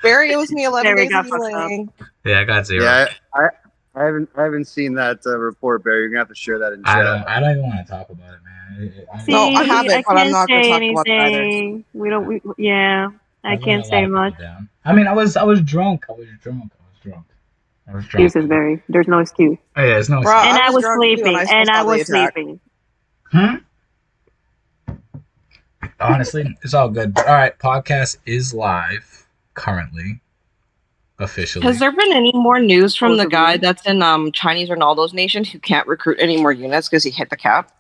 Barry owes me 11 Barry days got of fucked up. healing. Yeah, I got 0. Yeah, I haven't seen that report, Barry. You're gonna have to share that in chat. I don't even want to talk about it, man. No, I See, I haven't, but I'm can't not going to say talk about it either. anything. Yeah, I I've let can't a lot say of much. people down. I mean, I was drunk. I was drunk. Excuses, Barry. There's no excuse. Oh, yeah, it's no Bruh, And I I was was drunk too, and sleeping. I still And I saw the was attack. sleeping. Honestly, it's all good. But all right, podcast is live currently, officially. Has there been any more news from the guy that's in Chinese Ronaldo's nation who can't recruit any more units because he hit the cap?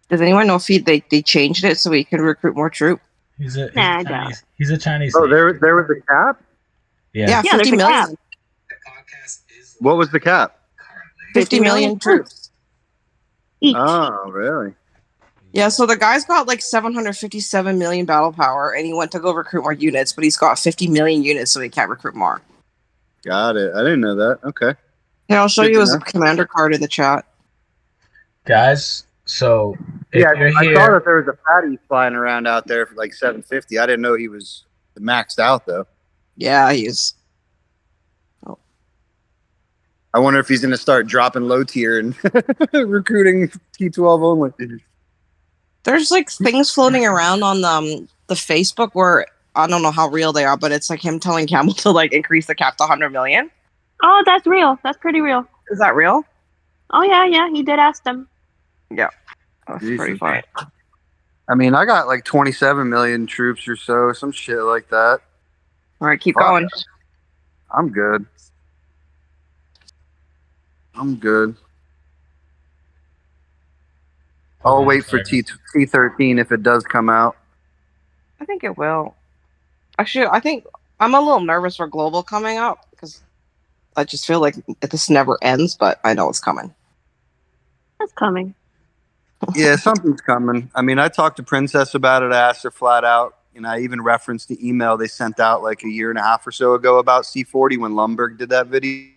Does anyone know if they changed it so he can recruit more troops? He's a Nah, Chinese. He's a Chinese. Oh, there was a cap. Yeah, Yeah, 50 there's a cap. million. What was the cap? 50 million troops. Each. Oh, really? Yeah, so the guy's got like 757 million battle power, and he went to go recruit more units, but he's got 50 million units, so he can't recruit more. Got it. I didn't know that. Okay. Yeah, I'll show Good you to his know. commander card in the chat. guys. So if Yeah, you're I here, saw that there was a fatty flying around out there for like 750. I didn't know he was maxed out though. Yeah, he's. I wonder if he's going to start dropping low tier and recruiting T12 only. There's like things floating around on the Facebook where I don't know how real they are, but it's like him telling Campbell to like increase the cap to 100 million. Oh, that's real. That's pretty real. Is that real? Oh, yeah. He did ask them. Yeah. That's Jesus. pretty funny. I mean, I got like 27 million troops or so, some shit like that. All right, keep Fuck. going. I'm good. I'll wait for T13 if it does come out. I think it will. Actually, I think I'm a little nervous for Global coming up because I just feel like this never ends, but I know it's coming. That's coming. Yeah, something's coming. I mean, I talked to Princess about it. I asked her flat out. And I even referenced the email they sent out like a year and a half or so ago about C40 when Lumberg did that video.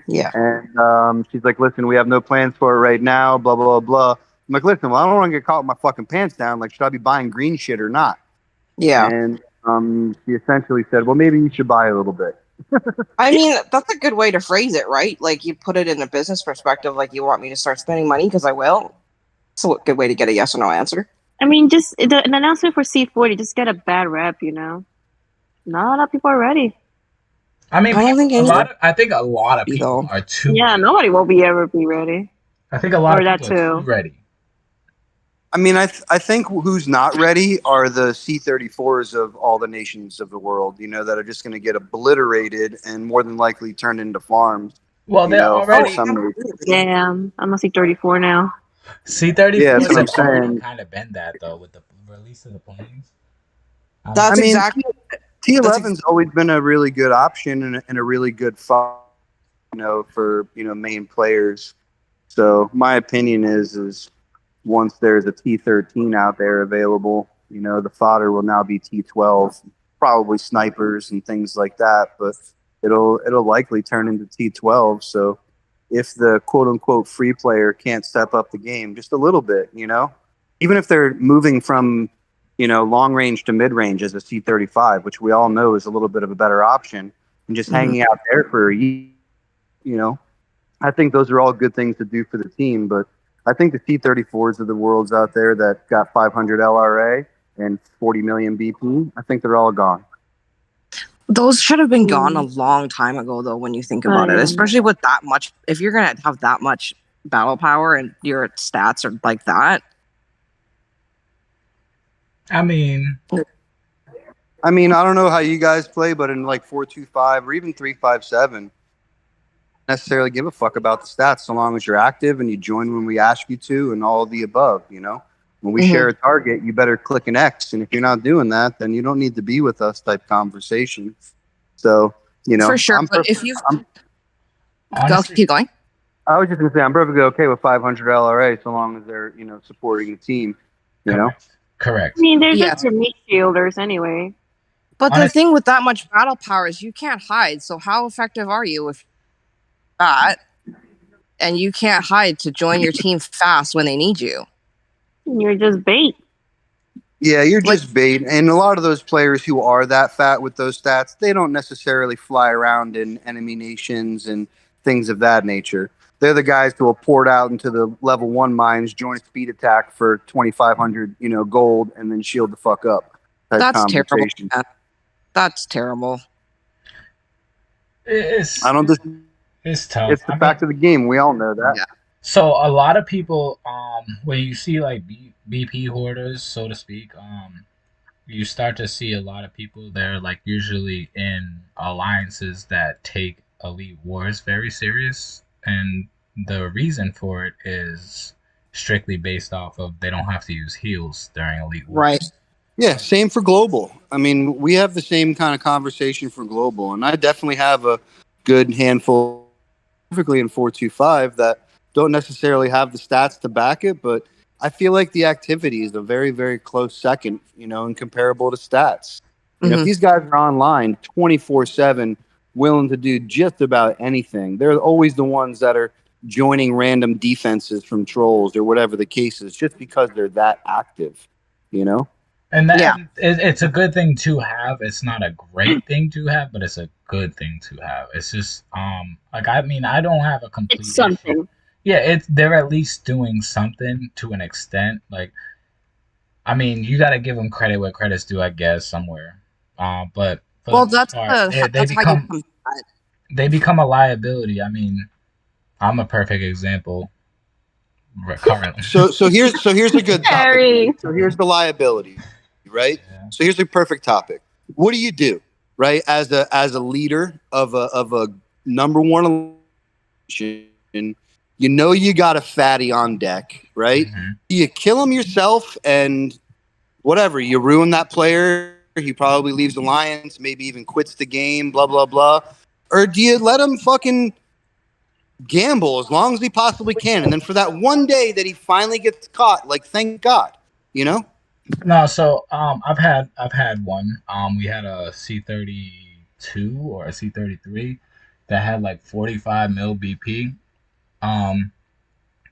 Yeah. And she's like, listen, we have no plans for it right now, blah, blah, blah, blah. I'm like, listen, well, I don't want to get caught with my fucking pants down. Like, should I be buying green shit or not? Yeah. And she essentially said, well, maybe you should buy a little bit. I mean, that's a good way to phrase it, right? Like, you put it in a business perspective, like, you want me to start spending money because I will. It's a good way to get a yes or no answer. I mean, just an announcement for C40, just get a bad rep, you know? Not a lot of people are ready. I mean, I don't think I think a lot of people are too. Yeah, nobody will ever be ready. I think a lot Or of people that are too. too ready. I mean, I think who's not ready are the C-34s of all the nations of the world, you know, that are just going to get obliterated and more than likely turned into farms. Well, they're already. Damn, I'm on C-34 now. C-34 Yeah, that's what I'm has saying. kind of been that, though, with the release of the planes. That's exactly. T-11's always been a really good option and a really good fun, you know, for, you know, main players. So my opinion is once there's a T-13 out there available, you know, the fodder will now be T-12, probably snipers and things like that, but it'll likely turn into T-12. So if the quote unquote free player can't step up the game just a little bit, you know, even if they're moving from, you know, long range to mid range as a C-35, which we all know is a little bit of a better option, and just hanging out there for a year, you know, I think those are all good things to do for the team. But I think the C-34s of the worlds out there that got 500 LRA and 40 million BP, I think they're all gone. Those should have been gone a long time ago, though, when you think about it, especially with that much. If you're going to have that much battle power and your stats are like that. I mean, I don't know how you guys play, but in like 4.25 or even 3.57, necessarily give a fuck about the stats so long as you're active and you join when we ask you to and all of the above, you know. When we share a target, you better click an X, and if you're not doing that, then you don't need to be with us type conversation. So, you know, for sure. But if you keep going, I was just gonna say I'm perfectly okay with 500 LRA so long as they're, you know, supporting the team, you know. Correct. I mean, they're just your meat shielders anyway. But the thing with that much battle power is you can't hide. So how effective are you if that? And you can't hide to join your team fast when they need you. You're just bait. Yeah, you're Like- just bait. And a lot of those players who are that fat with those stats, they don't necessarily fly around in enemy nations and things of that nature. They're the guys who will port out into the level 1 mines, join a speed attack for 2,500, gold, and then shield the fuck up. That's terrible. conversation. Man. That's terrible. It's I don't just. it's tough. It's I the mean, fact of the game. We all know that. Yeah. so a lot of people, when you see like BP hoarders, so to speak, you start to see a lot of people. They're like usually in alliances that take Elite Wars very serious, and the reason for it is strictly based off of they don't have to use heals during Elite Wars. Right. Yeah, same for global. I mean, we have the same kind of conversation for global, and I definitely have a good handful, specifically in 425, that don't necessarily have the stats to back it, but I feel like the activity is a very, very close second, and comparable to stats. If Mhm. these guys are online 24/7, willing to do just about anything, they're always the ones that are joining random defenses from trolls or whatever the case is, just because they're that active, And that Yeah. it's a good thing to have. It's not a great thing to have, but it's a good thing to have. It's just like I mean I don't have a complete It's something. issue. Yeah, they're at least doing something to an extent. Like, I mean, you got to give them credit where credit's due, I guess, somewhere. But for Well, the most that's part, they that's how become you. they become a liability. I mean, I'm a perfect example currently. So here's a good Harry. topic. So here's the liability, right? Yeah. So here's a perfect topic. What do you do, right? As a leader of a number one election, you got a fatty on deck, right? Mhm. You kill him yourself and whatever, you ruin that player. He probably leaves Alliance, maybe even quits the game, blah blah blah. Or do you let him fucking gamble as long as he possibly can, and then for that one day that he finally gets caught, like, thank God, No, so I've had one. We had a C32 or a C33 that had like 45 mil BP. Um,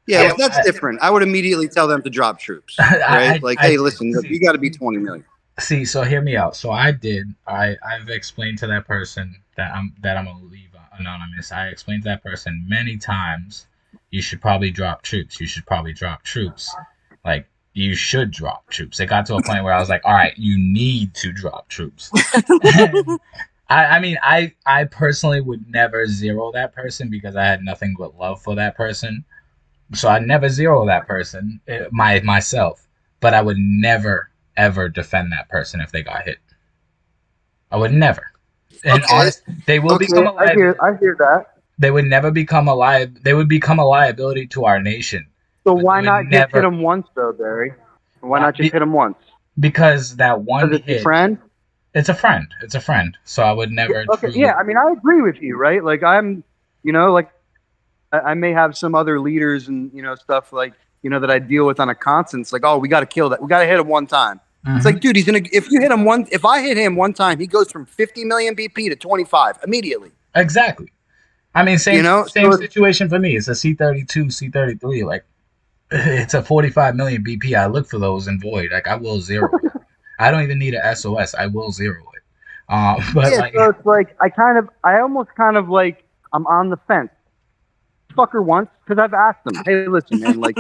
Yeah, Yeah, but that's different. I would immediately tell them to drop troops, I- right? I- Hey, listen, look, you got to be 20 million. See, so hear me out. So I've explained to that person that I'm gonna leave anonymous. I explained to that person many times. You should probably drop troops. You should probably drop troops. Like, you should drop troops. It got to a point where I was like, all right, you need to drop troops. I mean, I personally would never zero that person because I had nothing but love for that person. So I never zero that person, myself. But I would never ever defend that person if they got hit. I would never. And Okay. honest, they will become a I hear that. They would never become a They would become a liability to our nation. So But why they would not just never- hit him once, though, Barry? Why not just hit him once? Because that one Because it's your hit, friend? it's a friend. It's a friend. So I would never. Okay, truly- yeah, I mean, I agree with you, right? Like, I'm, like, I may have some other leaders and, stuff like, that I deal with on a constant. It's like, oh, we got to kill that. We got to hit him one time. It's Mhm. like, dude, if I hit him one time, he goes from 50 million BP to 25 immediately. Exactly. I mean, same So situation for me. It's a C32, C33. Like, it's a 45 million BP. I look for those in Void. Like, I will zero it. I don't even need a SOS. I will zero it. But yeah, like, so it's like I almost kind of like I'm on the fence. Fucker once because I've asked them, hey, listen, man, like,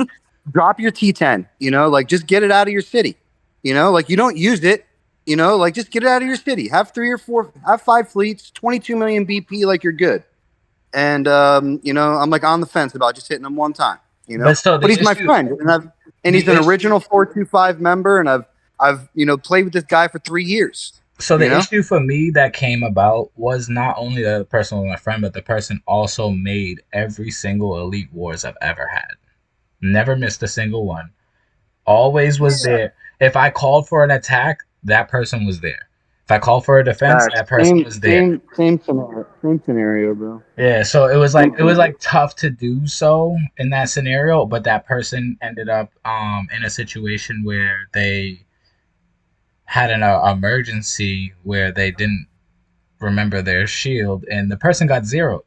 drop your T10, like, just get it out of your city, like, you don't use it, like, just get it out of your city. Have 5 fleets, 22 million BP, like, you're good. And I'm like on the fence about just hitting him one time, But still, the But he's my issue- friend, and he's the an issue- original 425 member, and I've played with this guy for 3 years. So the You know? issue for me that came about was not only that the person was my friend, but the person also made every single Elite Wars I've ever had. Never missed a single one. Always was there. If I called for an attack, that person was there. If I called for a defense, that person was there. Same scenario, bro. Yeah, so it was like tough to do so in that scenario, but that person ended up in a situation where they had an emergency where they didn't remember their shield, and the person got zeroed.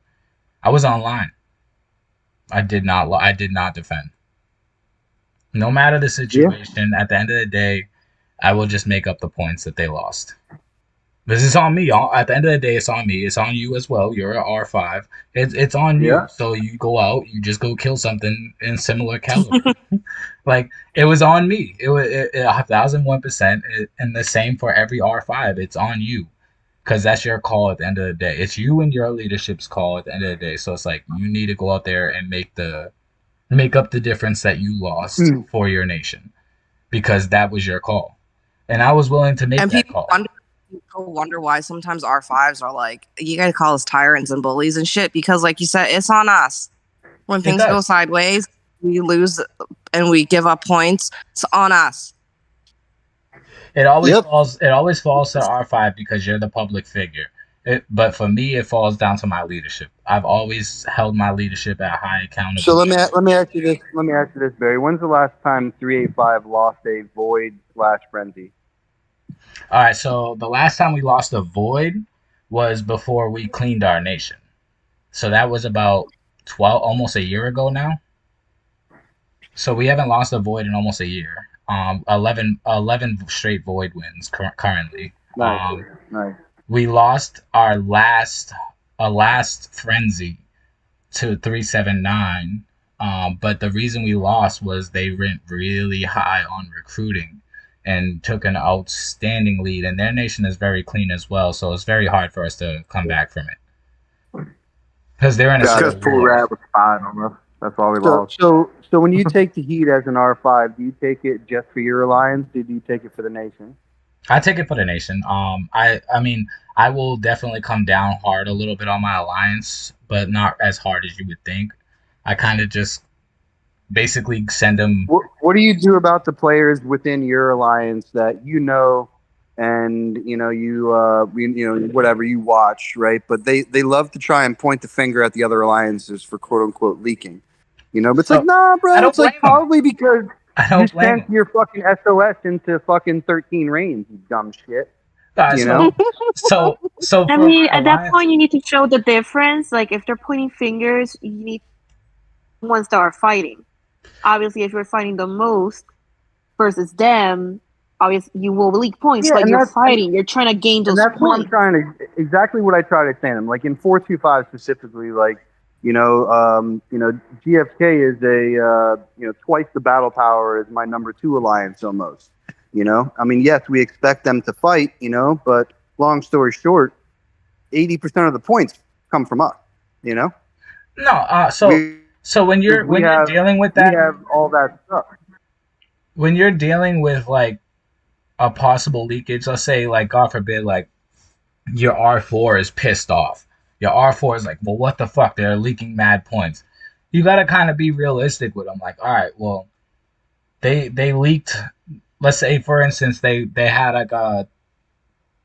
I was online. I did not defend. No matter the situation, at the end of the day, I will just make up the points that they lost. This is on me. At the end of the day, it's on me. It's on you as well. You're an R5. It's on you. Yeah. So you go out, you just go kill something in similar caliber. Like, it was on me. It was 1,001%, and the same for every R5. It's on you, because that's your call at the end of the day. It's you and your leadership's call at the end of the day. So it's like you need to go out there and make up the difference that you lost for your nation, because that was your call, and I was willing to make And that call. People wonder why sometimes R5s are like, you gotta call us tyrants and bullies and shit, because like you said, it's on us. When things go sideways, we lose and we give up points. It's on us. It always falls. It always falls to R5 because you're the public figure. But for me, it falls down to my leadership. I've always held my leadership at high accountability. So let me ask you this. Let me ask you this, Barry. When's the last time 385 lost a void/frenzy? All right. So the last time we lost a void was before we cleaned our nation. So that was about almost a year ago now. So we haven't lost a void in almost a year. 11 straight void wins currently. Nice. Nice. We lost our last frenzy to 379. But the reason we lost was they went really high on recruiting and took an outstanding lead. And their nation is very clean as well, so it's very hard for us to come back from it. Because they're in a because Pool Rat was fine on us. That's all we lost. So when you take the heat as an R5, do you take it just for your alliance? Or do you take it for the nation? I take it for the nation. I mean, I will definitely come down hard a little bit on my alliance, but not as hard as you would think. I kind of just basically send them. What do you do about the players within your alliance that you know, and you whatever you watch, right? But they love to try and point the finger at the other alliances for quote unquote leaking. But it's like, nah, bro. It's like probably because you sent your fucking SOS into fucking 13 reigns, you dumb shit. So I mean, at that point, you need to show the difference. Like, if they're pointing fingers, you need ones that are fighting. Obviously, if you're fighting the most versus them, obviously you will leak points. But you're fighting. You're trying to gain those points. What I'm trying to exactly what I try to say them. Like in 425 specifically, like. GFK is a twice the battle power as my number 2 alliance almost. I mean, yes, we expect them to fight, but long story short, 80% of the points come from us. No, so when you're dealing with that, we have all that stuff. When you're dealing with like a possible leakage, let's say like God forbid, like your R4 is pissed off. Your R4 is like, well, what the fuck? They're leaking mad points. You got to kind of be realistic with them. Like, all right, well, they leaked. Let's say, for instance, they had like a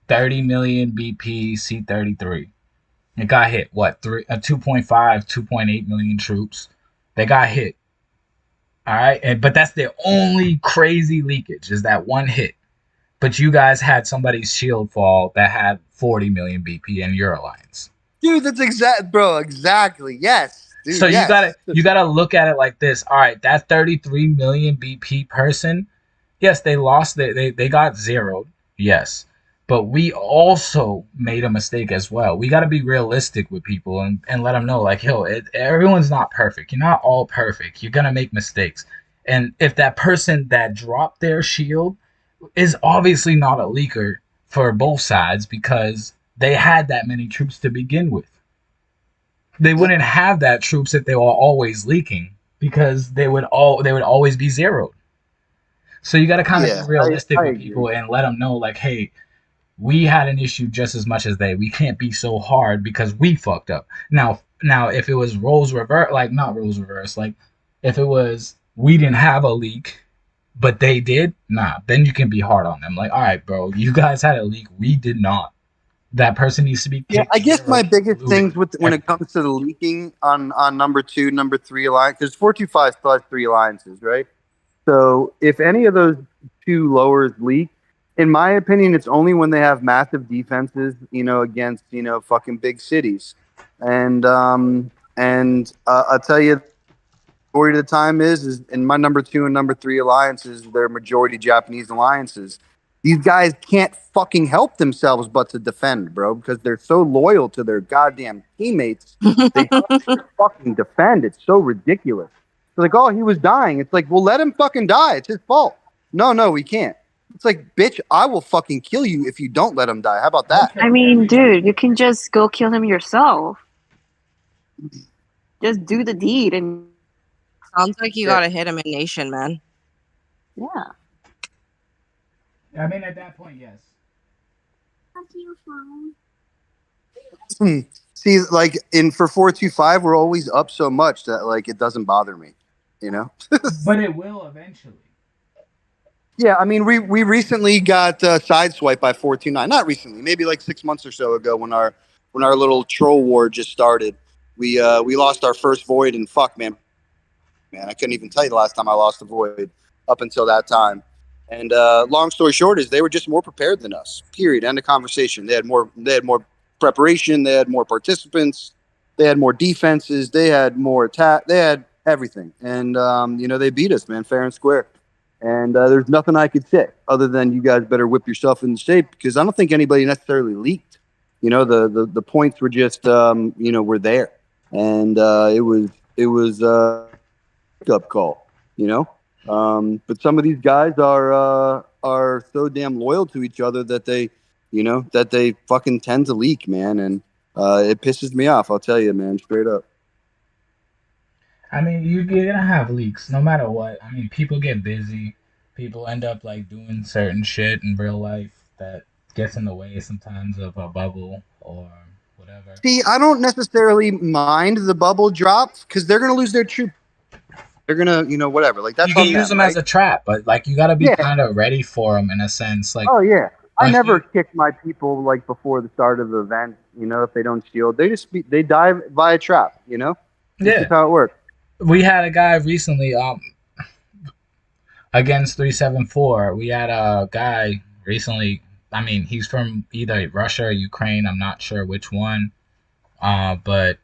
30 million BP C-33. It got hit. What? 2.5, 2.8 million troops. They got hit. All right, but that's their only crazy leakage is that one hit. But you guys had somebody's shield fall that had 40 million BP in your alliance. Dude, that's exactly. Yes. Dude, so you gotta look at it like this. All right, that 33 million BP person, yes, they lost. They got zeroed. Yes, but we also made a mistake as well. We got to be realistic with people and let them know, like, yo, everyone's not perfect. You're not all perfect. You're gonna make mistakes. And if that person that dropped their shield is obviously not a leaker for both sides because they had that many troops to begin with. They wouldn't have that troops if they were always leaking because they would always be zeroed. So you got to kind of be realistic with people and let them know, like, hey, we had an issue just as much as they. We can't be so hard because we fucked up. Now if it was roles reverse, like not roles reverse, like if it was we didn't have a leak, but they did, then you can be hard on them. Like, all right, bro, you guys had a leak, we did not. That person needs to be. Yeah, I guess my biggest things when it comes to the leaking on number 2, number 3 alliance, because 425 still has 3 alliances, right? So if any of those 2 lowers leak, in my opinion, it's only when they have massive defenses, against fucking big cities, and I'll tell you, majority of the time is in my number 2 and number 3 alliances, they're majority Japanese alliances. These guys can't fucking help themselves but to defend, bro, because they're so loyal to their goddamn teammates. They have to fucking defend. It's so ridiculous. They're like, oh, he was dying. It's like, well, let him fucking die. It's his fault. No, we can't. It's like, bitch, I will fucking kill you if you don't let him die. How about that? I mean, dude, you can just go kill him yourself. Just do the deed and... Sounds like you gotta hit him in nation, man. Yeah. I mean, at that point, yes. See, like for 425, we're always up so much that like it doesn't bother me, you know. But it will eventually. Yeah, I mean, we recently got sideswiped by 429. Not recently, maybe like 6 months or so ago when our little troll war just started. We lost our first void, and fuck, man, I couldn't even tell you the last time I lost a void up until that time. And long story short is they were just more prepared than us. Period. End of conversation. They had more preparation. They had more participants. They had more defenses. They had more attack. They had everything. And they beat us, man, fair and square. And there's nothing I could say other than you guys better whip yourself into shape, because I don't think anybody necessarily leaked. You know, the points were just were there, and it was a up call. You know. But some of these guys are so damn loyal to each other that they fucking tend to leak, man, and it pisses me off. I'll tell you, man, straight up. I mean, you're gonna have leaks no matter what. I mean, people get busy. People end up like doing certain shit in real life that gets in the way sometimes of a bubble or whatever. See, I don't necessarily mind the bubble drop because they're gonna lose their troop. They're gonna, whatever. Like that's you can use them as a trap, but like you gotta be kind of ready for them in a sense. Like, oh yeah, I never kick my people like before the start of the event. If they don't shield, they die via trap. That's how it works. We had a guy recently, against 374. We had a guy recently. I mean, he's from either Russia or Ukraine. I'm not sure which one. But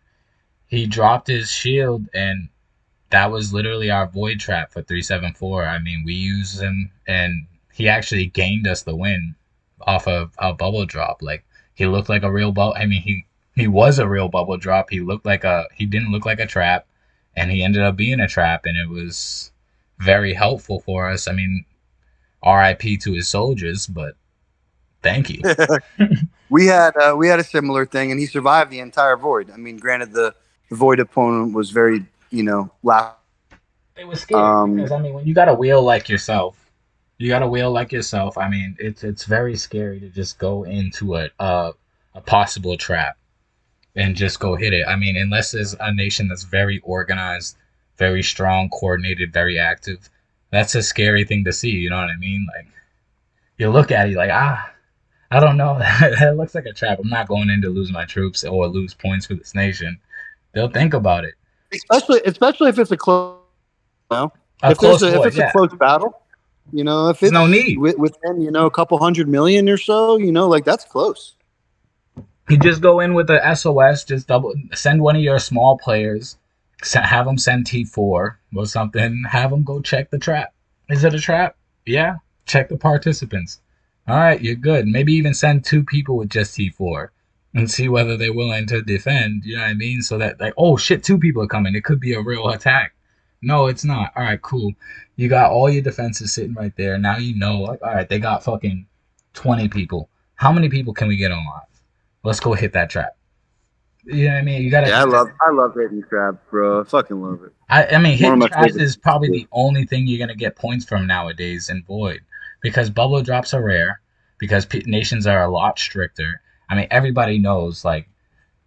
he dropped his shield and that was literally our void trap for 374. I mean, we used him, and he actually gained us the win off of a bubble drop. Like, he looked like a real bubble. I mean, he was a real bubble drop. He didn't look like a trap, and he ended up being a trap, and it was very helpful for us. I mean, RIP to his soldiers, but thank you. We had a similar thing, and he survived the entire void. I mean, granted, the void opponent was very loud. It was scary because I mean, when you got a wheel like yourself, I mean, it's very scary to just go into a possible trap and just go hit it. I mean, unless there's a nation that's very organized, very strong, coordinated, very active, that's a scary thing to see. You know what I mean? Like, you look at it like, I don't know, that looks like a trap. I'm not going in to lose my troops or lose points for this nation. They'll think about it. Especially if it's a close, if it's a close battle, if it's no need within a couple 100 million or so, like that's close. You just go in with the SOS, just send one of your small players, have them send T4 or something, have them go check the trap. Is it a trap? Yeah, check the participants. All right, you're good. Maybe even send 2 people with just T4. And see whether they're willing to defend, you know what I mean? So that, like, oh shit, 2 people are coming. It could be a real attack. No, it's not. All right, cool. You got all your defenses sitting right there. Now like, all right, they got fucking 20 people. How many people can we get on live? Let's go hit that trap. You know what I mean? You gotta. Yeah, I love hitting traps, bro. I fucking love it. I mean, hitting traps is probably the only thing you're gonna get points from nowadays in Void, because bubble drops are rare, because nations are a lot stricter. I mean, everybody knows, like,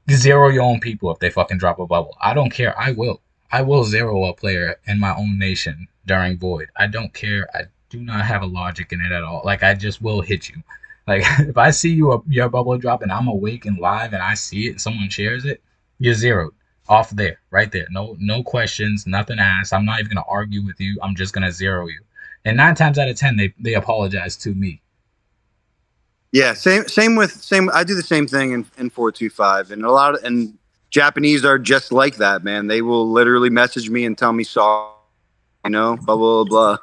zero your own people if they fucking drop a bubble. I don't care. I will zero a player in my own nation during Void. I don't care. I do not have a logic in it at all. Like, I just will hit you. Like, if I see your bubble drop and I'm awake and live and I see it and someone shares it, you're zeroed. Off there. Right there. No questions. Nothing asked. I'm not even going to argue with you. I'm just going to zero you. And 9 times out of 10, they apologize to me. Yeah, same. I do the same thing in 425, and Japanese are just like that, man. They will literally message me and tell me sorry, blah blah blah.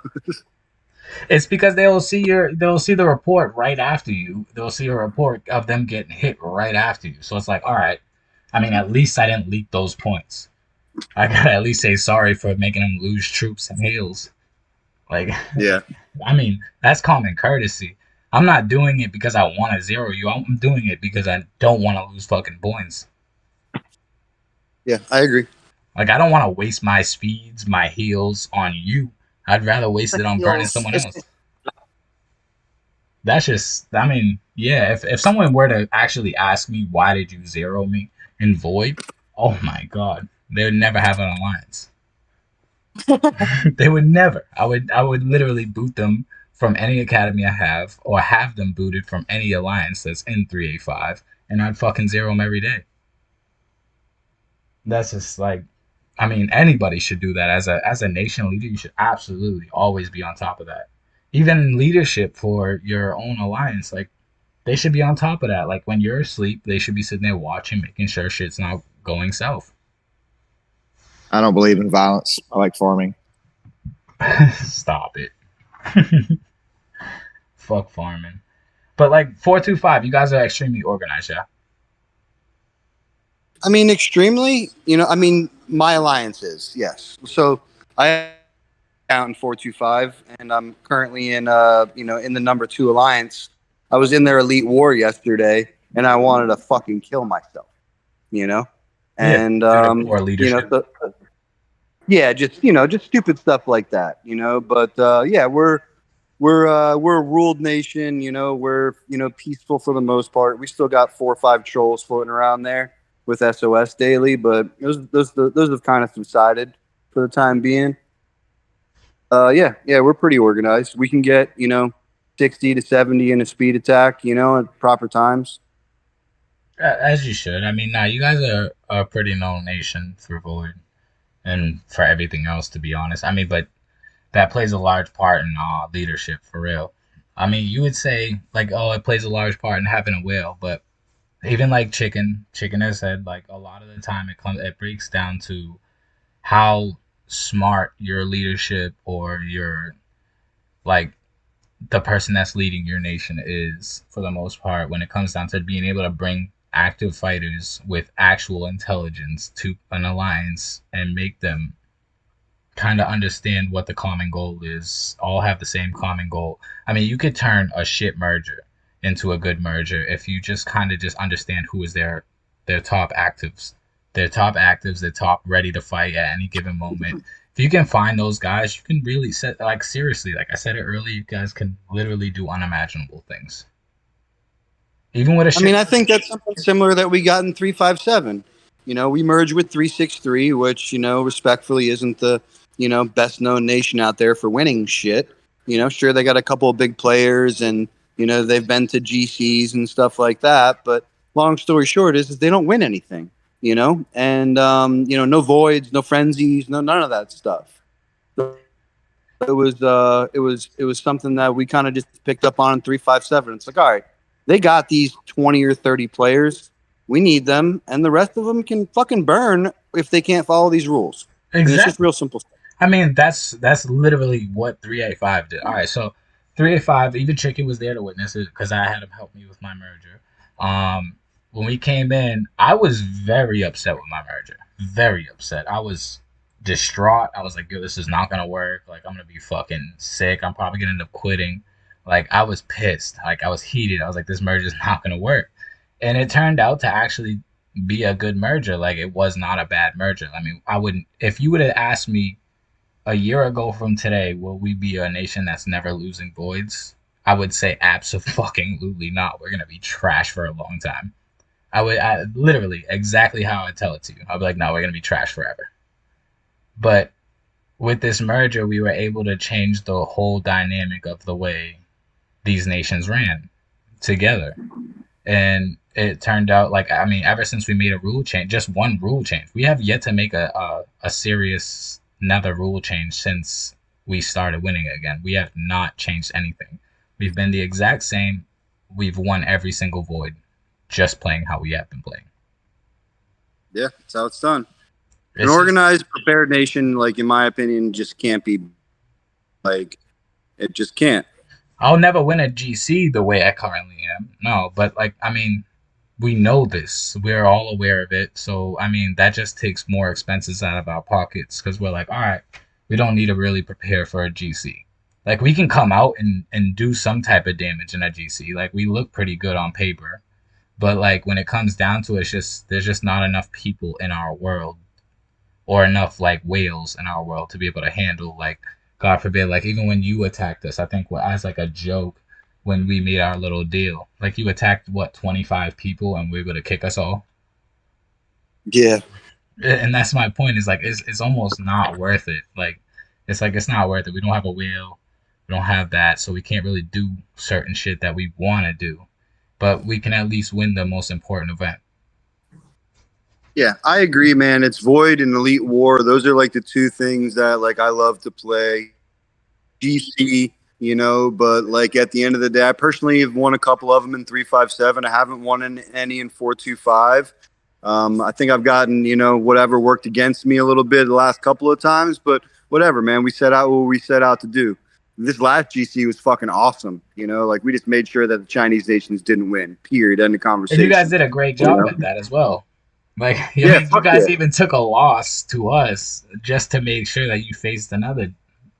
It's because they'll see the report right after you. They'll see a report of them getting hit right after you. So it's like, all right. I mean, at least I didn't leak those points. I gotta at least say sorry for making them lose troops and heals. Like, Yeah. I mean, that's common courtesy. I'm not doing it because I want to zero you. I'm doing it because I don't want to lose fucking points. Yeah, I agree. Like, I don't want to waste my speeds, my heals on you. I'd rather waste it on burning someone else. That's just, I mean, yeah, if someone were to actually ask me, why did you zero me in Void? Oh my god. They would never have an alliance. They would never. I would literally boot them from any academy I have, or have them booted from any alliance that's in 3A5, and I'd fucking zero them every day. That's just like, I mean, anybody should do that. As a nation leader, you should absolutely always be on top of that. Even leadership for your own alliance, like, they should be on top of that. Like, when you're asleep, they should be sitting there watching, making sure shit's not going south. I don't believe in violence. I like farming. Stop it. Fuck farming. But like 425, you guys are extremely organized, yeah? I mean, extremely, I mean, my alliance is, yes. So I count in 425, and I'm currently in, in the number 2 alliance. I was in their elite war yesterday, and I wanted to fucking kill myself, And, poor leadership. Yeah, just stupid stuff like that, But yeah, we're a ruled nation, We're peaceful for the most part. We still got 4 or 5 trolls floating around there with SOS daily, but those have kind of subsided for the time being. Yeah, we're pretty organized. We can get 60 to 70 in a speed attack, at proper times. As you should. I mean, you guys are a pretty known nation for Void. And for everything else, to be honest. I mean, but that plays a large part in leadership, for real. I mean, you would say, like, oh, it plays a large part in having a whale, but even like Chicken has said, like, a lot of the time it breaks down to how smart your leadership, or your, like, the person that's leading your nation is, for the most part, when it comes down to being able to bring active fighters with actual intelligence to an alliance and make them kind of understand what the common goal is, all have the same common goal. I mean, you could turn a shit merger into a good merger if you just kind of just understand who is their top actives. Their top ready to fight at any given moment. If you can find those guys, you can really set, like, seriously, like I said it earlier, you guys can literally do unimaginable things. Even with I think that's something similar that we got in 357. We merged with 363, which, respectfully isn't the, best known nation out there for winning shit. Sure, they got a couple of big players, and, they've been to GCs and stuff like that. But long story short is they don't win anything, and, no voids, no frenzies, none of that stuff. So it was something that we kind of just picked up on in 357. It's like, all right, they got these 20 or 30 players. We need them, and the rest of them can fucking burn if they can't follow these rules. Exactly. It's just real simple stuff. I mean, that's literally what 385 did. All right, so 385, even Chicken was there to witness it because I had him help me with my merger. When we came in, I was very upset with my merger. Very upset. I was distraught. I was like, yo, this is not going to work. Like, I'm going to be fucking sick. I'm probably going to end up quitting. Like, I was pissed. Like, I was heated. I was like, this merger is not going to work. And it turned out to actually be a good merger. Like, it was not a bad merger. I mean, I wouldn't, if you would have asked me a year ago from today, will we be a nation that's never losing voids? I would say absolutely not. We're going to be trash for a long time. I literally exactly how I tell it to you. I'll be like, no, we're going to be trash forever. But with this merger, we were able to change the whole dynamic of the way these nations ran together. And it turned out, like, I mean, ever since we made a rule change, just one rule change, we have yet to make a serious another rule change since we started winning again. We have not changed anything. We've been the exact same. We've won every single void, just playing how we have been playing. Yeah, that's how it's done. An organized, prepared nation, like, in my opinion, just can't be, like, It just can't. I'll never win a GC the way I currently am. No, but like, I mean, we know this. We're all aware of it. So, I mean, that just takes more expenses out of our pockets because we're like, all right, we don't need to really prepare for a GC. Like, we can come out and do some type of damage in a GC. Like, we look pretty good on paper. But, like, when it comes down to it, it's just, there's just not enough people in our world or enough, like, whales in our world to be able to handle, like, God forbid, like, even when you attacked us, I think as, like, a joke, when we made our little deal. Like, you attacked, 25 people and we were able to kick us all? Yeah. And that's my point, is, like, it's almost not worth it. Like, it's not worth it. We don't have a wheel. We don't have that, so we can't really do certain shit that we want to do. But we can at least win the most important event. Yeah, I agree, man. It's Void and Elite War. Those are, like, the two things that, like, I love to play. GC, you know, but, like, at the end of the day, I personally have won a couple of them in 357. I haven't won any in 425. I think I've gotten, you know, whatever worked against me a little bit the last couple of times, but whatever, man. We set out what we set out to do. This last GC was fucking awesome. You know, like, we just made sure that the Chinese nations didn't win, period. End of conversation. And you guys did a great job at that as well. Like, you guys even took a loss to us just to make sure that you faced another,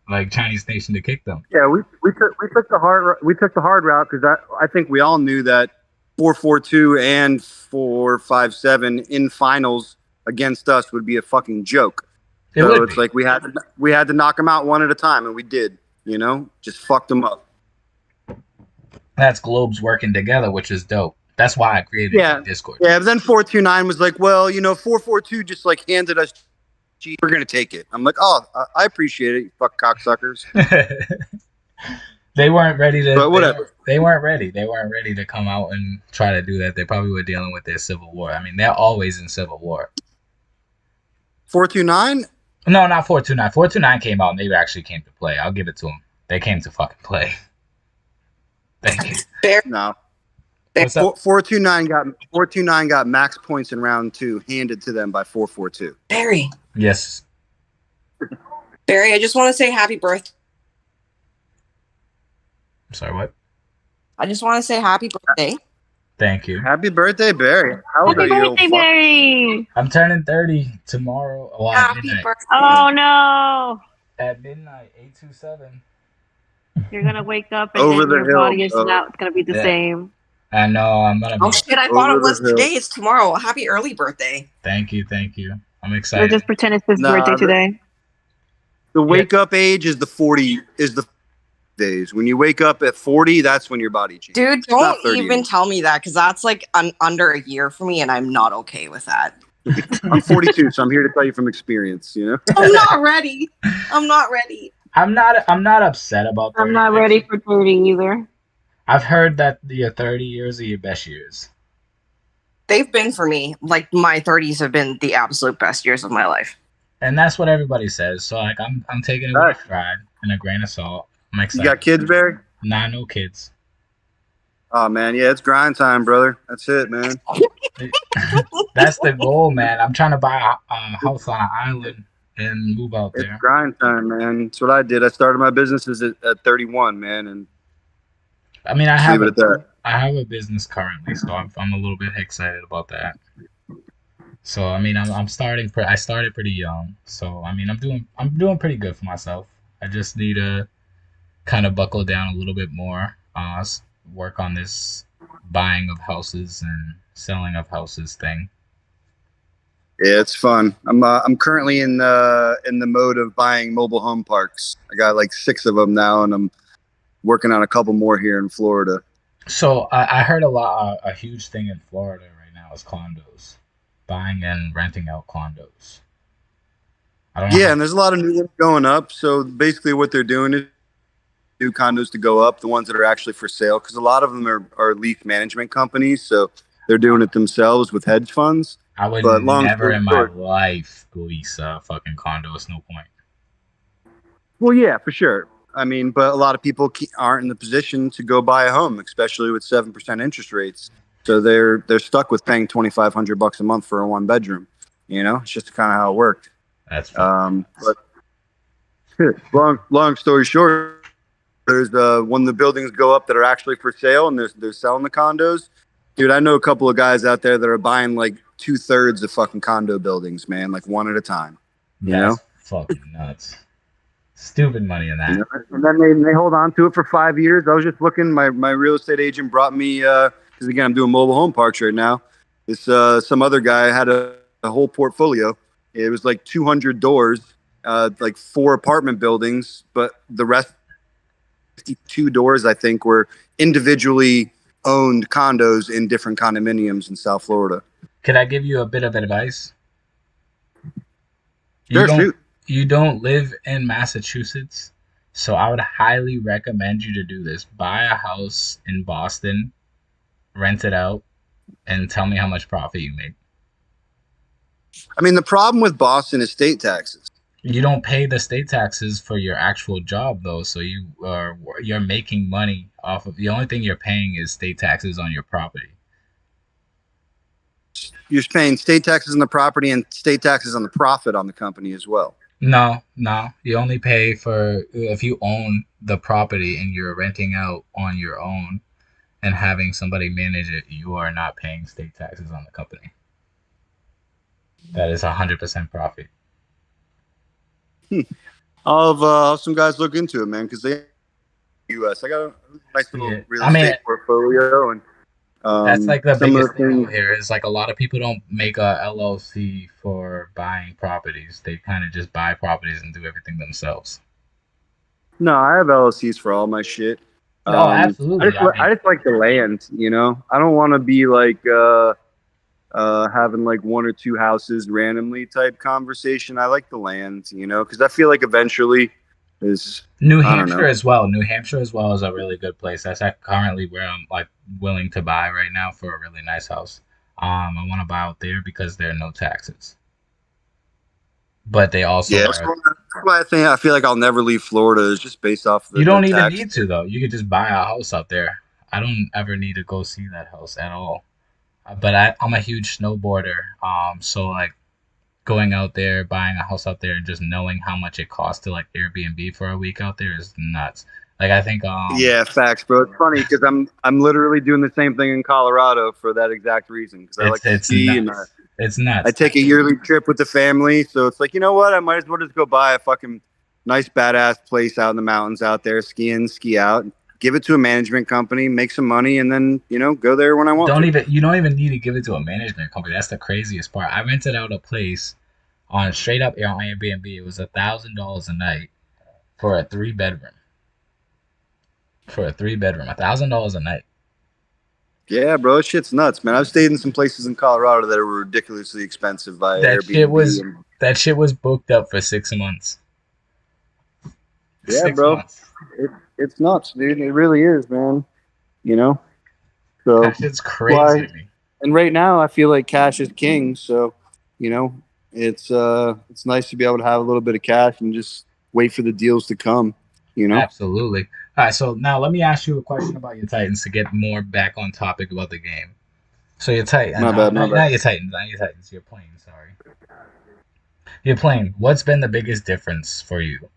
like, Chinese nation to kick them. Yeah, we took the hard route because I think we all knew that 442 and 457 in finals against us would be a fucking joke. So it's like we had to knock them out one at a time, and we did. You know, just fucked them up. That's globes working together, which is dope. That's why I created Discord. Yeah, but then 429 was like, well, you know, 442 just, like, handed us G. We're going to take it. I'm like, oh, I appreciate it, you fuck cocksuckers. They weren't ready to. But whatever. They weren't ready. They weren't ready to come out and try to do that. They probably were dealing with their civil war. I mean, they're always in civil war. 429? No, not 429. 429 came out and they actually came to play. I'll give it to them. They came to fucking play. Thank you. Fair. No. 429 got max points in round 2 handed to them by 442. Barry. Yes. Barry, I just want to say happy birthday. I'm sorry, what? I just want to say happy birthday. Thank you. Happy birthday, Barry. How old Happy are you? birthday, Barry! I'm turning 30 tomorrow. Well, Happy midnight. birthday. Oh no! At midnight, 827. You're gonna wake up and Over then the your hill. body is not gonna be the same. I know. I'm gonna be. Oh shit! I thought it was Over the today. It's tomorrow. Happy early birthday. Thank you. I'm Or excited. just pretend it's his Nah, birthday today. The wake up age is the 40 days. When you wake up at 40, that's when your body changes. Dude, It's not don't 30 even anymore. tell me that because that's like under a year for me, and I'm not okay with that. I'm 42, so I'm here to tell you from experience. You know. I'm not ready. I'm not ready. I'm not upset about that. I'm not ready for 30 either. I've heard that your 30 years are your best years. They've been for me. Like my 30s have been the absolute best years of my life. And that's what everybody says. So like I'm taking it with a stride and a grain of salt. I'm You excited. got kids, Barry? Nah, no kids. Oh man, yeah, it's grind time, brother. That's it, man. That's the goal, man. I'm trying to buy a house on an island and move out It's there. grind time, man. That's what I did. I started my businesses at 31, man, and I mean, I leave it at that. have a business currently, so I'm a little bit excited about that. So I mean, I started pretty young, so I mean, I'm doing pretty good for myself. I just need to kind of buckle down a little bit more, work on this buying of houses and selling of houses thing. Yeah, it's fun. I'm currently in the mode of buying mobile home parks. I got like 6 of them now, and I'm working on a couple more here in Florida. So I heard a huge thing in Florida right now is condos, buying and renting out condos. I don't know. Yeah, and there's a lot of new ones going up. So basically, what they're doing is new condos to go up, the ones that are actually for sale, because a lot of them are lease management companies, so they're doing it themselves with hedge funds. I would But long never story in my short- life lease a fucking condo. It's no point. Well, yeah, for sure. I mean, but a lot of people aren't in the position to go buy a home, especially with 7% interest rates. So they're stuck with paying $2,500 a month for a 1-bedroom. You know, it's just kind of how it worked. That's fine. But long story short, There's when the buildings go up that are actually for sale and they're selling the condos. Dude, I know a couple of guys out there that are buying like 2/3 of fucking condo buildings, man, like one at a time. You know? Fucking nuts. Stupid money in that. You know? And then they hold on to it for 5 years. I was just looking. My real estate agent brought me because again I'm doing mobile home parks right now. This some other guy had a whole portfolio. It was like 200 doors, like 4 apartment buildings, but the rest 52 doors I think were individually owned condos in different condominiums in South Florida. Could I give you a bit of advice? Sure, shoot. You don't live in Massachusetts, so I would highly recommend you to do this. Buy a house in Boston, rent it out, and tell me how much profit you make. I mean, the problem with Boston is state taxes. You don't pay the state taxes for your actual job though, so you're making money off of the only thing you're paying is state taxes on your property. You're paying state taxes on the property and state taxes on the profit on the company as well. No. You only pay for if you own the property and you're renting out on your own and having somebody manage it, you are not paying state taxes on the company. That is 100% profit. I'll have some guys look into it, man, because they U.S. I got a nice little real estate portfolio, and that's like the biggest thing here is like a lot of people don't make a LLC for buying properties. They kind of just buy properties and do everything themselves. No, I have LLCs for all my shit. No, absolutely. I just like the land, you know. I don't want to be like having like 1 or 2 houses randomly type conversation. I like the land, you know, because I feel like eventually is New Hampshire as well. New Hampshire as well is a really good place. That's currently where I'm like willing to buy right now for a really nice house. I want to buy out there because there are no taxes. But they also that's why I feel like I'll never leave Florida is just based off the You don't even need to though. You could just buy a house out there. I don't ever need to go see that house at all. But I'm a huge snowboarder. So like going out there, buying a house out there, and just knowing how much it costs to like Airbnb for a week out there is nuts. Like I think yeah, facts, bro. It's funny because I'm literally doing the same thing in Colorado for that exact reason. Because I like to ski and it's nuts. I take a yearly trip with the family, so it's like, you know what? I might as well just go buy a fucking nice badass place out in the mountains out there, ski in, ski out, give it to a management company, make some money, and then, you know, go there when I want. You don't even need to give it to a management company. That's the craziest part. I rented out a place on straight up on Airbnb. It was $1,000 a night for a 3-bedroom. $1,000 a night. Yeah, bro, shit's nuts, man. I've stayed in some places in Colorado that were ridiculously expensive by Airbnb. That shit was booked up for 6 months. Yeah, 6 bro. Months. It's nuts, dude. It really is, man. You know? So that shit's crazy. And right now I feel like cash is king, so, you know, it's nice to be able to have a little bit of cash and just wait for the deals to come, you know? Absolutely. All right, so now let me ask you a question about your Titans to get more back on topic about the game. So your Titans. Not your Titans. You're playing, sorry. You're playing. What's been the biggest difference for you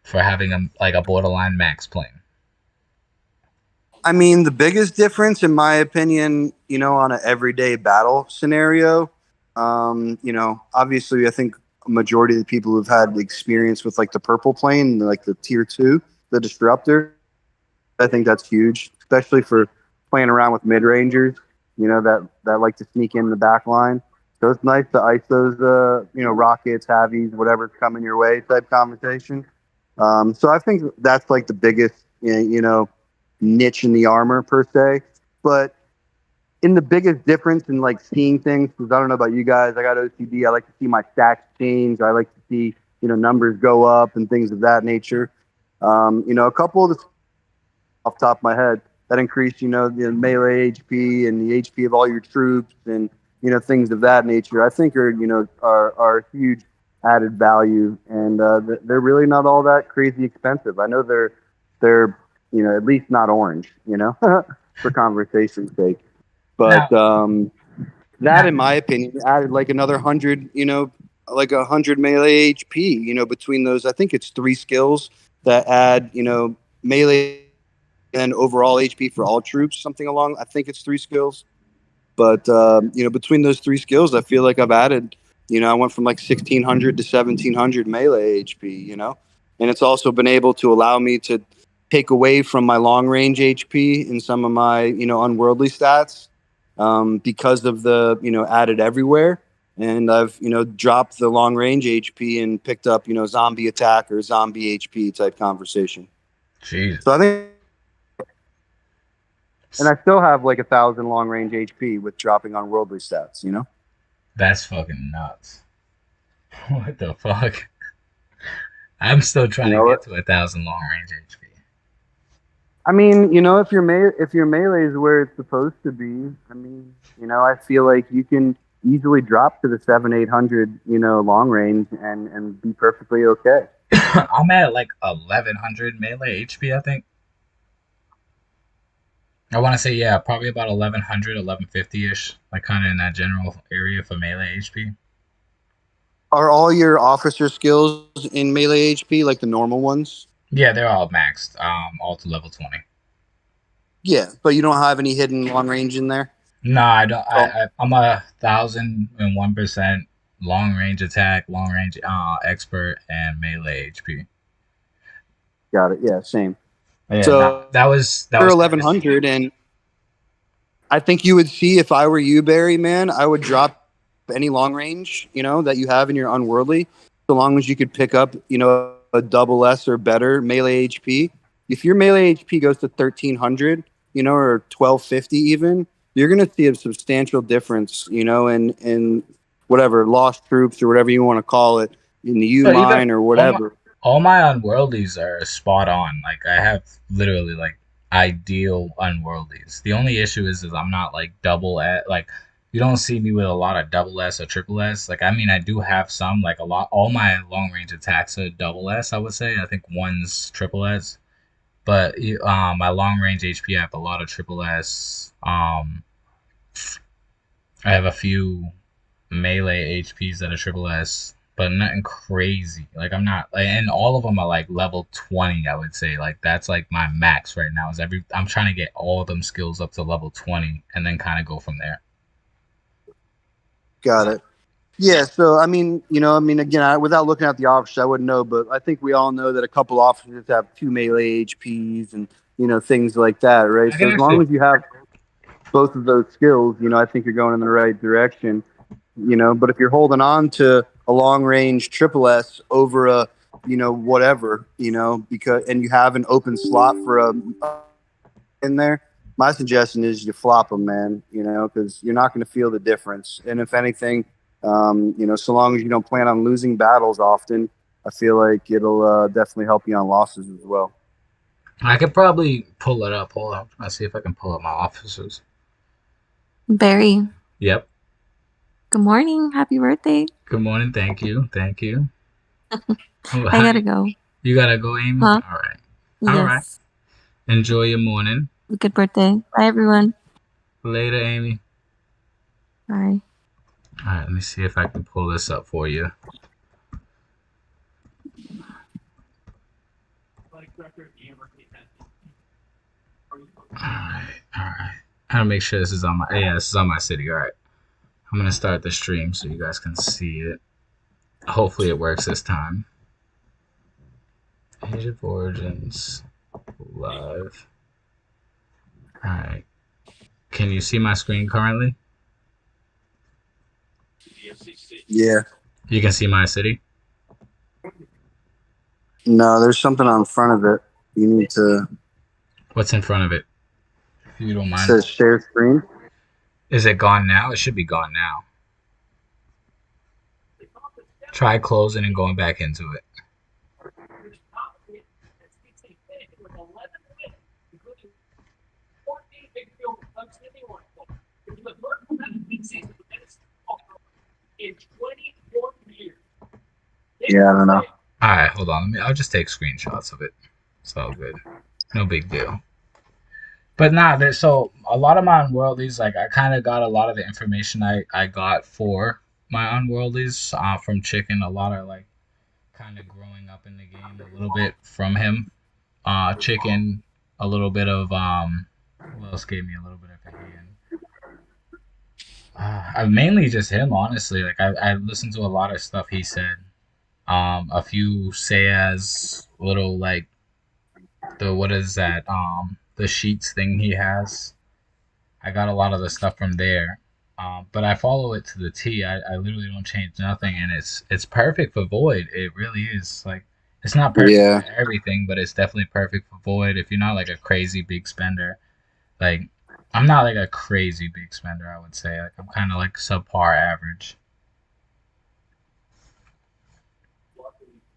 for having a borderline max plane? I mean, the biggest difference, in my opinion, you know, on an everyday battle scenario, you know, obviously I think a majority of the people who've had experience with like the purple plane, like the tier 2, the disruptor, I think that's huge, especially for playing around with mid-rangers, you know, that like to sneak in the back line. So it's nice to ice those, you know, rockets, heavies, whatever's coming your way type conversation. So I think that's like the biggest, you know, niche in the armor per se. But in the biggest difference in like seeing things, because I don't know about you guys, I got OCD. I like to see my stacks change. I like to see, you know, numbers go up and things of that nature. You know, a couple of the off the top of my head that increase, you know, the melee HP and the HP of all your troops and, you know, things of that nature, I think are, you know, are huge added value, and they're really not all that crazy expensive. I know they're you know, at least not orange, you know, for conversation's sake. But that, in my opinion, added like another 100, you know, like 100 melee HP, you know, between those. I think it's 3 skills that add, you know, melee and overall HP for all troops, something along. I think it's 3 skills. But between those 3 skills, I feel like I've added. I went from like 1600 to 1700 melee HP. And it's also been able to allow me to take away from my long range HP in some of my unworldly stats because of the added everywhere. And I've dropped the long range HP and picked up zombie attack or zombie HP type conversation. Jeez. So I think. And I still have like 1,000 long range HP with dropping on worldly stats, That's fucking nuts. What the fuck? I'm still trying to get to 1,000 long range HP. I mean, if your melee is where it's supposed to be, I mean, I feel like you can easily drop to the 700-800, long range and be perfectly okay. I'm at like 1,100 melee HP, I think. I want to say, yeah, probably about 1,100, 1,150-ish, like kind of in that general area for melee HP. Are all your officer skills in melee HP like the normal ones? Yeah, they're all maxed, all to level 20. Yeah, but you don't have any hidden long range in there? No, I don't. I'm 1,001% long range attack, long range expert, and melee HP. Got it. Yeah, same. Yeah, so that was 1,100, and I think you would see if I were you, Barry, man, I would drop any long range, that you have in your unworldly, so long as you could pick up, a double S or better melee HP. If your melee HP goes to 1,300, or 1,250 even, you're going to see a substantial difference, in whatever, lost troops or whatever you want to call it, in the U-mine or whatever. All my unworldlies are spot on. Like, I have literally, like, ideal unworldlies. The only issue is I'm not, like, double S. Like, you don't see me with a lot of double S or triple S. Like, I mean, I do have some, like, a lot. All my long-range attacks are double S, I would say. I think one's triple S. But my long-range HP, I have a lot of triple S. I have a few melee HPs that are triple S. But nothing crazy. Like, I'm not, like, and all of them are like level 20, I would say. Like, that's like my max right now. I'm trying to get all of them skills up to level 20 and then kind of go from there. Got it. Yeah, so I mean, again, without looking at the officers, I wouldn't know, but I think we all know that a couple officers have 2 melee HPs and things like that, right? So as long as you have both of those skills, I think you're going in the right direction. But if you're holding on to a long range triple S over a whatever, because and you have an open slot for a in there, my suggestion is you flop them, man, because you're not going to feel the difference. And if anything, so long as you don't plan on losing battles often, I feel like it'll definitely help you on losses as well. I could probably pull it up. Hold on. Let's see if I can pull up my officers. Barry. Yep. Good morning. Happy birthday. Good morning. Thank you. Thank you. I gotta go. You gotta go, Amy? Huh? All right. Yes. All right. Enjoy your morning. Good birthday. Bye, everyone. Later, Amy. Bye. All right. Let me see if I can pull this up for you. Alright. I gotta make sure this is on my this is on my city. Alright. I'm gonna start the stream so you guys can see it. Hopefully it works this time. Age of Origins live. Alright. Can you see my screen currently? Yeah. You can see my city? No, there's something on front of it. You need to. What's in front of it? If you don't mind. It says share screen. Is it gone now? It should be gone now. Try closing and going back into it. Yeah, I don't know. Alright, hold on. I'll just take screenshots of it. It's all good. No big deal. But nah, so a lot of my unworldlies, like I kind of got a lot of the information I got for my unworldlies from Chicken. A lot of like kind of growing up in the game a little bit from him. chicken, a little bit of Who else gave me a little bit of a hand? I mainly just him, honestly. Like I listened to a lot of stuff he said. A few Sayas little like the what is that? The sheets thing he has. I got a lot of the stuff from there. But I follow it to the T. I literally don't change nothing, and it's perfect for Void. It really is. Like it's not perfect Yeah. for everything, but it's definitely perfect for Void. If you're not like a crazy big spender, like I'm not like a crazy big spender, I would say. Like I'm kind of like subpar average.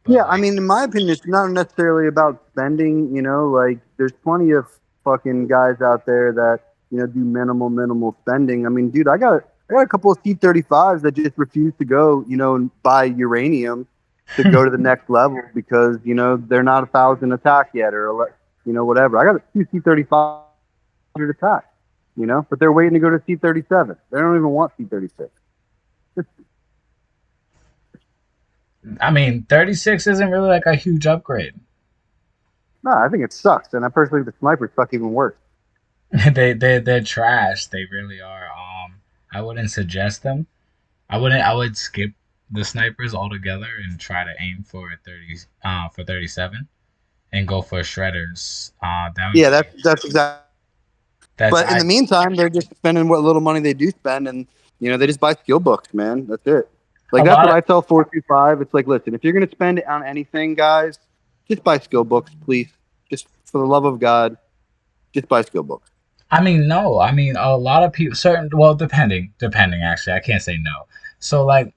But Yeah, I like, mean, in my opinion, it's not necessarily about spending. Like there's plenty of fucking guys out there that do minimal spending. I mean, dude, I got a couple of C-35s that just refuse to go, and buy uranium to go to the next level because they're not 1,000 attack yet or whatever. I got two C-35 attack, but they're waiting to go to C-37. They don't even want C-36. I mean, 36 isn't really like a huge upgrade. No, I think it sucks, and I personally think the snipers suck even worse. They're trash. They really are. I wouldn't suggest them. I would skip the snipers altogether and try to aim for 37 and go for shredders. That would Yeah, be, that's exactly. that's But in I the meantime, they're just spending what little money they do spend, and they just buy skill books, man. That's it. a Like that's lot what of I tell 425. It's like, listen, if you're gonna spend it on anything, guys, just buy skill books, please. Just for the love of God, just buy skill books. I mean, no. I mean, a lot of people, well, depending, actually, I can't say no. So, like,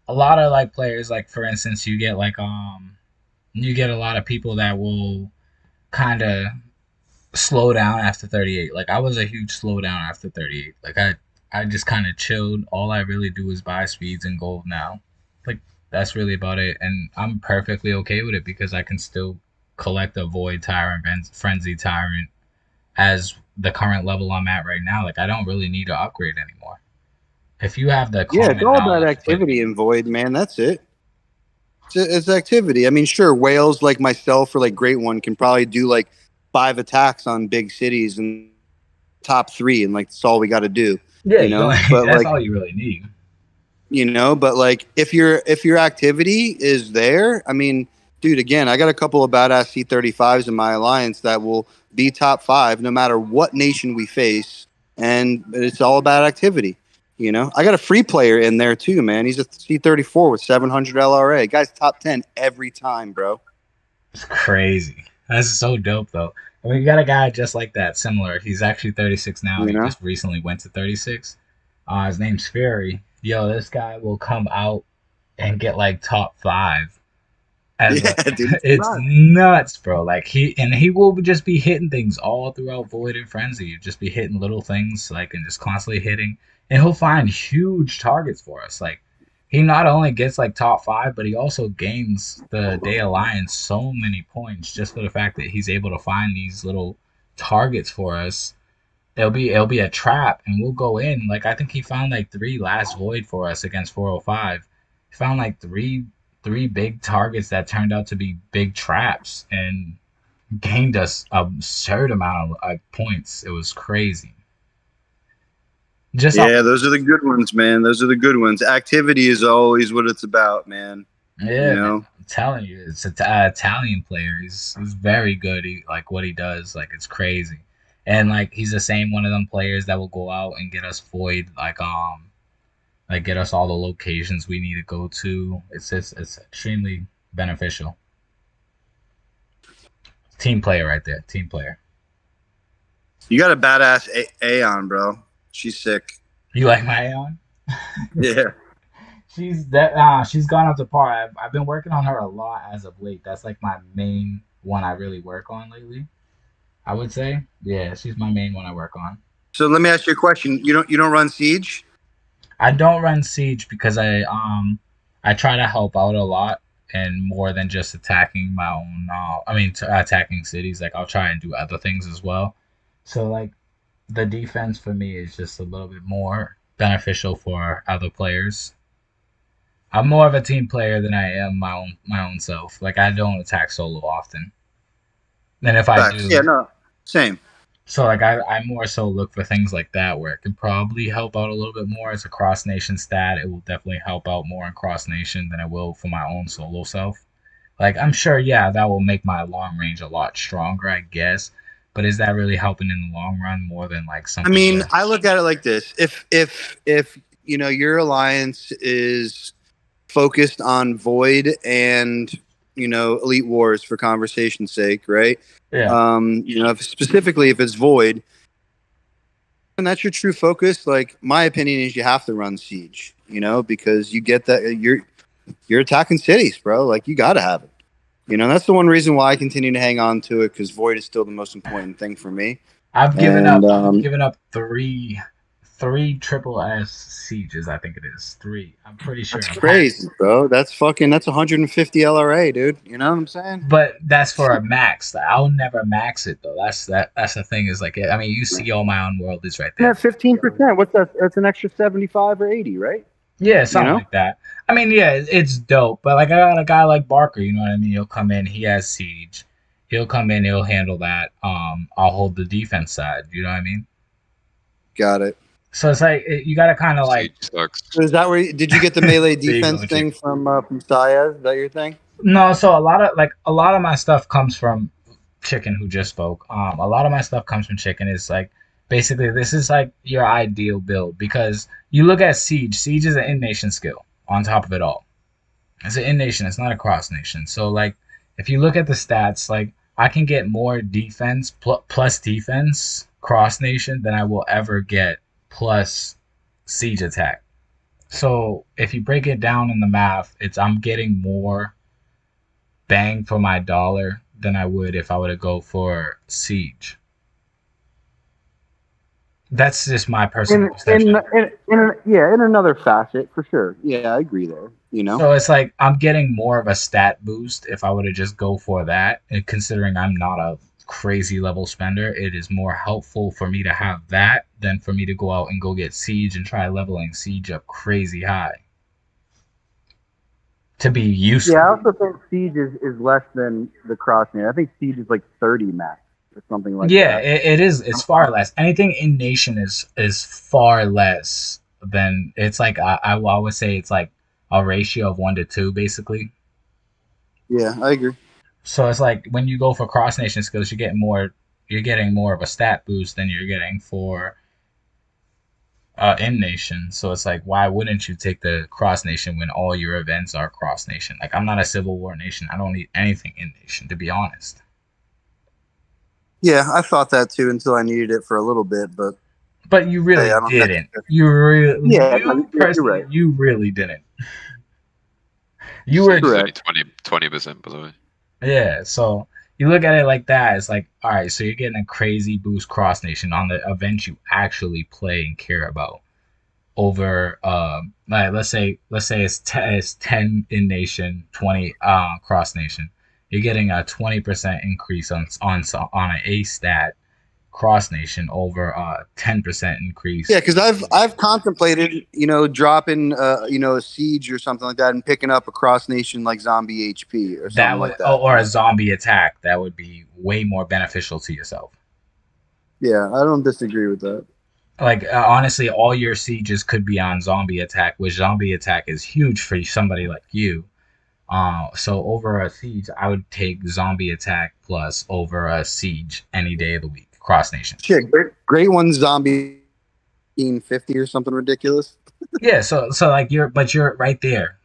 a lot of, like, players, like, for instance, you get a lot of people that will kind of slow down after 38. Like, I was a huge slowdown after 38. Like, I just kind of chilled. All I really do is buy speeds and gold now. Like, that's really about it. And I'm perfectly okay with it because I can still collect a Void Tyrant, Frenzy Tyrant, as the current level I'm at right now. Like I don't really need to upgrade anymore. If you have the Yeah, it's common all about knowledge, but activity in Void, man. That's it. It's activity. I mean, sure, whales like myself or like Great One can probably do like 5 attacks on big cities and top 3, and like that's all we got to do. yeah, You you don't, know, but that's like all you really need. but like if your activity is there, I mean, dude, again, I got a couple of badass C-35s in my alliance that will be top 5 no matter what nation we face, and it's all about activity. I got a free player in there too, man. He's a C-34 with 700 LRA. Guy's top 10 every time, bro. It's crazy. That's so dope, though. I mean, you got a guy just like that, similar. He's actually 36 now. You He know? just recently went to 36. His name's Fury. Yo, this guy will come out and get like top 5 as Yeah, like dude. it's nuts, bro. Like he will just be hitting things all throughout Void and Frenzy. Just be hitting little things like and just constantly hitting, and he'll find huge targets for us. Like he not only gets like top 5, but he also gains the Day Alliance so many points just for the fact that he's able to find these little targets for us. It'll be a trap, and we'll go in. Like I think he found like 3 last Void for us against 405. He found like three big targets that turned out to be big traps and gained us a absurd amount of points. It was crazy. Just off, Yeah, those are the good ones, man. Those are the good ones. Activity is always what it's about, man. yeah, man, I'm telling you, it's an Italian player. He's very good. Like what he does, like it's crazy. And like he's the same one of them players that will go out and get us Void, like get us all the locations we need to go to. It's extremely beneficial. Team player right there. Team player. You got a badass Aeon, bro. She's sick. You like my Aeon? Yeah. She's gone up to par. I've been working on her a lot as of late. That's like my main one I really work on lately. I would say. Yeah, she's my main one I work on. So let me ask you a question. You don't run Siege? I don't run Siege because I try to help out a lot and more than just attacking my own attacking cities. Like I'll try and do other things as well. So like the defense for me is just a little bit more beneficial for other players. I'm more of a team player than I am my own self. Like I don't attack solo often. And if I do, yeah, no, same. so like I more so look for things like that where it could probably help out a little bit more as a cross nation stat. It will definitely help out more in cross nation than it will for my own solo self. Like I'm sure, yeah, that will make my long range a lot stronger, I guess. But is that really helping in the long run more than like something? I mean, I look at it like this: if you know your alliance is focused on Void and Elite Wars for conversation's sake, right? Yeah. Specifically if it's Void, and that's your true focus. Like my opinion is you have to run Siege, because you get that you're attacking cities, bro. Like you got to have it. That's the one reason why I continue to hang on to it, because Void is still the most important thing for me. I've given up three triple S sieges. I think it is 3. I'm pretty sure. That's crazy, bro. That's 150 LRA, dude. You know what I'm saying? But that's for a max. I'll never max it though. That's the thing. Is like, I mean, you see all my Unworld is right there. Yeah, 15%. What's that? That's an extra 75 or 80, right? Yeah, something like that. I mean, yeah, it's dope. But like, I got a guy like Barker. You know what I mean? He'll come in. He has siege. He'll come in. He'll handle that. I'll hold the defense side. You know what I mean? Got it. So it's like you got to kind of like. So is that where did you get the melee defense thing from Saya? Is that your thing? No, so a lot of my stuff comes from Chicken, who just spoke. A lot of my stuff comes from Chicken. Is like basically this is like your ideal build, because you look at Siege. Siege is an in-nation skill on top of it all. It's an in-nation. It's not a cross-nation. So like if you look at the stats, like I can get more defense plus defense cross-nation than I will ever get plus siege attack. So if you break it down in the math, I'm getting more bang for my dollar than I would if I were to go for siege. That's just my personal perception. In another facet, for sure. Yeah, I agree there. So it's like I'm getting more of a stat boost if I were to just go for that. And considering I'm not a crazy level spender, it is more helpful for me to have that than for me to go out and go get siege and try leveling siege up crazy high to be useful. Yeah, I also think siege is less than the crossing. I think siege is like 30 max or something like that. Yeah, it is. It's far less. Anything in nation is far less than. It's like I would say it's like a ratio of 1 to 2 basically. Yeah, I agree. So it's like when you go for cross nation skills, you're getting more of a stat boost than you're getting for in nation. So it's like, why wouldn't you take the cross nation when all your events are cross nation? Like I'm not a Civil War nation. I don't need anything in nation, to be honest. Yeah, I thought that too until I needed it for a little bit, but you really didn't. You're right. You really didn't. You were 20%, by the way. Yeah, so you look at it like that. It's like, all right, so you're getting a crazy boost cross nation on the event you actually play and care about. Over, like let's say it's 10 in nation, 20 cross nation. You're getting a 20% increase on an A stat cross nation over a 10% increase. Yeah, because I've contemplated, dropping a siege or something like that and picking up a cross nation like zombie HP or something like that. Or a zombie attack. That would be way more beneficial to yourself. Yeah, I don't disagree with that. Like honestly, all your sieges could be on zombie attack, which zombie attack is huge for somebody like you. So over a siege, I would take zombie attack plus over a siege any day of the week. Cross nation. Shit, great one zombie 50 or something ridiculous. Yeah, so like you're right there,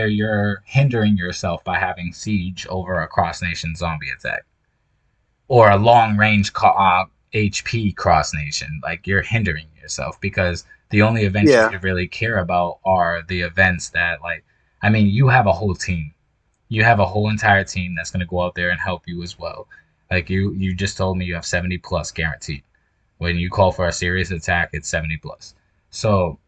you're hindering yourself by having siege over a cross nation zombie attack, or a long range HP cross nation. Like you're hindering yourself because the only events you really care about are the events that, like, I mean, you have a whole team, you have a whole entire team that's going to go out there and help you as well. Like you just told me you have 70 plus guaranteed. When you call for a serious attack, it's 70 plus. So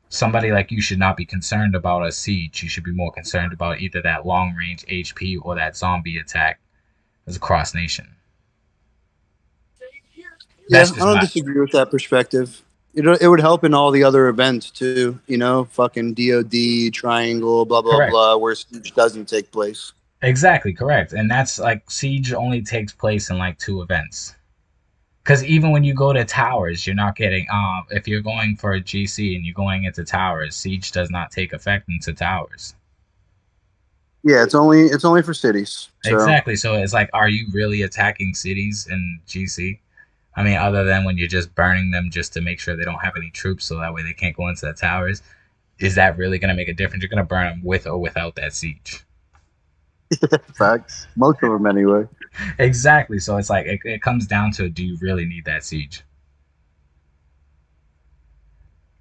somebody like you should not be concerned about a siege. You should be more concerned about either that long range HP or that zombie attack as a cross nation. Yeah, I don't disagree with that perspective. It would help in all the other events too. Fucking DOD, Triangle, blah blah blah, where siege doesn't take place. Exactly, correct. And that's like Siege only takes place in like 2 events. Because even when you go to towers, you're not getting if you're going for a GC and you're going into towers, Siege does not take effect into towers. Yeah, it's only for cities. So. Exactly. So it's like, are you really attacking cities in GC? I mean, other than when you're just burning them just to make sure they don't have any troops, so that way they can't go into the towers. Is that really going to make a difference? You're going to burn them with or without that siege. Facts. Most of them anyway. Exactly. So it's like it comes down to, do you really need that siege?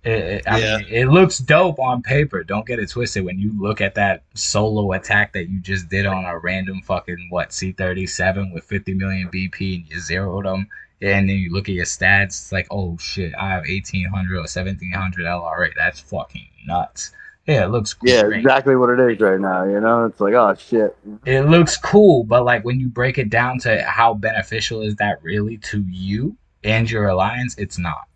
I mean, it looks dope on paper. Don't get it twisted. When you look at that solo attack that you just did on a random fucking C-37 with 50 million BP and you zeroed them, and then you look at your stats, it's like, oh shit, I have 1800 or 1700 LRA. That's fucking nuts. Yeah, it looks great. Yeah, exactly what it is right now. You know, it's like, oh shit. It looks cool, but like when you break it down to how beneficial is that really to you and your alliance, it's not.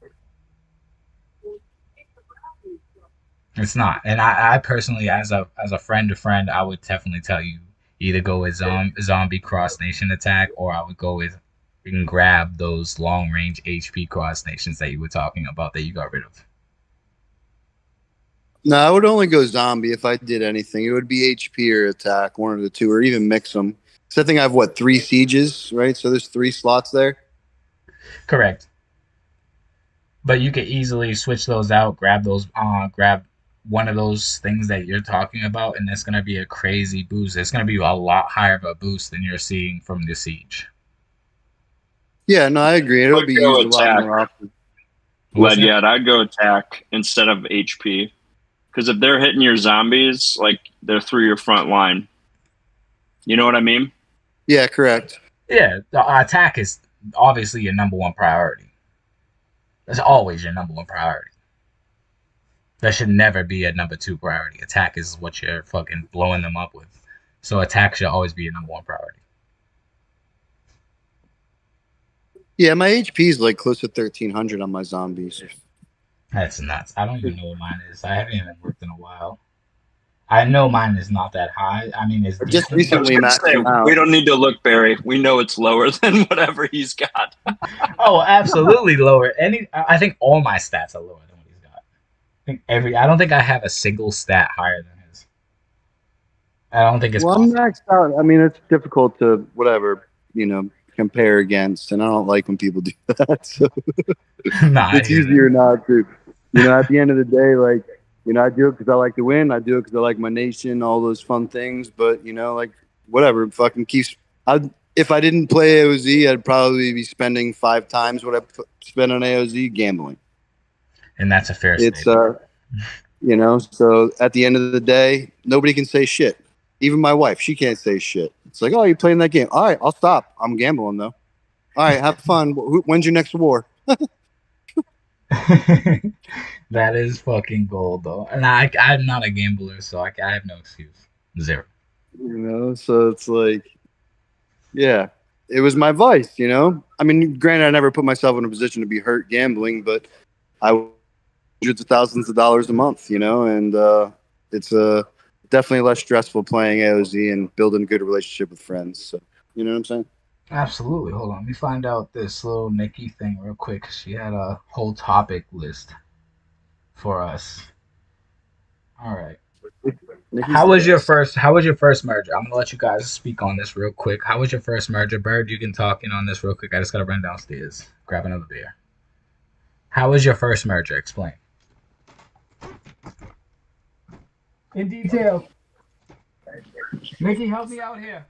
It's not. And I personally, as a friend to friend, I would definitely tell you either go with zombie cross nation attack, or I would go with, you can grab those long range HP cross nations that you were talking about that you got rid of. No, I would only go zombie if I did anything. It would be HP or attack, one of the two, or even mix them. So I think I have 3 sieges, right? So there's 3 slots there. Correct. But you could easily switch those out, grab one of those things that you're talking about, and it's going to be a crazy boost. It's going to be a lot higher of a boost than you're seeing from the siege. Yeah, no, I agree. It'll be used a lot more often. Yeah, I'd go attack instead of HP. Because if they're hitting your zombies, like, they're through your front line. You know what I mean? Yeah, correct. Yeah, the attack is obviously your number 1 priority. That's always your number 1 priority. That should never be a number 2 priority. Attack is what you're fucking blowing them up with. So attack should always be your number 1 priority. Yeah, my HP is like close to 1300 on my zombies. That's nuts. I don't even know what mine is. I haven't even looked in a while. I know mine is not that high. I mean, it's just recently maxed out. We don't need to look, Barry. We know it's lower than whatever he's got. Oh, absolutely lower. I think all my stats are lower than what he's got. I don't think I have a single stat higher than his. I don't think it's possible. I'm maxed out. I mean, it's difficult to compare against, and I don't like when people do that. So it's easier not to. At the end of the day, like, I do it because I like to win. I do it because I like my nation, all those fun things. But like, whatever, fucking keeps. If I didn't play AOZ, I'd probably be spending 5 times what I spend on AOZ gambling. And that's a fair statement. It's So at the end of the day, nobody can say shit. Even my wife, she can't say shit. It's like, oh, you're playing that game. All right, I'll stop. I'm gambling, though. All right, have fun. When's your next war? That is fucking gold, though. And I'm not a gambler, so I have no excuse. 0. So it's like, yeah, it was my vice, I mean, granted, I never put myself in a position to be hurt gambling, but I hundreds of thousands of dollars a month, and it's definitely less stressful playing AOZ and building a good relationship with friends. So, you know what I'm saying? Absolutely. Hold on. Let me find out this little Nikki thing real quick. She had a whole topic list for us. All right. How was your first merger? I'm gonna let you guys speak on this real quick. How was your first merger? Bird, you can talk in on this real quick. I just gotta run downstairs, grab another beer. How was your first merger? Explain. In detail. Nikki, help me out here.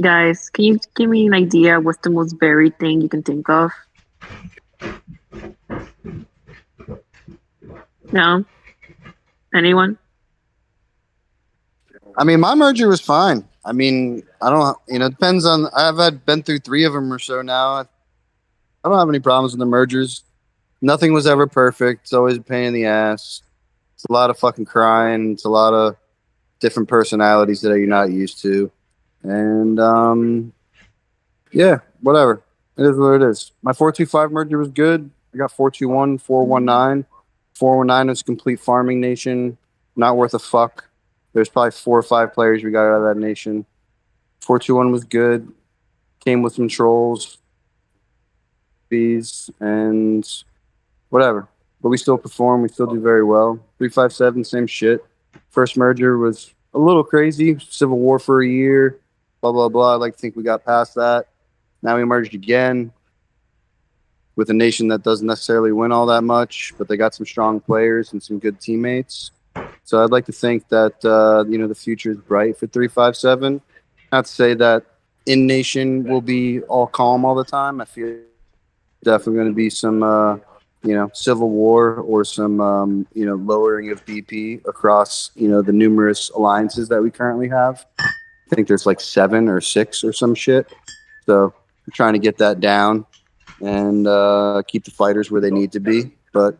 Guys, can you give me an idea what's the most varied thing you can think of? No? Anyone? I mean, my merger was fine. I mean, I don't, it depends on, been through 3 of them or so now. I don't have any problems with the mergers. Nothing was ever perfect. It's always a pain in the ass. It's a lot of fucking crying. It's a lot of different personalities that you're not used to. And, yeah, whatever. It is what it is. My 425 merger was good. I got 421, 419. 419 was complete farming nation. not worth a fuck. There's probably 4 or 5 players we got out of that nation. 421 was good. Came with some trolls, fees, and whatever. But we still perform. We still do very well. 357, same shit. First merger was a little crazy. Civil War for a year. Blah, blah, blah. I like to think we got past that. Now we merged again with a nation that doesn't necessarily win all that much, but they got some strong players and some good teammates. So I'd like to think that, the future is bright for 357. Not to say that in nation will be all calm all the time. I feel definitely going to be some, civil war or some, lowering of BP across, the numerous alliances that we currently have. I think there's like 7 or 6 or some shit. So we're trying to get that down and keep the fighters where they need to be. But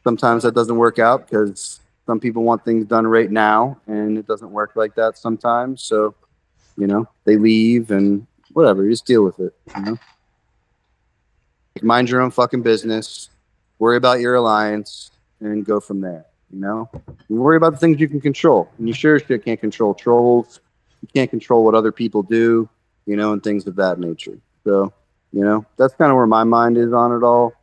sometimes that doesn't work out because some people want things done right now, and it doesn't work like that sometimes. So, they leave and whatever. You just deal with it, Mind your own fucking business. Worry about your alliance and go from there, You worry about the things you can control. And you sure as shit can't control trolls. You can't control what other people do, and things of that nature. So, that's kind of where my mind is on it all.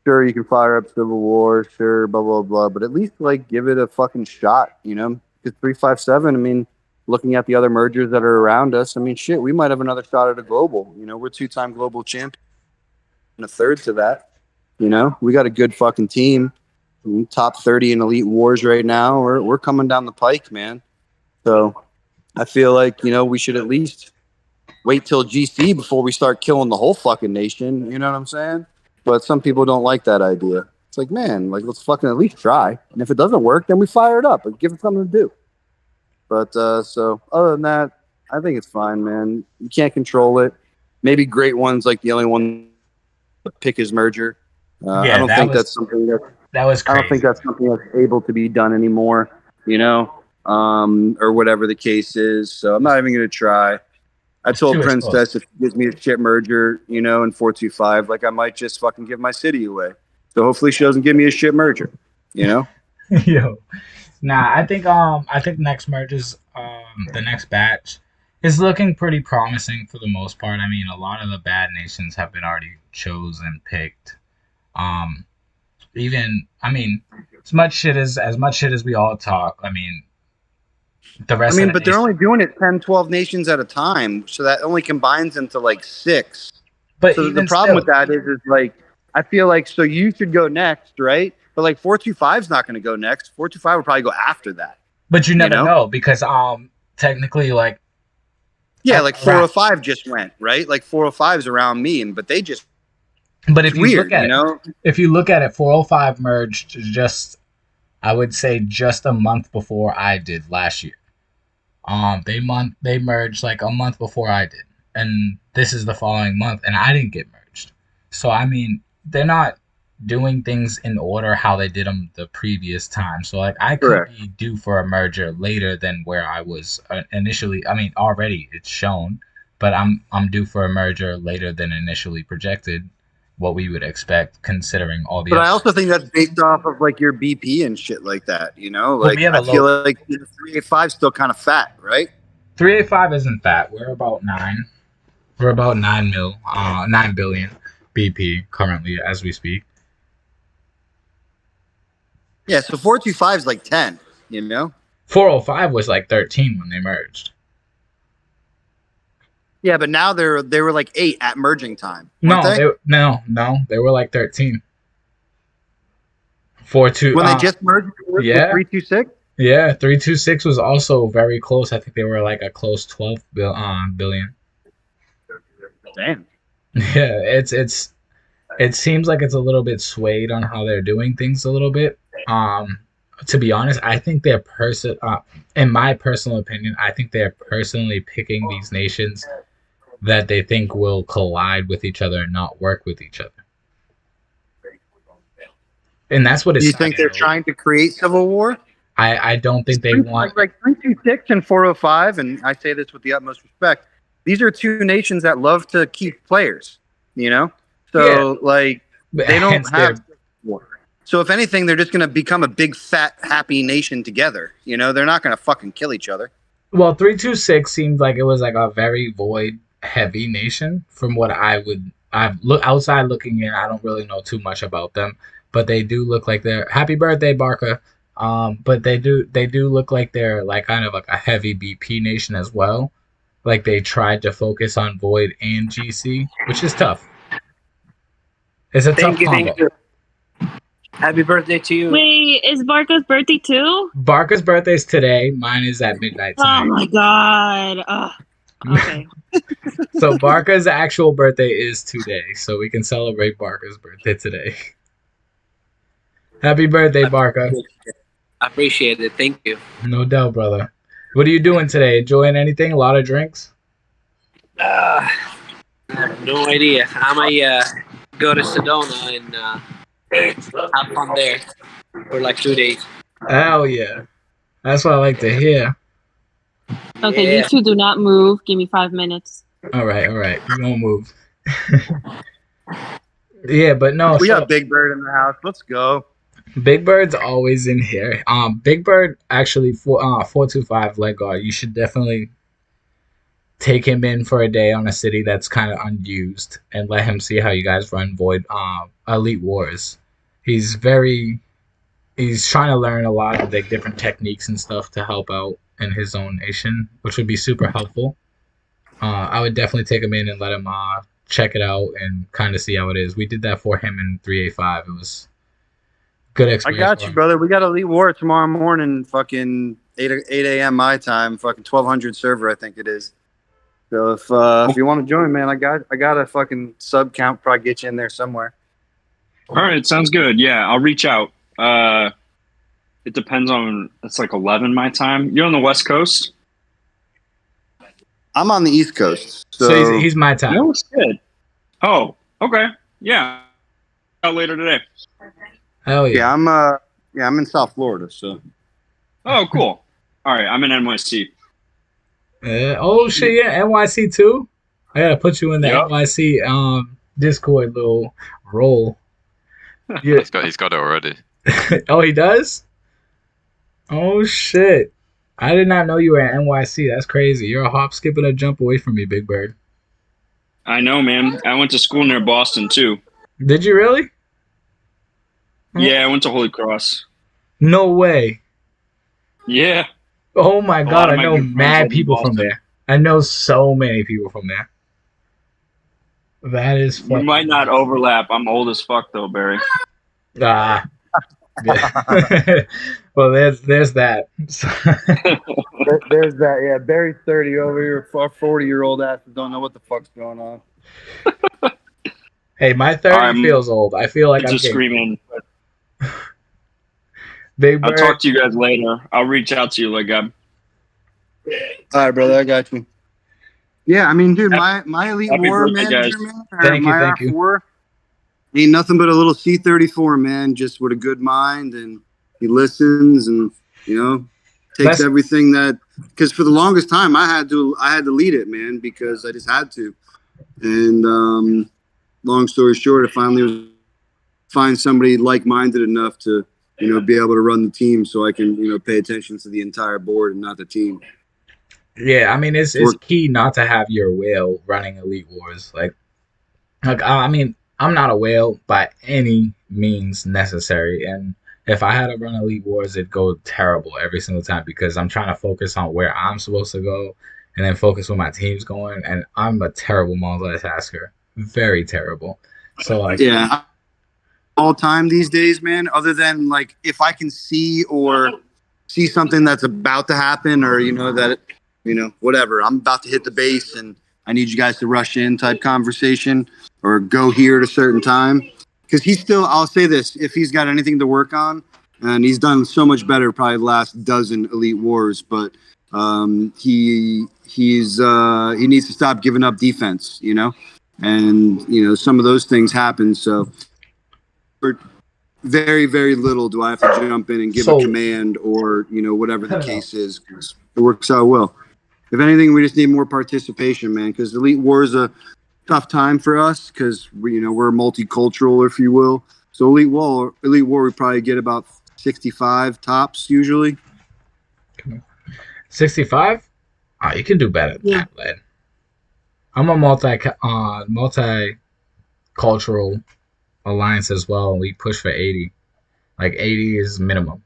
Sure, you can fire up Civil War, sure, blah, blah, blah. But at least, give it a fucking shot, Because 357, looking at the other mergers that are around us, shit, we might have another shot at a global. We're 2-time global champion and a third to that. We got a good fucking team. Top 30 in Elite Wars right now. We're coming down the pike, man. So I feel like, we should at least wait till GC before we start killing the whole fucking nation. You know what I'm saying? But some people don't like that idea. It's like, man, let's fucking at least try. And if it doesn't work, then we fire it up and give it something to do. But so other than that, I think it's fine, man. You can't control it. Maybe Great One's like the only one to pick his merger. I don't think that's something that was crazy. I don't think that's something that's able to be done anymore, or whatever the case is. So I'm not even going to try. I told Princess if he gives me a shit merger, in 425, I might just fucking give my city away. So hopefully she doesn't give me a shit merger, Yo. Nah, I think next merges, the next batch is looking pretty promising for the most part. A lot of the bad nations have been already chosen, picked. As much shit as we all talk, the rest of but they're only doing it 10, 12 nations at a time, so that only combines into 6. But so the problem with that is I feel like so you should go next, right? But 425 is not going to go next. 425 will probably go after that. But you never know because technically 405 just went, right? 405 is around me, but they just. But if you look at it, if you look at it, 405 merged just a month before I did last year. They merged a month before I did, and this is the following month, and I didn't get merged. So they're not doing things in order how they did them the previous time. So I could be due for a merger later than where I was initially. Already it's shown, but I'm due for a merger later than initially projected. What we would expect considering all the. But I also think that's based off of your BP and shit like that. Well, I feel like 385 is still kind of fat, right? 385 isn't fat. We're about 9. We're about 9 billion BP currently as we speak. Yeah, so 425 is 10. 405 was 13 when they merged. Yeah, but now they were 8 at merging time. No, they were 13. 4-2 when they just merged. 326. Yeah, 326 was also very close. I think they were a close 12 billion. Damn. Yeah, it seems like it's a little bit swayed on how they're doing things a little bit. To be honest, I think they're in my personal opinion, I think they're personally picking these nations that they think will collide with each other and not work with each other. And that's what it's. You think they're trying to create civil war? I don't think they want 326 and 405, and I say this with the utmost respect. These are 2 nations that love to keep players, So they don't have war. So if anything, they're just going to become a big, fat, happy nation together. You know, they're not going to fucking kill each other. Well, 326 seemed like it was like a very void heavy nation from what I've look outside looking in. I don't really know too much about them, but they do look like they're happy birthday, Barca. But they do look like they're like kind of like a heavy BP nation as well. Like they tried to focus on Void and GC, which is tough. It's a tough combo. Thank you. Happy birthday to you. Wait, is Barca's birthday too? Barca's birthday's today. Mine is at midnight tonight. Oh my god. Okay. So Barca's actual birthday is today, so we can celebrate Barca's birthday today. Happy birthday, Barca. I appreciate it. Thank you. No doubt, brother. What are you doing today? Enjoying anything? A lot of drinks? I have no idea. I might go to Sedona and have fun there for like 2 days. Hell yeah. That's what I like to hear. Okay, Yeah. you two do not move. Give me 5 minutes. All right. We won't move. Yeah, but no. We got Big Bird in the house. Let's go. Big Bird's always in here. Big Bird actually 425 leg guard. You should definitely take him in for a day on a city that's kind of unused and let him see how you guys run Void Elite Wars. He's trying to learn a lot of like different techniques and stuff to help out in his own nation, which would be super helpful. I would definitely take him in and let him check it out and kind of see how it is. We did that for him in 385. It was good experience. I got you, brother. We got Elite War tomorrow morning, fucking 8 a.m. my time, fucking 1200 server, I think it is. So if you want to join, man, I got a fucking sub count. Probably get you in there somewhere. All right, sounds good. Yeah, I'll reach out. It depends on. It's like 11 my time. You're on the West Coast. I'm on the East Coast, so he's my time. No shit. Oh, okay. Yeah. Out later today. Hell yeah. Yeah, I'm in South Florida, so. Oh, cool. All right, I'm in NYC. Oh shit, yeah, NYC too. I gotta put you in the NYC Discord little role. Yeah. He's got it already. Oh, he does? Oh shit. I did not know you were at NYC. That's crazy. You're a hop, skip, and a jump away from me, Big Bird. I know, man. I went to school near Boston too. Did you really? Yeah, I went to Holy Cross. No way. Yeah. Oh my god, I know good friends mad live in people from Boston. there. I know so many people from there. That is We funny. might not overlap. I'm old as fuck though, Barry. Ah. Yeah. Well, there's that. There's that. Yeah, Barry's 30 over here. 40-year-old asses don't know what the fuck's going on. Hey, my 30 feels old. I feel like I'm just getting screaming. Big I'll Bird. talk to you guys later. I'll reach out to you, like All right, brother, I got you. Yeah, I mean, dude, my Elite Happy War birthday, manager, guys. man. Thank you, my thank you. R4 ain't nothing but a little C-34, man, just with a good mind, and he listens, and takes everything that. Because for the longest time, I had to lead it, man, because I just had to. And long story short, I finally was find somebody like-minded enough to be able to run the team, so I can pay attention to the entire board and not the team. Yeah, I mean, it's key not to have your whale running Elite Wars. Like I mean, I'm not a whale by any means necessary, and if I had to run Elite Wars, it'd go terrible every single time because I'm trying to focus on where I'm supposed to go and then focus where my team's going, and I'm a terrible multitasker. Very terrible. So, like... Yeah. All time these days, man, other than, like, if I can see something that's about to happen or, whatever, I'm about to hit the base and I need you guys to rush in type conversation or go here at a certain time. Because I'll say this, if he's got anything to work on, and he's done so much better probably the last dozen Elite Wars, but he needs to stop giving up defense, and some of those things happen. So for very, very little do I have to jump in and give a command or whatever the case is, 'cause it works out well. If anything, we just need more participation, man, because Elite War is a tough time for us because we're multicultural, if you will. So Elite War, we probably get about 65 tops usually. 65? Oh, you can do better than that, man. I'm a multicultural alliance as well, and we push for 80. Like 80 is minimum.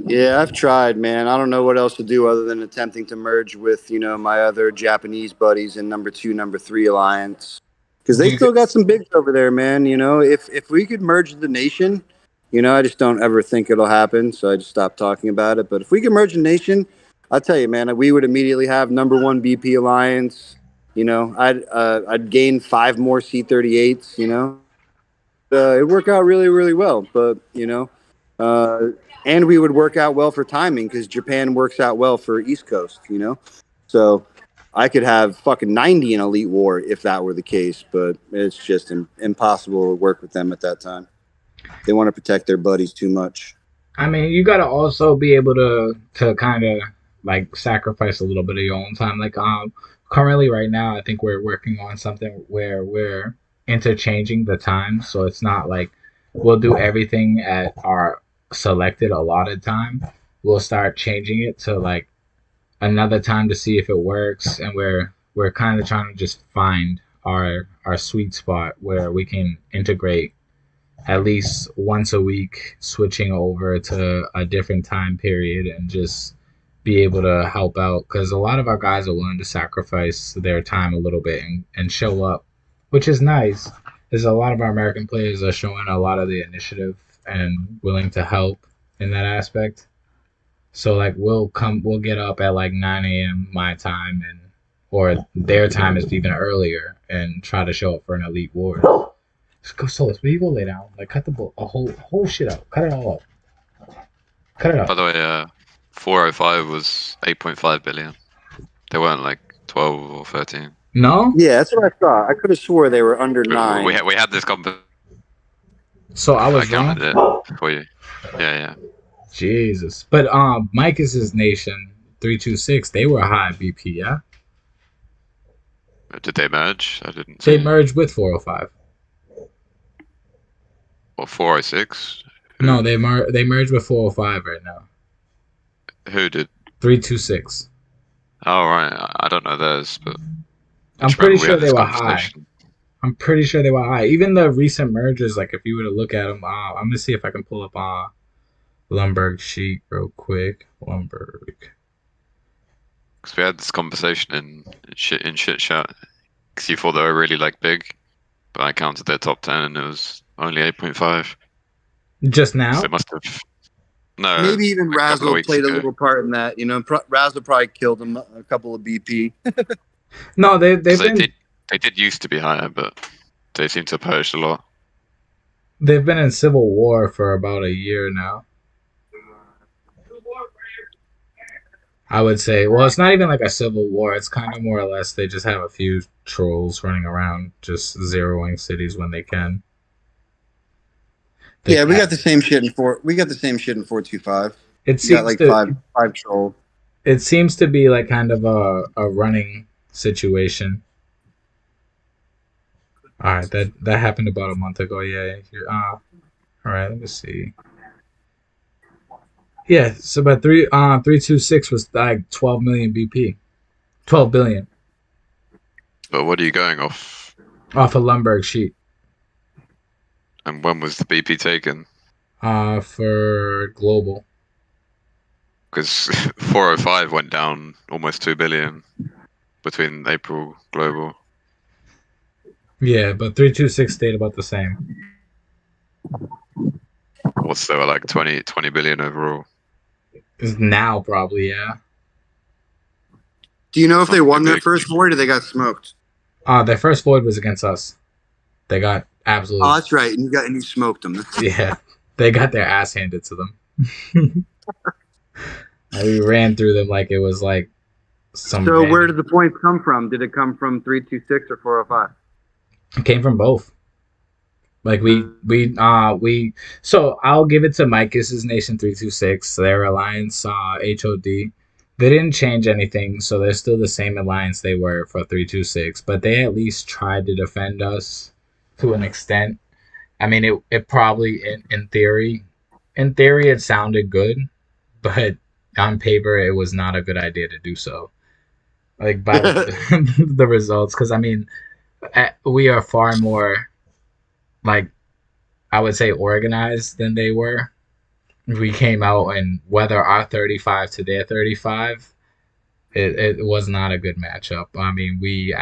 Yeah, I've tried, man. I don't know what else to do other than attempting to merge with, my other Japanese buddies in number 2, number 3 alliance. Because they still got some bigs over there, man. If we could merge the nation, I just don't ever think it'll happen, so I just stopped talking about it. But if we could merge the nation, I'll tell you, man, we would immediately have number 1 BP alliance. I'd gain 5 more C-38s. It'd work out really, really well. But and we would work out well for timing because Japan works out well for East Coast. So I could have fucking 90 in Elite War if that were the case, but it's just impossible to work with them at that time. They want to protect their buddies too much. I mean, you got to also be able to kind of like sacrifice a little bit of your own time. Like currently right now, I think we're working on something where we're interchanging the time, so it's not like we'll do everything at our selected allotted time. We'll start changing it to like another time to see if it works, and we're kind of trying to just find our sweet spot where we can integrate at least once a week, switching over to a different time period and just be able to help out, because a lot of our guys are willing to sacrifice their time a little bit and show up, which is nice. There's a lot of our American players are showing a lot of the initiative and willing to help in that aspect. So like we'll get up at like 9 a.m. my time, or their time is even earlier, and try to show up for an Elite War. Just go Solus, will you go lay down? Like cut the whole shit out. Cut it all up. Cut it out. By the way, 405 was 8.5 billion. They weren't like 12 or 13. No? Yeah, that's what I thought. I could have swore they were under 9. We had this conversation. So I was wrong? Counted it for you. Yeah. Jesus. But Micah's nation 326, they were high BP, yeah? Did they merge? I didn't see. They merged with 405. Or 406? No, they merged with 405 right now. Who did? 326. Oh, right. I don't know theirs, but I'm pretty sure they were high. I'm pretty sure they were high. Even the recent mergers, like if you were to look at them, I'm going to see if I can pull up Lumberg sheet real quick. Lumberg. Because we had this conversation in shit chat. Because you thought they were really like big, but I counted their top 10 and it was only 8.5. Just now? So they must have. No. Maybe even Razzle played a little part in that. Razzle probably killed him a couple of BP. No, they did used to be higher, but they seem to have purged a lot. They've been in civil war for about a year now. I would say, well, it's not even like a civil war. It's kind of more or less they just have a few trolls running around, just zeroing cities when they can. Yeah, we got the same shit in 425. It seems like five troll. It seems to be like kind of a running situation. All right, that happened about a month ago. Yeah. All right, let me see. Yeah, so about 326 was like 12 million BP, 12 billion. But what are you going off? Off a Lumberg sheet. And when was the BP taken? For global. Because 405 went down almost 2 billion between April global. Yeah, but 326 stayed about the same. What's there, like 20 billion overall? Now, probably, yeah. Do you know if they won their first void or they got smoked? Their first void was against us. They got absolutely. Oh, that's right. And you smoked them. Yeah, they got their ass handed to them. We ran through them like it was like some. So where did the points come from? Did it come from 326 or 405? It came from both. Like we so I'll give it to Micah's Nation 326, their alliance HOD. They didn't change anything, so they're still the same alliance they were for 326, but they at least tried to defend us to an extent. I mean, it probably in theory, it sounded good, but on paper, it was not a good idea to do so. Like by the results, because I mean, we are far more like I would say organized than they were. We came out and whether our 35 to their 35, it was not a good matchup. I mean, we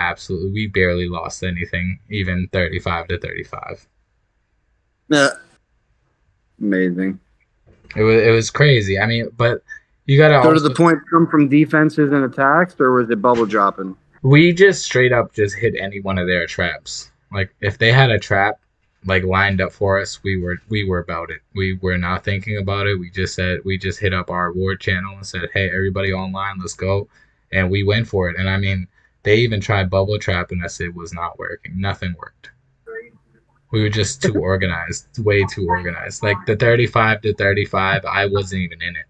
barely lost anything, even 35 to 35. Yeah. Amazing. It was crazy. I mean, but you gotta. So did the points come from defenses and attacks, or was it bubble dropping? We just straight up just hit any one of their traps. Like if they had a trap like lined up for us, we were about it. We were not thinking about it. We just hit up our award channel and said, "Hey, everybody online, let's go," and we went for it. And I mean, they even tried bubble trapping us. It was not working. Nothing worked. We were just too organized, way too organized. Like the 35 to 35, I wasn't even in it.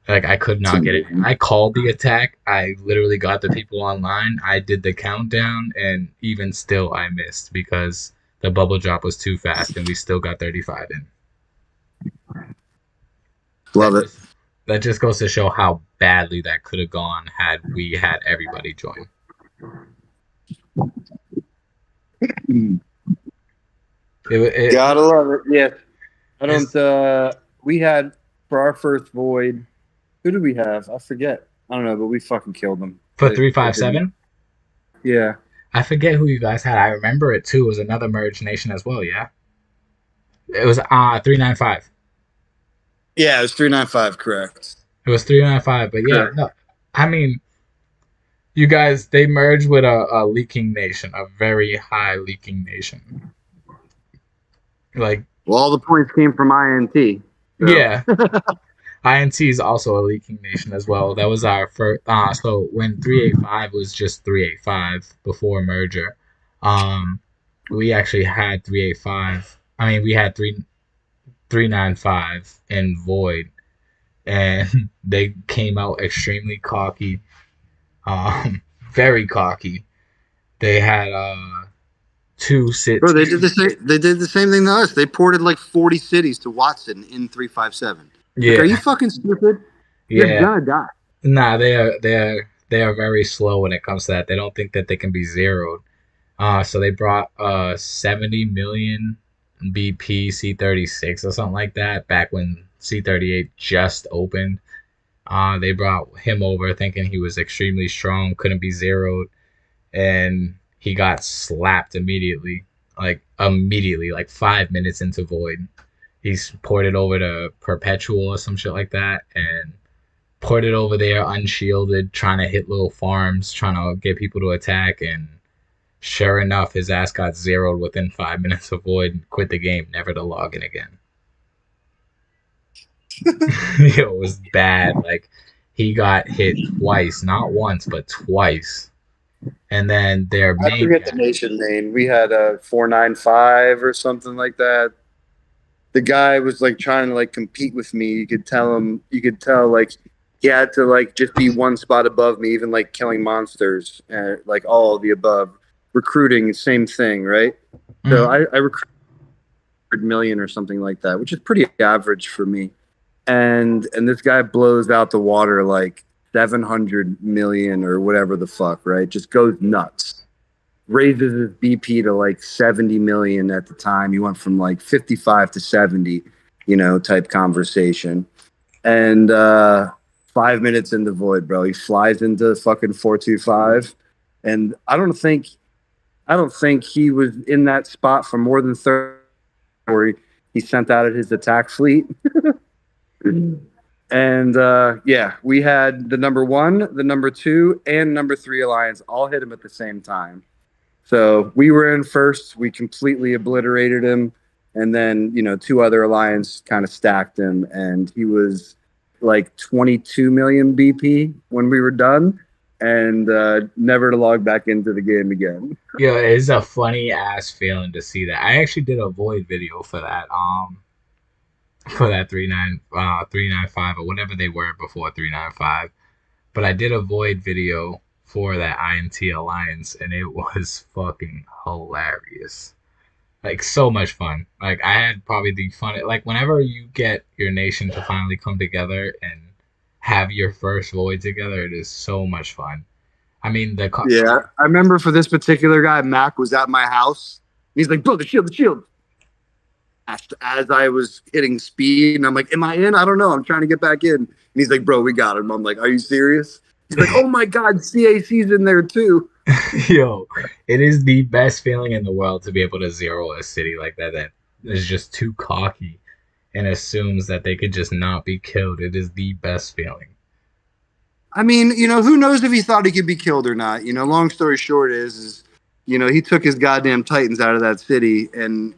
Like I could not get it. I called the attack. I literally got the people online. I did the countdown, and even still, I missed because the bubble drop was too fast, and we still got 35 in. Love it. That just goes to show how badly that could have gone had we had everybody join. Gotta love it. Yeah. I don't. We had for our first void. Who did we have? I forget. I don't know, but we fucking killed them. For 357? Yeah. I forget who you guys had. I remember it too. It was another merge nation as well, yeah? It was 395. Yeah, it was 395, correct. It was 395, but yeah, no. I mean, you guys, they merged with a leaking nation, a very high leaking nation. Like, well, all the points came from INT. So. Yeah. INT is also a leaking nation as well. That was our first. So when 385 was just 385 before merger, we actually had 385. I mean, we had 395 in void, and they came out extremely cocky, very cocky. They had 2 cities. Bro, they did the same thing to us. They ported like 40 cities to Watson in 357. Yeah. Like, are you fucking stupid? You're gonna die. Nah, they are very slow when it comes to that. They don't think that they can be zeroed. So they brought 70 million BP C36 or something like that back when C38 just opened. They brought him over thinking he was extremely strong, couldn't be zeroed, and he got slapped immediately, like 5 minutes into void. He's ported over to Perpetual or some shit like that, and ported over there unshielded, trying to hit little farms, trying to get people to attack, and sure enough, his ass got zeroed within 5 minutes of void and quit the game, never to log in again. It was bad. Like, he got hit twice, not once, but twice. And then their main... I forget the nation name. We had a 495 or something like that. The guy was like trying to like compete with me. You could tell like he had to like just be one spot above me, even like killing monsters, like all of the above. Recruiting, same thing, right? Mm-hmm. So I recruited 100 million or something like that, which is pretty average for me. And this guy blows out the water like 700 million or whatever the fuck, right? Just goes nuts. Raises his BP to like 70 million at the time. He went from like 55 to 70, type conversation. And 5 minutes into void, bro, he flies into fucking 425. And I don't think he was in that spot for more than 30 where he sent out his attack fleet. And we had the number 1, the number 2, and number 3 alliance all hit him at the same time. So we were in first. We completely obliterated him. And then, 2 other alliance kind of stacked him. And he was like 22 million BP when we were done. And never to log back into the game again. Yo, it's a funny ass feeling to see that. I actually did a void video for that. For that 395 or whatever they were before 395. But I did a void video for that INT alliance, and it was fucking hilarious. Like, so much fun. Like, I had probably the fun. Like, whenever you get your nation to finally come together and have your first void together, it is so much fun. I mean, yeah, I remember for this particular guy, Mac was at my house. He's like, bro, the shield. As I was hitting speed, and I'm like, am I in? I don't know. I'm trying to get back in. And he's like, bro, we got him. I'm like, are you serious? He's like, oh my God, CAC's in there too. Yo, it is the best feeling in the world to be able to zero a city like that is just too cocky and assumes that they could just not be killed. It is the best feeling. I mean, who knows if he thought he could be killed or not? Long story short is he took his goddamn Titans out of that city and,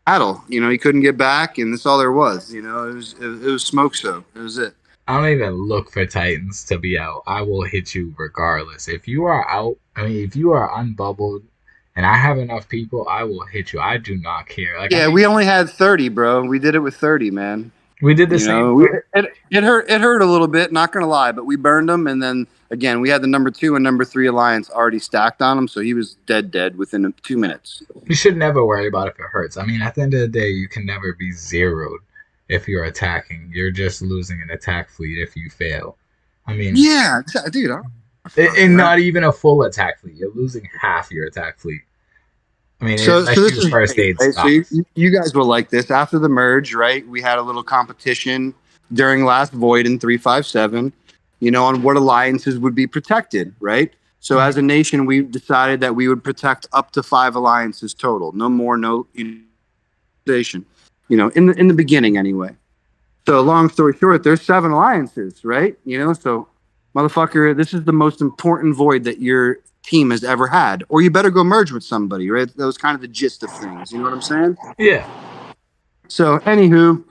battle. He couldn't get back, and that's all there was. It was smoke show. That was it. I don't even look for Titans to be out. I will hit you regardless. If you are out, if you are unbubbled and I have enough people, I will hit you. I do not care. Like, we only had 30, bro. We did it with 30, man. We did the same. It hurt a little bit, not going to lie, but we burned them. And then, again, we had the number 2 and number 3 alliance already stacked on him, so he was dead within 2 minutes. You should never worry about if it hurts. At the end of the day, you can never be zeroed. If you're attacking, you're just losing an attack fleet if you fail. Yeah, dude. And not even a full attack fleet. You're losing half your attack fleet. So this is first aid. Right? So you guys will like this. After the merge, right? We had a little competition during last void in 357, on what alliances would be protected, right? So as a nation, we decided that we would protect up to 5 alliances total. No more, no station. In the beginning anyway. So long story short, there's 7 alliances, right? So motherfucker, this is the most important void that your team has ever had. Or you better go merge with somebody, right? That was kind of the gist of things. You know what I'm saying? Yeah. So anywho,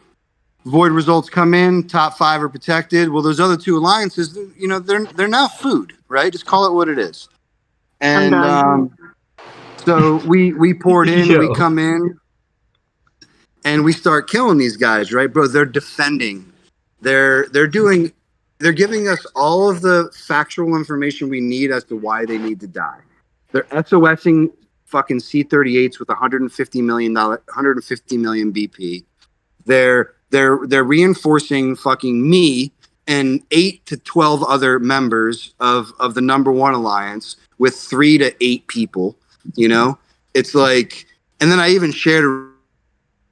void results come in, top 5 are protected. Well, those other 2 alliances, they're now food, right? Just call it what it is. And so we poured in, we come in. And we start killing these guys, right, bro? They're defending. They're giving us all of the factual information we need as to why they need to die. They're SOSing fucking C-38s with 150 million BP. They're reinforcing fucking me and 8 to 12 other members of the number 1 alliance with 3 to 8 people. It's like, and then I even shared.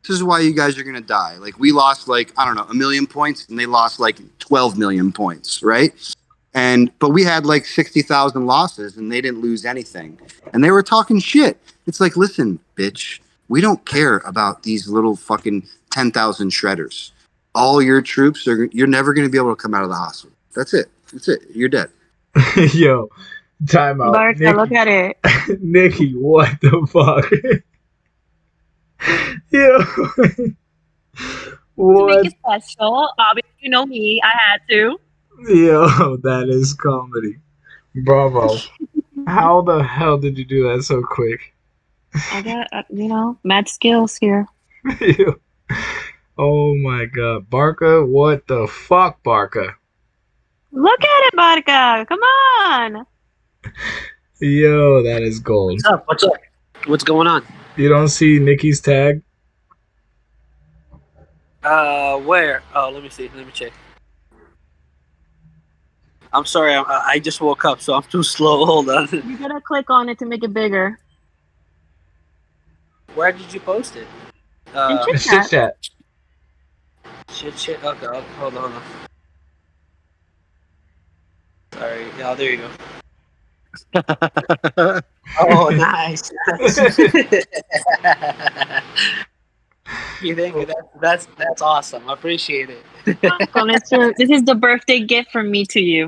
This is why you guys are going to die. Like, we lost, 1 million points, and they lost, 12 million points, right? But we had, 60,000 losses, and they didn't lose anything. And they were talking shit. It's like, listen, bitch, we don't care about these little fucking 10,000 shredders. All your troops, you're never going to be able to come out of the hospital. That's it. You're dead. Yo, time out. Barca, look at it. Nikki, what the fuck? Yo. What? To make it special, obviously, you know me, I had to. Yo, that is comedy. Bravo. How the hell did you do that so quick? I got, mad skills here. Oh my God. Barca, what the fuck, Barca? Look at it, Barca. Come on. Yo, that is gold. What's up? What's going on? You don't see Nikki's tag? Where? Oh, let me see. Let me check. I'm sorry. I just woke up, so I'm too slow. Hold on. You gotta click on it to make it bigger. Where did you post it? In Chit Chat. Shit. Okay, hold on. Sorry. Yeah, there you go. Oh, nice. You think that's awesome. I appreciate it. This is the birthday gift from me to you.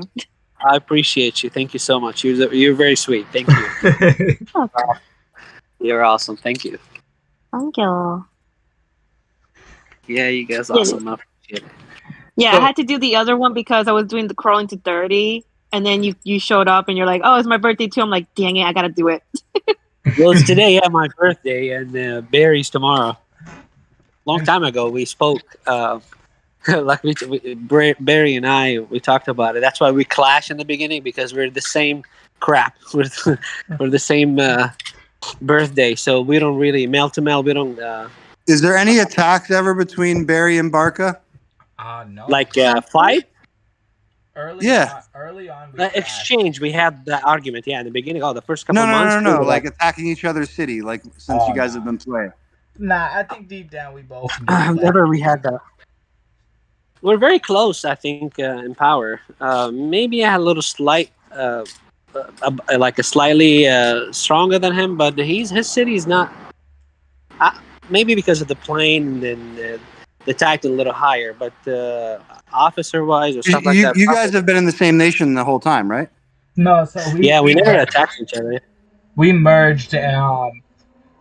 I appreciate you. Thank you so much. You're very sweet. Thank you. You're awesome. Thank you. Thank you. Yeah, you guys awesome. I appreciate it. Yeah, I had to do the other one because I was doing the crawling to 30. And then you showed up and you're like, oh, it's my birthday too. I'm like, dang it, I got to do it. Well, it's today, yeah, my birthday, and Barry's tomorrow. Long time ago, we spoke. Barry and I, we talked about it. That's why we clash in the beginning, because we're the same crap. We're the same birthday, so we don't really male to male. We don't Is there any attacks ever between Barry and Barca? No. like fight. Early on, we Exchange. We had the argument, in the beginning. The first couple months. No. Like attacking each other's city, like since you guys have been playing. Nah, I think deep down we both. Never we had that. We're very close, I think, in power. Maybe I had a little slight, like a slightly stronger than him, but his city is not. Maybe because of the plane and the tactic a little higher, but officer-wise or stuff like that. You guys have been in the same nation the whole time, right? No, so we never attacked each other. We merged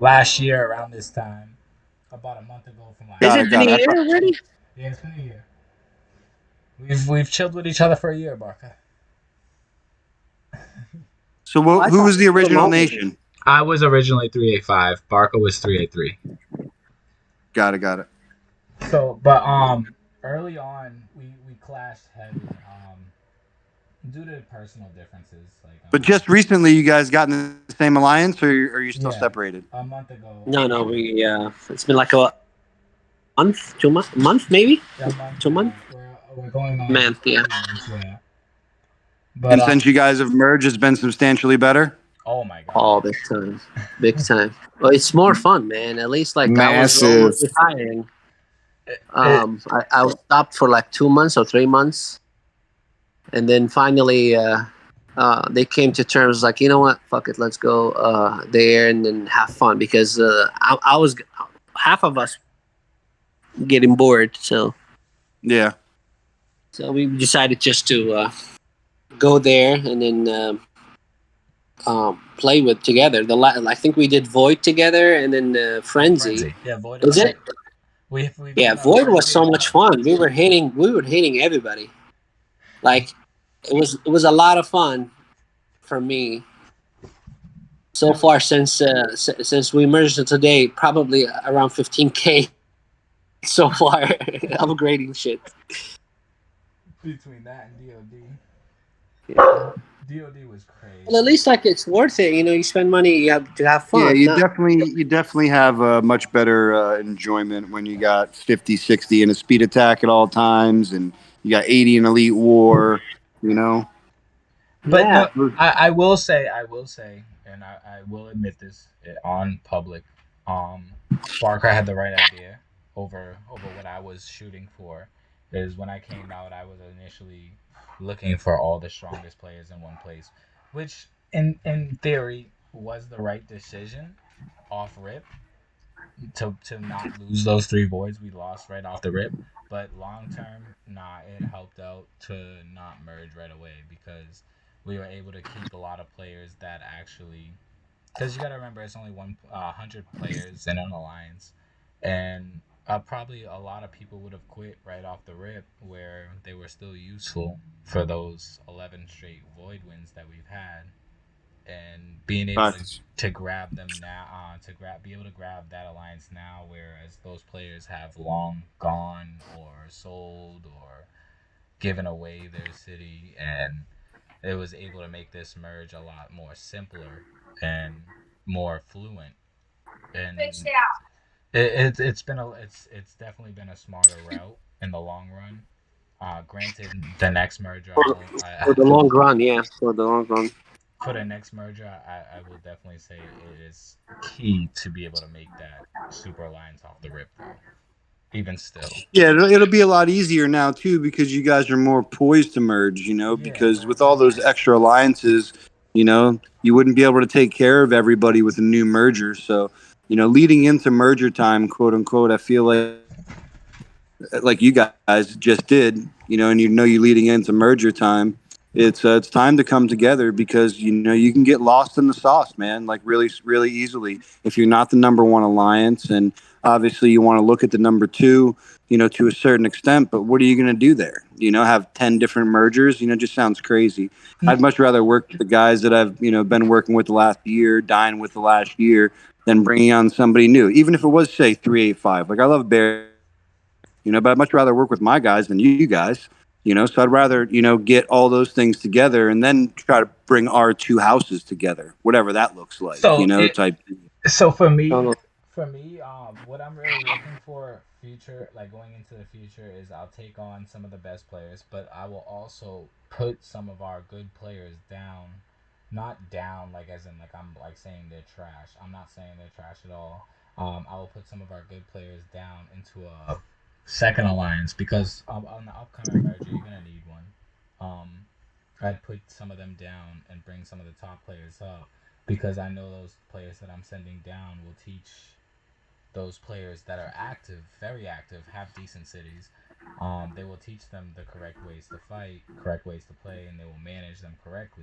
last year around this time, about a month ago from last. Is it been a year already? Yeah, it's been a year. We've chilled with each other for a year, Barca. So who was the original nation? I was originally 385. Barca was 383. Got it. So, but early on we clashed heavy due to personal differences. But just recently, you guys got in the same alliance, or are you still separated? A month ago. No, we it's been like a month, 2 months, maybe. Yeah, 2 months. We're going on. Month, yeah. But, and since you guys have merged, it's been substantially better. Oh my god! Oh, big time. Well, it's more fun, man. At least like massive. I was retiring. I stopped for like 2 months or 3 months, and then finally they came to terms like, you know what, fuck it, let's go there and then have fun, because I was half of us getting bored, so yeah. So we decided just to go there and then play with together. I think we did Void together and then Frenzy. Yeah, Void. Is it? Void was so much fun. We were hating everybody. Like it was a lot of fun for me. So far since we merged today, probably around 15K so far upgrading shit. Between that and DOD. Yeah. DOD was crazy. Well, at least like it's worth it. You spend money, you have to have fun. Yeah, you definitely have much better enjoyment when you got 50, 60 in a speed attack at all times, and you got 80 in Elite War. But no, I will say, and I will admit this on public. Barca had the right idea over what I was shooting for. Is when I came out, I was initially looking for all the strongest players in one place, which in theory was the right decision off rip to not lose those 3 voids we lost right off the rip. But long term, it helped out to not merge right away, because we were able to keep a lot of players that actually, because you got to remember it's only 100 players in an alliance, and probably a lot of people would have quit right off the rip where they were still useful for those 11 straight void wins that we've had, and being able to grab them now, be able to grab that alliance now, whereas those players have long gone or sold or given away their city, and it was able to make this merge a lot more simpler and more fluent. And it's definitely been a smarter route in the long run. Granted, the next merger for the long run. For the next merger, I will definitely say it is key to be able to make that super alliance off the rip, though. Even still. Yeah, it'll be a lot easier now too, because you guys are more poised to merge. Because with all those extra alliances, you wouldn't be able to take care of everybody with a new merger. So, leading into merger time, quote unquote, I feel like you guys just did, and you're leading into merger time. It's time to come together, because you can get lost in the sauce, man, like really, really easily if you're not the number 1 alliance. And obviously you want to look at the number 2, to a certain extent, but what are you going to do there? Have 10 different mergers, just sounds crazy. I'd much rather work with the guys that I've, been working with the last year, dying with the last year, than bringing on somebody new, even if it was, say, 385. Like, I love Barry, but I'd much rather work with my guys than you guys. So I'd rather, get all those things together and then try to bring our two houses together, whatever that looks like, type. So for me, what I'm really looking for future, like going into the future, is I'll take on some of the best players, but I will also put some of our good players down. Not down, like as in like I'm like saying they're trash. I'm not saying they're trash at all. I will put some of our good players down into a second alliance because on the upcoming merger you're gonna need one. I'd put some of them down and bring some of the top players up because I know those players that I'm sending down will teach those players that are active, very active, have decent cities. They will teach them the correct ways to fight, correct ways to play, and they will manage them correctly.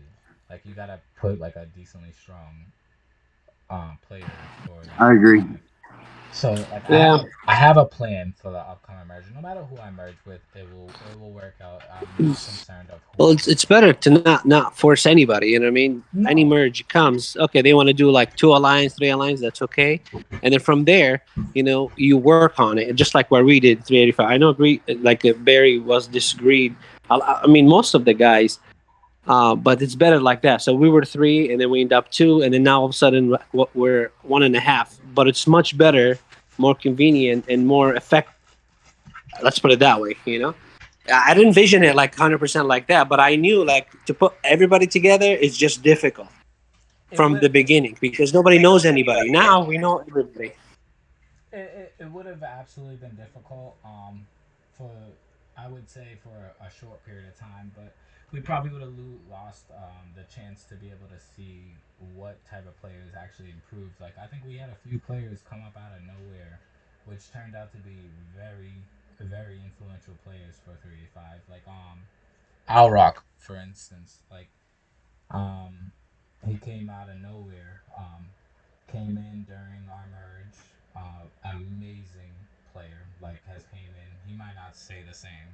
Like you gotta put like a decently strong player for. I agree. So like I have a plan for the upcoming merger. No matter who I merge with, it will work out. I'm not concerned of. Well, it's better to not force anybody. You know what I mean? No. Any merge comes, okay. They want to do like 2 alliance, 3 alliance. That's okay. And then from there, you work on it, just like what we did 385. I know Barry was disagreed. I mean, most of the guys. But it's better like that. So we were 3, and then we end up 2, and then now all of a sudden we're 1.5. But it's much better, more convenient, and more effective. Let's put it that way. I didn't envision it like 100% like that, but I knew like to put everybody together is just difficult from the beginning because nobody knows anybody. Now we know everybody. It would have absolutely been difficult. I would say for a short period of time, but. We probably would have lost the chance to be able to see what type of players actually improved. Like I think we had a few players come up out of nowhere, which turned out to be very, very influential players for 385. Like Alrock, for instance. Like he came out of nowhere. Came in during our merge. Amazing player. Like has came in. He might not say the same.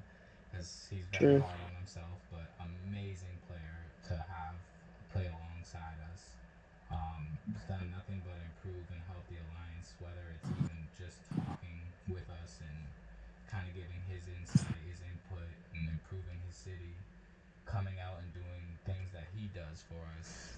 Because he's very hard on himself, but amazing player to have play alongside us. He's done nothing but improve and help the alliance, whether it's even just talking with us and kind of giving his insight, his input, and improving his city, coming out and doing things that he does for us.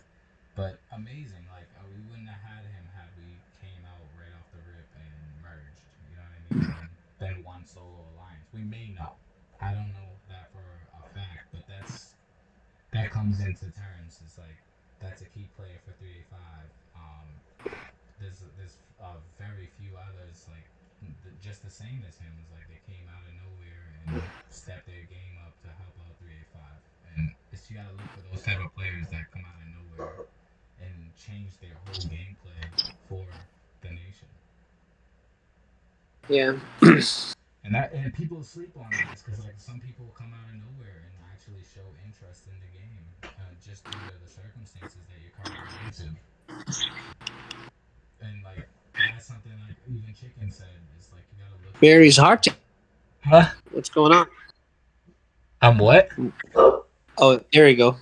But amazing, like we wouldn't have had him had we came out right off the rip and merged. You know what I mean? And then one solo alliance. We may not. I don't know that for a fact, but that comes into terms. It's like that's a key player for 385. There's very few others like just the same as him. It's like they came out of nowhere and stepped their game up to help out 385. And you gotta look for those type of players that come out of nowhere and change their whole gameplay for the nation. Yeah. And people sleep on this because like some people come out of nowhere and actually show interest in the game just due to the circumstances that you're currently into. And like that's something like even Chicken said. It's like you gotta look. Barry's hard to. Huh? What's going on? I'm what? Oh, there you go.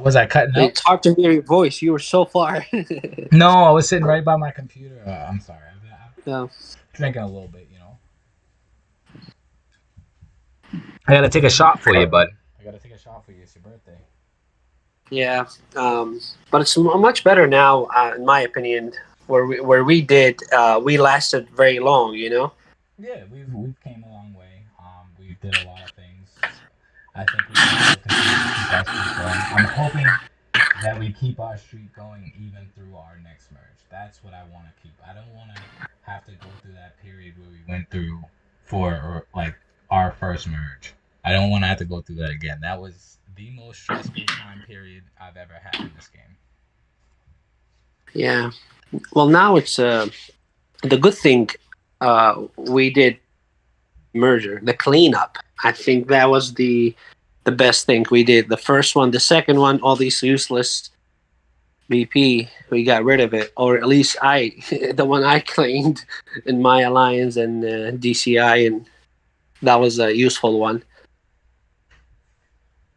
Was I cutting out? It's hard to hear your voice. You were so far. No, I was sitting right by my computer. I'm sorry. No. Drinking a little bit, I gotta take a shot for you, bud. I gotta take a shot for you. It's your birthday. Yeah, but it's much better now, in my opinion. Where we did, we lasted very long. Yeah, we've came a long way. We did a lot of things. I think we can continue to keep our streak going. I'm hoping that we keep our streak going even through our next merge. That's what I want to keep. I don't want to have to go through that period where we went through for like our first merge. I don't want to have to go through that again. That was the most stressful time period I've ever had in this game. Yeah. Well, now it's the good thing we did merger, the cleanup. I think that was the best thing we did. The first one, the second one, all these useless BP, we got rid of it, or at least the one I claimed in my alliance and DCI, and that was a useful one.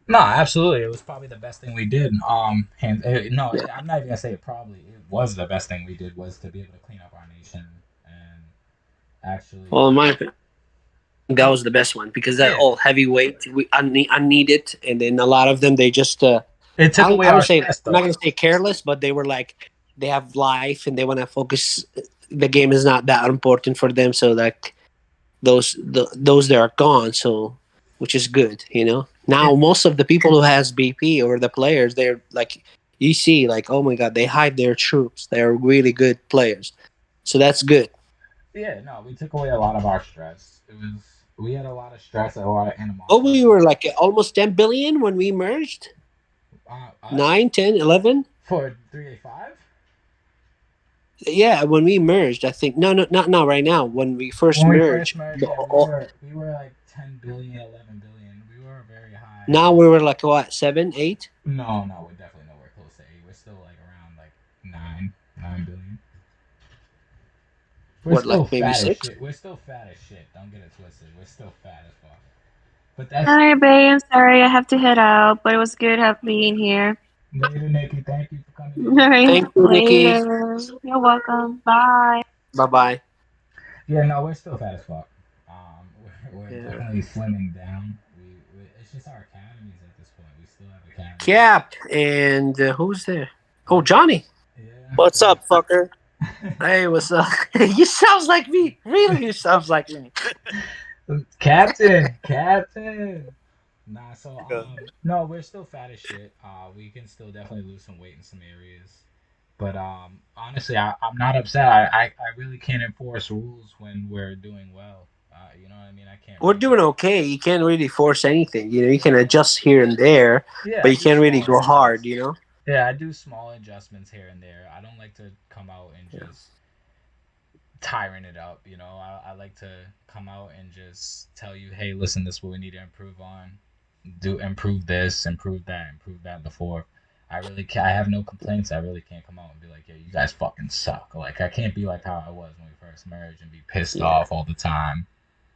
No, absolutely, it was probably the best thing we did. I'm not even gonna say it probably. It was the best thing we did was to be able to clean up our nation and actually. Well, in my opinion. that was the best one because that all heavyweight. I need it, and then a lot of them they just. It took away our stress, I'm not going to say careless, but they were like they have life and they want to focus. The game is not that important for them, so like those they are gone. So, which is good, you know. Now most of the people who has BP or the players, they're like you see, like oh my god, they hide their troops. They're really good players, so that's good. Yeah, no, we took away a lot of our stress. We had a lot of stress, a lot of animosity. Oh, we were like almost 10 billion when we merged. 9, 10, 11 for 385. Yeah, when we merged, I think not right now. When we first merged, we were like 10 billion, 11 billion. We were very high. Now we were like what, 7, 8? No, we're definitely nowhere close to 8. We're still like around like 9 billion. We're still like maybe 6? We're still fat as shit. Don't get it twisted. We're still fat as fuck. But that's. Hi, babe. I'm sorry I have to head out, but it was good being here. Later, Nikki. Thank you for coming. All right. Thank you, Nikki. You're welcome. Bye. Bye. Yeah, no, we're still fat as fuck. We're definitely slimming down. It's just our academies at this point. We still have academies. Cap and who's there? Oh, Johnny. Yeah. What's up, fucker? Hey, what's up? You sounds like me. Really, you sounds like me. Captain. Nah, so no, we're still fat as shit. We can still definitely lose some weight in some areas, but honestly, I'm not upset. I really can't enforce rules when we're doing well. You know what I mean? I can't. We're doing okay. You can't really force anything. You know, you can adjust here and there, but you can't really go hard. You know. Yeah, I do small adjustments here and there. I don't like to come out and just tiring it up. You know, I like to come out and just tell you, hey, listen, this is what we need to improve on. Improve this, improve that before. I have no complaints. I really can't come out and be like, yeah, you guys fucking suck. Like, I can't be like how I was when we first merged and be pissed off all the time.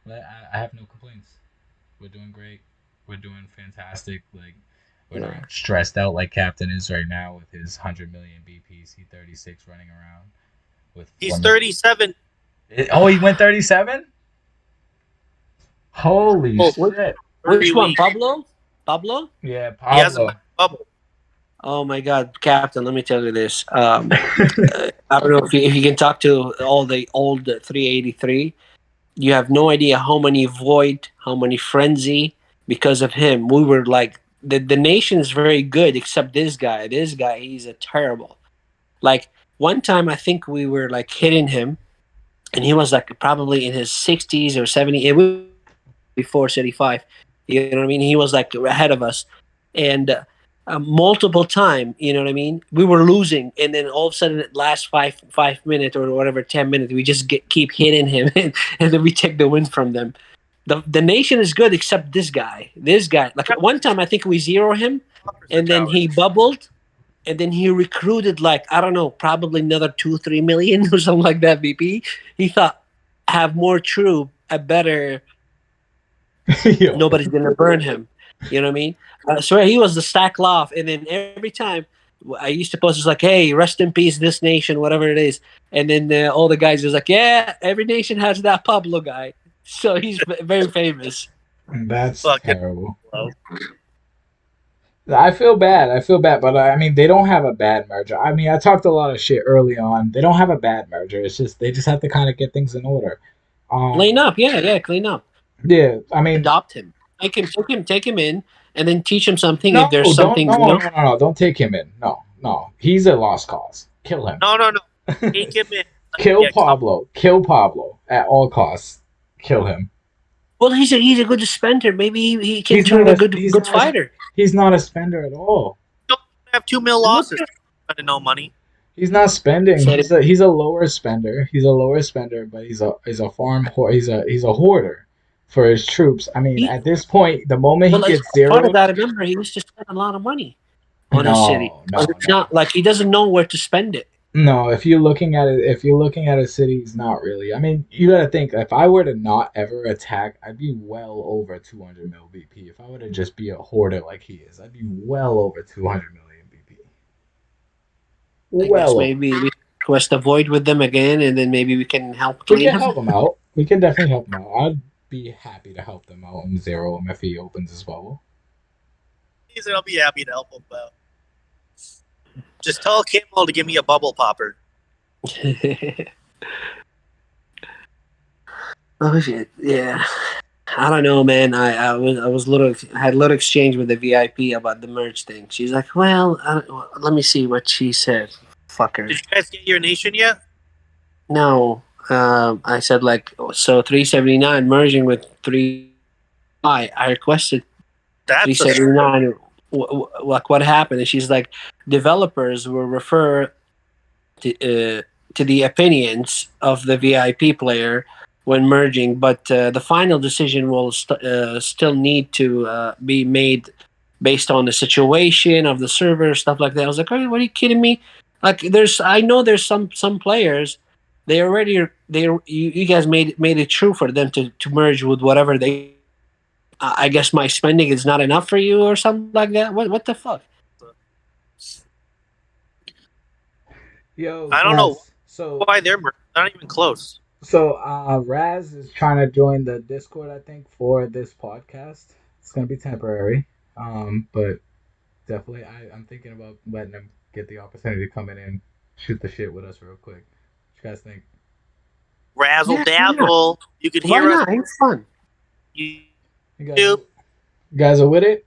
But I have no complaints. We're doing great. We're doing fantastic. Like, we're not stressed out like Captain is right now with his 100 million BPs. He's 36 running around. He's 37. He went 37? Holy shit. Which one, Pablo? Pablo? Yeah, Pablo. Oh my God, Captain! Let me tell you this. I don't know if you can talk to all the old 383. You have no idea how many void, how many frenzy because of him. We were like the nation is very good except this guy. This guy, he's a terrible. Like one time, I think we were like hitting him, and he was like probably in his 60s or 70s. Before 35. You know what I mean? He was like ahead of us. And multiple time, you know what I mean? We were losing. And then all of a sudden, at last 5 minutes or whatever, 10 minutes, we just keep hitting him. And then we take the win from them. The nation is good except this guy. Like one time, I think we zero him. And then he bubbled. And then he recruited like, I don't know, probably another 2-3 million or something like that, BP. He thought, have more troop, a better... Nobody's gonna burn him. You know what I mean? So he was the stack laugh, and then every time I used to post, it's like, "Hey, rest in peace, this nation, whatever it is." And then all the guys was like, "Yeah, every nation has that Pablo guy." So he's very famous. That's terrible. I feel bad, but I mean, they don't have a bad merger. I mean, I talked a lot of shit early on. They don't have a bad merger. It's just they just have to kind of get things in order. Clean up, clean up. Yeah, I mean, adopt him. Take him in, and then teach him something. If there's something, no, don't take him in. No, he's a lost cause. Kill him. No, take him in. Kill Pablo at all costs. Kill him. Well, he's a good spender. Maybe he can turn a good fighter. He's not a spender at all. You don't have 2 mil losses. Spending no money. He's not spending. He's a lower spender. But he's a farm. He's a hoarder for his troops. I mean, at this point, the moment he gets zero, part of that, remember, he used to spend a lot of money on his city. It's not like he doesn't know where to spend it. No, if you're looking at a city, it's not really. I mean, you gotta think. If I were to not ever attack, I'd be well over 200 mil BP. If I were to just be a hoarder like he is, I'd be well over 200 million BP. Well, maybe we request a void with them again, and then maybe we can help. We can help them out. We can definitely help them out. I'd be happy to help them out and zero him if he opens his bubble. He said I'll be happy to help him out. Just tell Camel to give me a bubble popper. Oh shit! Yeah, I don't know, man. I had a little exchange with the VIP about the merge thing. She's like, "Well, let me see what she said." Fucker. Did you guys get your nation yet? No, I said like so 379 merging with 3. I requested 379. Like what happened? And she's like, developers will refer to the opinions of the VIP player when merging, but the final decision will still need to be made based on the situation of the server, stuff like that. I was like, what are you kidding me? Like, I know there's some players, you guys made it true for them to merge with whatever they. I guess my spending is not enough for you or something like that. What the fuck? Yo, I don't know why they're not even close. So Raz is trying to join the Discord, I think, for this podcast. It's gonna be temporary, but definitely I'm thinking about letting him get the opportunity to come in and shoot the shit with us real quick. What you guys think? Razzle dazzle. You could hear us. It's fun. You guys are with it?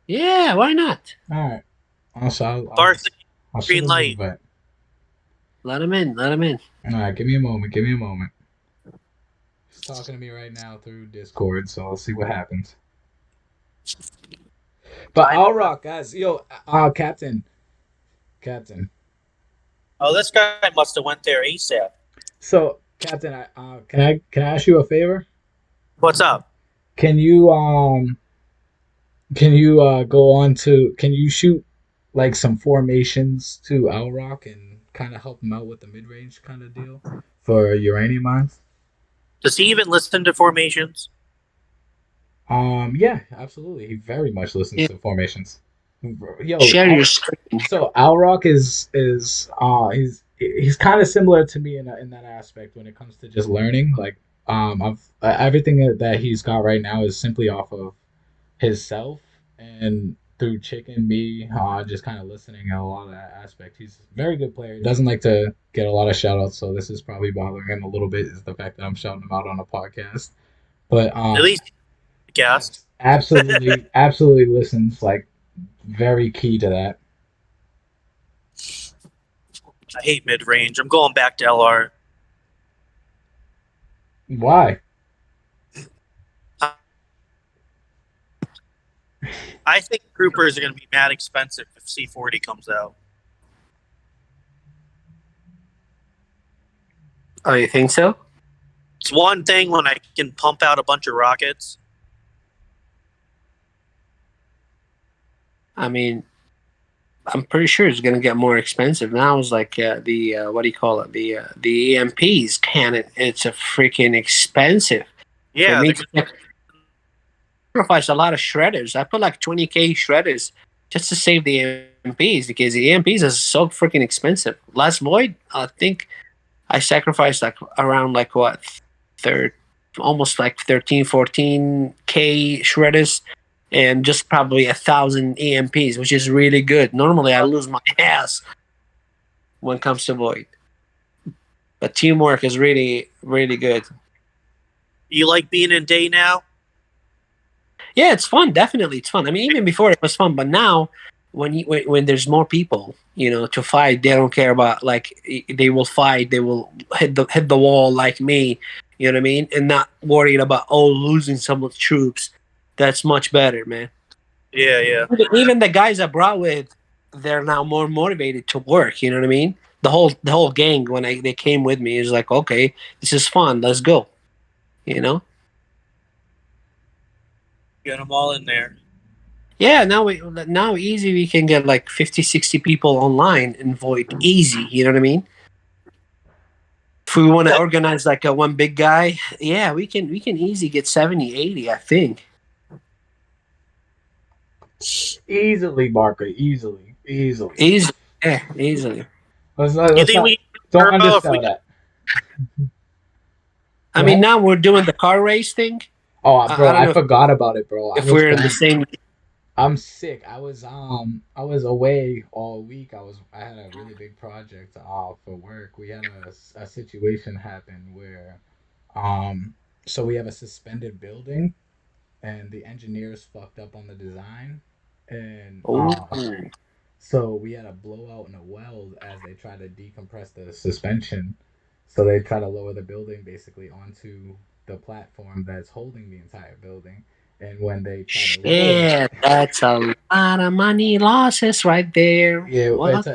Yeah, why not? All right. Also, I'll green light. Let him in. All right, give me a moment. He's talking to me right now through Discord, so I'll see what happens. But I'll rock, guys. Yo, Captain. Oh, this guy must have went there ASAP. So, Captain, can I ask you a favor? What's up? Can you can you shoot like some formations to Alrock and kind of help him out with the mid-range kind of deal for Uranium Mines? Does he even listen to formations? Yeah, absolutely. He very much listens to formations. Yo, share your screen. So Alrock is he's kind of similar to me in that aspect when it comes to just learning. Like everything that he's got right now is simply off of his self and through Chicken, me, just kind of listening at a lot of that aspect. He's a very good player. He doesn't like to get a lot of shout outs, so this is probably bothering him a little bit, is the fact that I'm shouting him out on a podcast. But at least guest. absolutely listens, like very key to that. I hate mid range. I'm going back to LR. Why? I think Troopers are going to be mad expensive if C40 comes out. Oh, you think so? It's one thing when I can pump out a bunch of rockets. I mean, I'm pretty sure it's going to get more expensive now. It's like what do you call it? The EMPs cannon. It's a freaking expensive. Yeah. Sacrifice a lot of shredders. I put like 20k shredders just to save the EMPs because the EMPs is so freaking expensive. Last Void, I think I sacrificed like around like what almost like 14k shredders and just probably 1,000 EMPs, which is really good. Normally I lose my ass when it comes to Void, but teamwork is really, really good. You like being in day now? Yeah, it's fun. Definitely, it's fun. I mean, even before it was fun, but now when there's more people, to fight, they don't care about, like, they will fight. They will hit the wall like me. You know what I mean? And not worried about losing some of the troops. That's much better, man. Yeah. Even the guys I brought with, they're now more motivated to work. You know what I mean? The whole gang when they came with me is like, okay, this is fun. Let's go. Get them all in there. Yeah, now easy we can get like 50, 60 people online in Void. Easy, you know what I mean? If we want to organize like a one big guy, yeah, we can easy get 70, 80, I think. Easily, Barker. Easily. Yeah, easily. Don't undersell that. I mean, now we're doing the car race thing. Oh, bro, I forgot about it, bro. If we're in the same. I'm sick. I was away all week. I had a really big project for work. We had a situation happen where so we have a suspended building and the engineers fucked up on the design and so we had a blowout in a weld as they try to decompress the suspension. So they try to lower the building basically onto the platform that's holding the entire building. And when they try to lower it, that's a lot of money losses right there. Yeah, what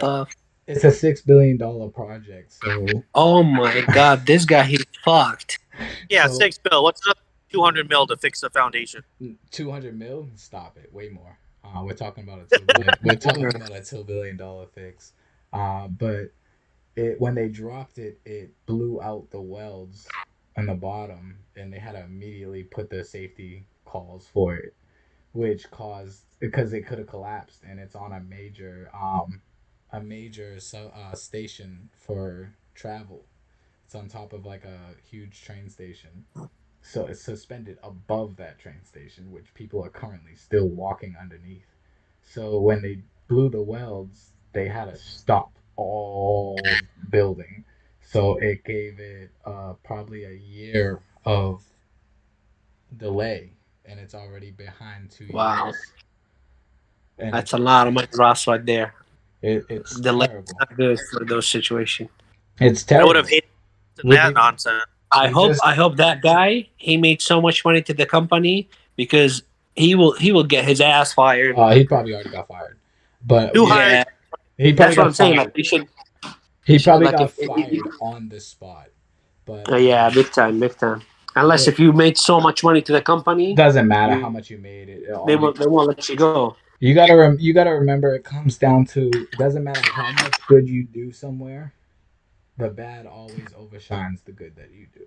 it's a $6 billion project. So oh my god, this guy he's fucked. Yeah, so, $6 billion. What's up? 200 mil to fix the foundation. 200 mil? Stop it. Way more. We're talking about a $2 billion fix. But when they dropped it, it blew out the welds on the bottom, and they had to immediately put the safety calls for it, which caused because it could have collapsed, and it's on a major station for travel. It's on top of like a huge train station. So it's suspended above that train station, which people are currently still walking underneath. So when they blew the welds, they had to stop all building. So it gave it probably a year of delay, and it's already behind 2 years. Wow. And that's a lot of money lost right there. It's delay terrible. Not good for those situations. It's terrible. I would have hated that nonsense. I hope that guy, he made so much money to the company because he will get his ass fired. He probably already got fired. But who hired? He probably that's what I'm saying. Fired. Like, he should. He probably got fired on the spot. But yeah, big time. Unless if you made so much money to the company, doesn't matter how much you made. They won't let you go. You gotta remember, it comes down to, doesn't matter how much good you do somewhere, the bad always overshines the good that you do.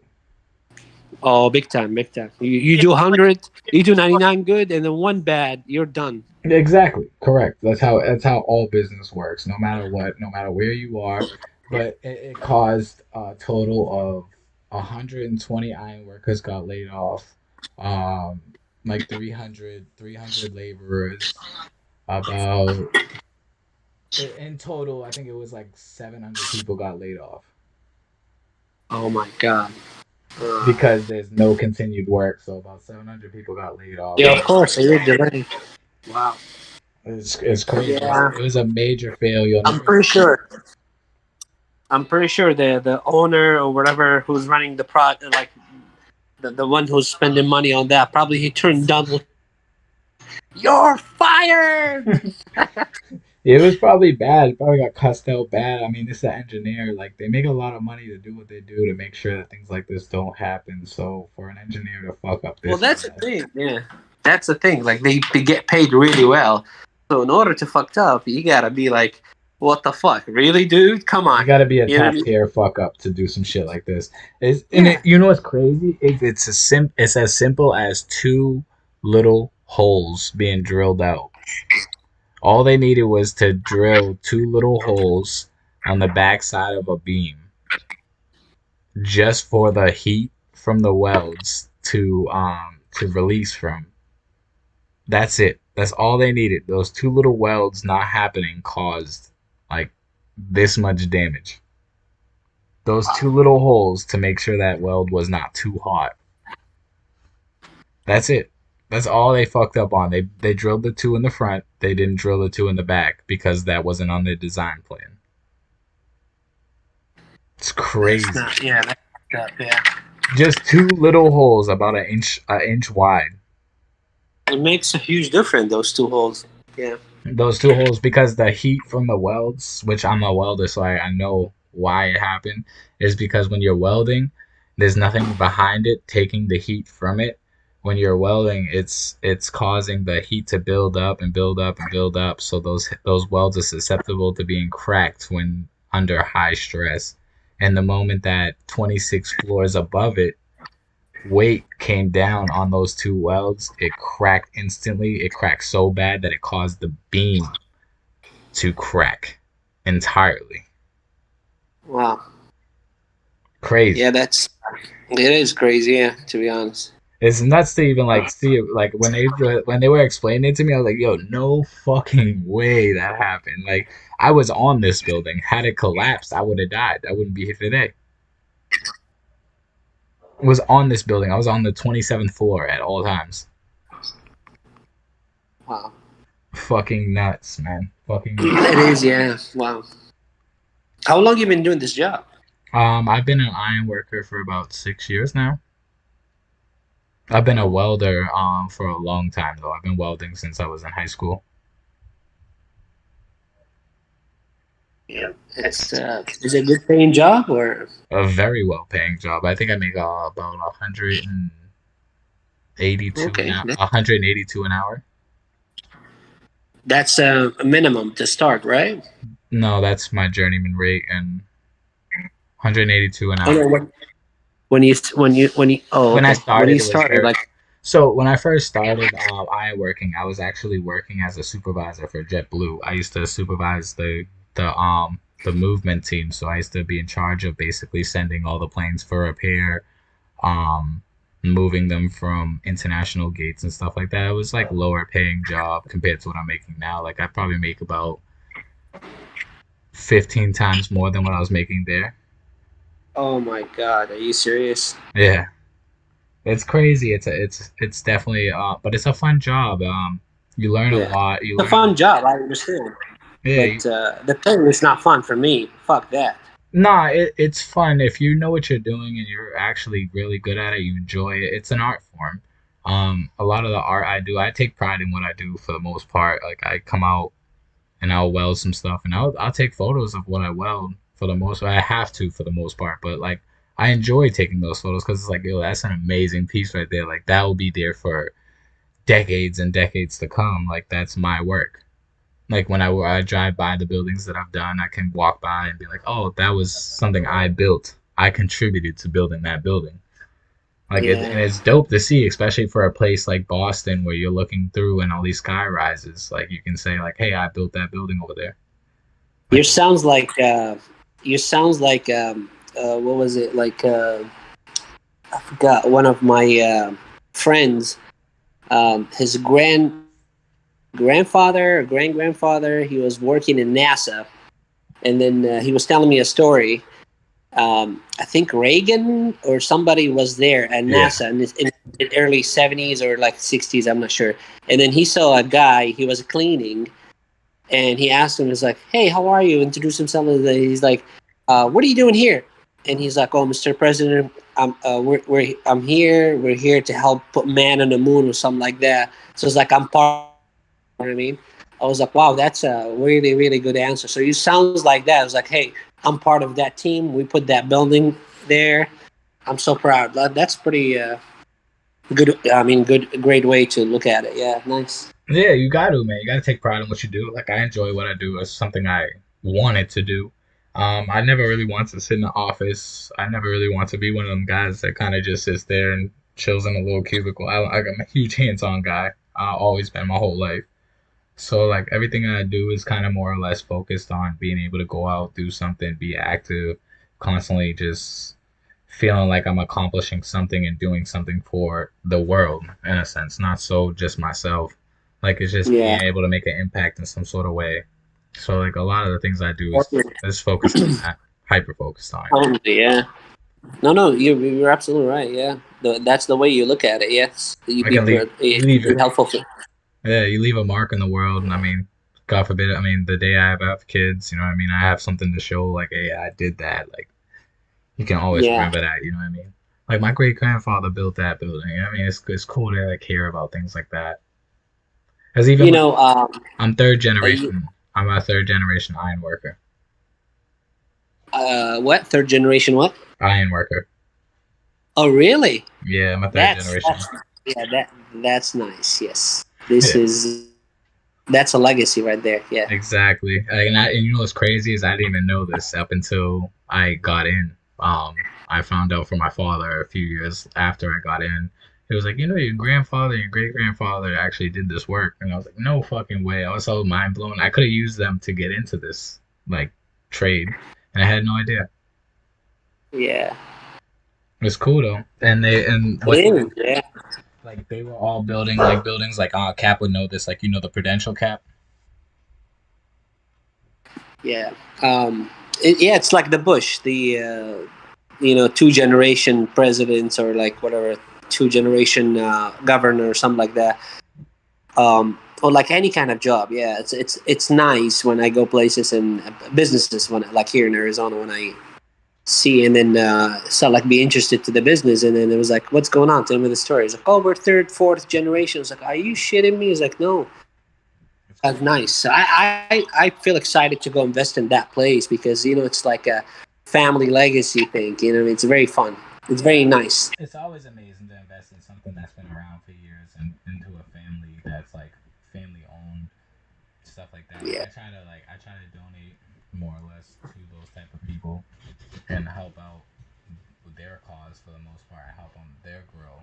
Oh, big time. You do 100, you do 99 good, and then one bad, you're done. Exactly, correct. That's how all business works. No matter what, no matter where you are. But it caused a total of 120 iron workers got laid off. Like 300 laborers. About in total, I think it was like 700 people got laid off. Oh my god. Because there's no continued work, so about 700 people got laid off. Yeah, of course. Wow. It's crazy. Yeah. It was a major failure. I'm pretty sure the owner or whatever who's running the project, like the one who's spending money on that, probably he turned down. You're fired. It was probably bad. It probably got cussed out bad. I mean, it's an engineer. Like, they make a lot of money to do what they do to make sure that things like this don't happen. So for an engineer to fuck up this, well, that's the thing. Yeah, that's the thing. Like, they get paid really well. So in order to fuck up, you gotta be like, what the fuck, really, dude? Come on. You gotta be a top tier fuck up to do some shit like this. You know what's crazy? It's as simple as 2 little holes being drilled out. All they needed was to drill 2 little holes on the backside of a beam, just for the heat from the welds to release from. That's it. That's all they needed. Those 2 little welds not happening caused like this much damage. Those 2 little holes to make sure that weld was not too hot. That's it. That's all they fucked up on. They drilled the 2 in the front. They didn't drill the 2 in the back because that wasn't on their design plan. It's crazy. Yeah. Just 2 little holes about an inch wide. It makes a huge difference, those 2 holes. Yeah. Those 2 holes, because the heat from the welds, which I'm a welder, so I know why it happened, is because when you're welding, there's nothing behind it taking the heat from it. When you're welding, it's causing the heat to build up and build up and build up. So those welds are susceptible to being cracked when under high stress. And the moment that 26 floors above it, weight came down on those 2 welds, it cracked instantly. It cracked so bad that it caused the beam to crack entirely. Wow. Crazy. Yeah, that's It is crazy, yeah, to be honest. It's nuts to even like see it. Like when they were explaining it to me, I was like, "Yo, no fucking way that happened!" Like I was on this building. Had it collapsed, I would have died. I wouldn't be here today. I was on this building. I was on the 27th floor at all times. Wow. Fucking nuts, man. Fucking nuts. It is, yeah. Wow. How long you been doing this job? I've been an iron worker for about 6 years now. I've been a welder for a long time though. I've been welding since I was in high school. Yeah, it's is it a good paying job or a very well paying job? I think I make about 182 182 an hour. That's a minimum to start, right? No, that's my journeyman rate and 182 an hour. When I started, so when I first started iron working, I was actually working as a supervisor for JetBlue. I used to supervise the movement team, so I used to be in charge of basically sending all the planes for repair, moving them from international gates and stuff like that. It was like lower paying job compared to what I'm making now. Like I probably make about 15 times more than what I was making there. Oh my God, are you serious? Yeah, it's crazy. It's definitely but it's a fun job. You learn a lot. It's a fun job, I understand. Yeah, but the thing is not fun for me. Fuck that. Nah, it's fun if you know what you're doing and you're actually really good at it. You enjoy it. It's an art form. A lot of the art I do, I take pride in what I do for the most part. Like I come out and I'll weld some stuff, and I'll take photos of what I weld. For the most part, I have to for the most part, but like I enjoy taking those photos because it's like, yo, that's an amazing piece right there. Like that will be there for decades and decades to come. Like that's my work. Like when I drive by the buildings that I've done, I can walk by and be like, oh, that was something I built. I contributed to building that building. Like and it's dope to see, especially for a place like Boston where you're looking through and all these sky rises. Like you can say like, hey, I built that building over there. Like, You sounds like what was it like? I forgot. One of my friends, his grandfather or great-grandfather, he was working in NASA, and then he was telling me a story. I think Reagan or somebody was there at NASA in the early 70s or like 60s. I'm not sure. And then he saw a guy. He was cleaning. And he asked him, he's like, hey, how are you? Introduce himself. He's like, what are you doing here? And he's like, oh, Mr. President, I'm here. We're here to help put man on the moon or something like that. So it's like, I'm part, you know what I mean? I was like, wow, that's a really, really good answer. So you sounds like that. I was like, hey, I'm part of that team. We put that building there. I'm so proud. That's pretty good. I mean, great way to look at it. Yeah, nice. Yeah, you got to, man. You got to take pride in what you do. Like, I enjoy what I do. It's something I wanted to do. I never really wanted to sit in the office. I never really want to be one of them guys that kind of just sits there and chills in a little cubicle. I'm a huge hands-on guy. I've always been my whole life. So, like, everything I do is kind of more or less focused on being able to go out, do something, be active, constantly just feeling like I'm accomplishing something and doing something for the world, in a sense, not so just myself. Like, it's just being able to make an impact in some sort of way. So, like, a lot of the things I do is focused on that, hyper-focused on it. Yeah. No, you're absolutely right, yeah. That's the way you look at it, yes. You be helpful. Yeah, you leave a mark in the world, and I mean, God forbid, I mean, the day I have kids, you know what I mean? I have something to show, like, hey, I did that. Like, you can always remember that, you know what I mean? Like, my great-grandfather built that building. You know what I mean? It's cool to, like, hear about things like that. Because even, I'm third generation. I'm a third generation iron worker. What? Third generation what? Iron worker. Oh, really? Yeah, I'm a third generation. That's nice, yes. That's a legacy right there, yeah. Exactly. And you know what's crazy is I didn't even know this up until I got in. I found out from my father a few years after I got in. It was like, you know, your grandfather and your great-grandfather actually did this work. And I was like, no fucking way. I was so mind-blown. I could have used them to get into this, like, trade. And I had no idea. Yeah. It's cool though, and Yeah. like they were all building like buildings like Cap would know this, like the Prudential Cap. Yeah. It's like the Bush, the 2-generation presidents or like whatever 2-generation governor or something like that. Or like any kind of job. Yeah, it's nice when I go places and businesses when like here in Arizona when I see and then start like be interested to the business and then it was like, what's going on? Tell me the story. It's like, oh, we're 3rd, 4th generation. It's like, are you shitting me? It's like, no. That's nice. So I feel excited to go invest in that place because it's like a family legacy thing. It's very fun. It's very nice. It's always amazing to invest in something that's been around for years and into a family that's like family owned, stuff like that. Yeah. I try to donate more or less to those type of people and help out with their cause for the most part. Help them their grow.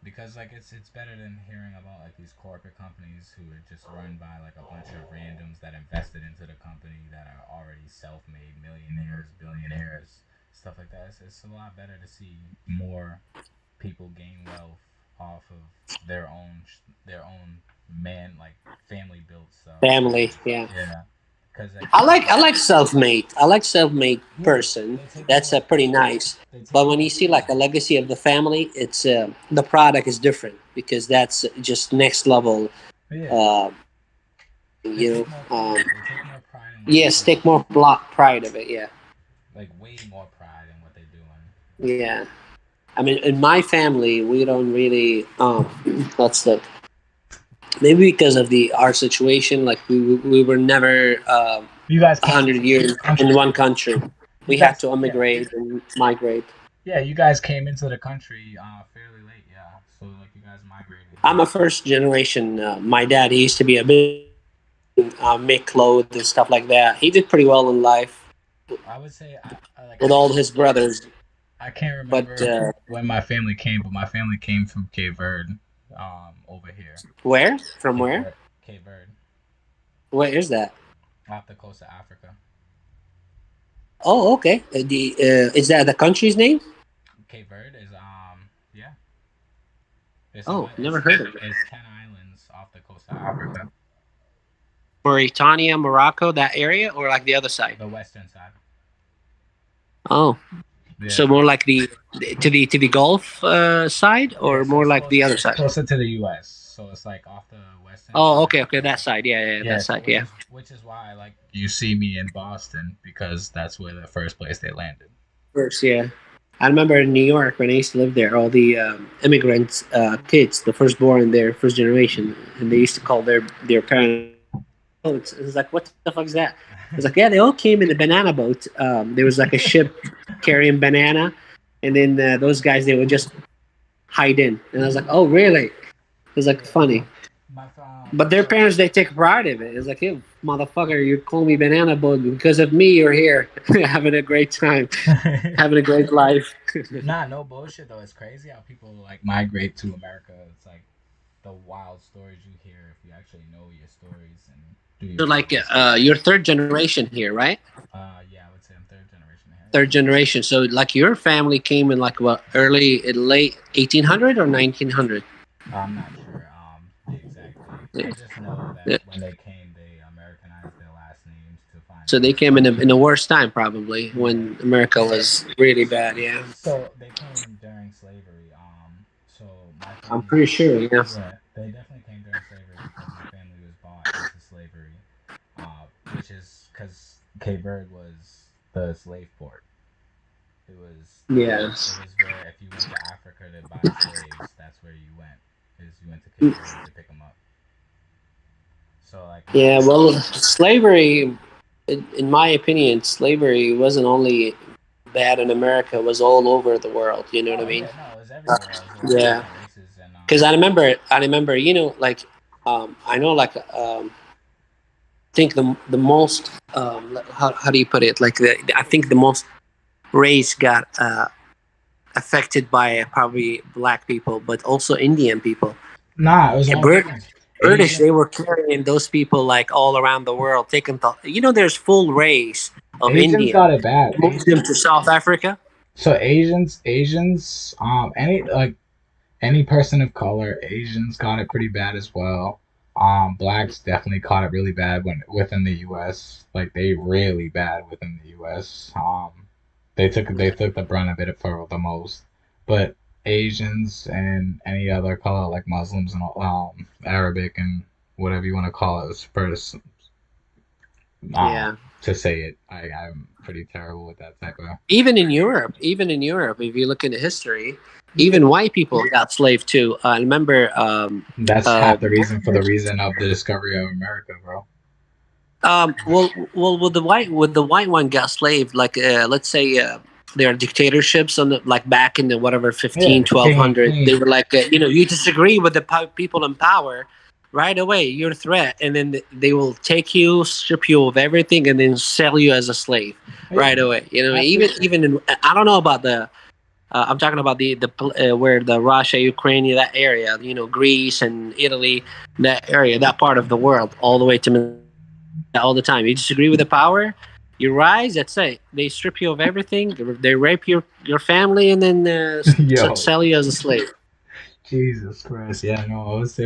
Because like it's better than hearing about like these corporate companies who are just run by like a bunch of randoms that invested into the company that are already self-made millionaires, billionaires, stuff like that. It's a lot better to see more people gain wealth off of their own family built stuff. Family, yeah. Yeah. Cause I like self-made. I like self-made person. That's pretty nice. But when you see like a legacy of the family, it's the product is different because that's just next level. Yeah. Yes, take more pride of it. Yeah. Like way more pride in what they're doing. Yeah. I mean, in my family, we don't really. Let's look. Maybe because of our situation, like we were never you guys 100 years in one country. We had to immigrate and migrate. Yeah, you guys came into the country fairly late, yeah. So like you guys migrated. I'm a first generation. My dad, he used to be a big make clothes and stuff like that. He did pretty well in life. I would say with all his brothers. I can't remember when my family came, but my family came from Cape Verde. Over here. Where? From where? Cape Verde. Where is that? Off the coast of Africa. Oh, okay. Is that the country's name? Cape Verde is yeah. Never heard of it. It's 10 islands off the coast of Africa. Mauritania, Morocco, that area, or like the other side? The western side. Oh. Yeah. So more like to the Gulf side, or more like the other side? Closer to the U.S. So it's like off the western. Oh, okay, that side, yeah, that side, yeah. Which is why like you see me in Boston because that's where the first place they landed. First, yeah. I remember in New York when I used to live there, all the immigrants, kids, the firstborn there, first generation, and they used to call their parents. Oh, it's like, what the fuck is that? It's like, yeah, they all came in a banana boat. There was like a ship carrying banana, and then those guys, they would just hide in. And I was like, oh, really? It was like funny. But their parents, they take pride in it. It's like, hey, motherfucker, you call me banana boat because of me. You're here having a great time, having a great life. Nah, no bullshit though. It's crazy how people like migrate to America. It's like the wild stories you hear if you actually know your stories and. So like you're 3rd generation here, right? Yeah, I would say I'm 3rd generation here. 3rd generation. So like your family came in like what, late 1800 or 1900? I'm not sure exactly. I just know that when they came, they Americanized their last names to find. So they came in a worse time probably when America was really bad, yeah. So they came during slavery. So my family, I'm pretty sure, yeah. They definitely came during slavery because my family was bought into slavery, which is because Cape Verde was the slave port. It was yes. It was where if you went to Africa to buy slaves, that's where you went. You went to Cape Verde to pick them up. So like. Yeah, well, slavery, in my opinion, slavery wasn't only bad in America; it was all over the world. You know what I mean? Yeah, no, it was everywhere. Yeah. Because I remember, like, I know, like, I think the most, how do you put it? Like, I think the most race got affected by probably black people, but also Indian people. It was British. They were carrying those people like all around the world, taking there's full race of Asians Indian. got it bad. Moved them to South Africa. So Asians, any person of color, Asians got it pretty bad as well. Blacks definitely caught it really bad within the U.S. Like they really bad within the U.S. They took the brunt of it for the most, but Asians and any other color like Muslims and Arabic and whatever you want to call it first. Yeah. To say it, I'm pretty terrible with that type of. Even in Europe, if you look into history, even white people got slave too. I remember. That's half the reason for the reason of the discovery of America, bro. Well, with the white one got slave, like let's say there are dictatorships on like back in the whatever 1200. They were like you disagree with the people in power, right away you're a threat, and then they will take you, strip you of everything, and then sell you as a slave right away. Even in, I don't know about the. I'm talking about the where the Russia, Ukraine, that area, Greece and Italy, that area, that part of the world, all the way to all the time. You disagree with the power, you rise. That's it. They strip you of everything. They rape your family, and then sell you as a slave. Jesus Christ! Yeah, no, it was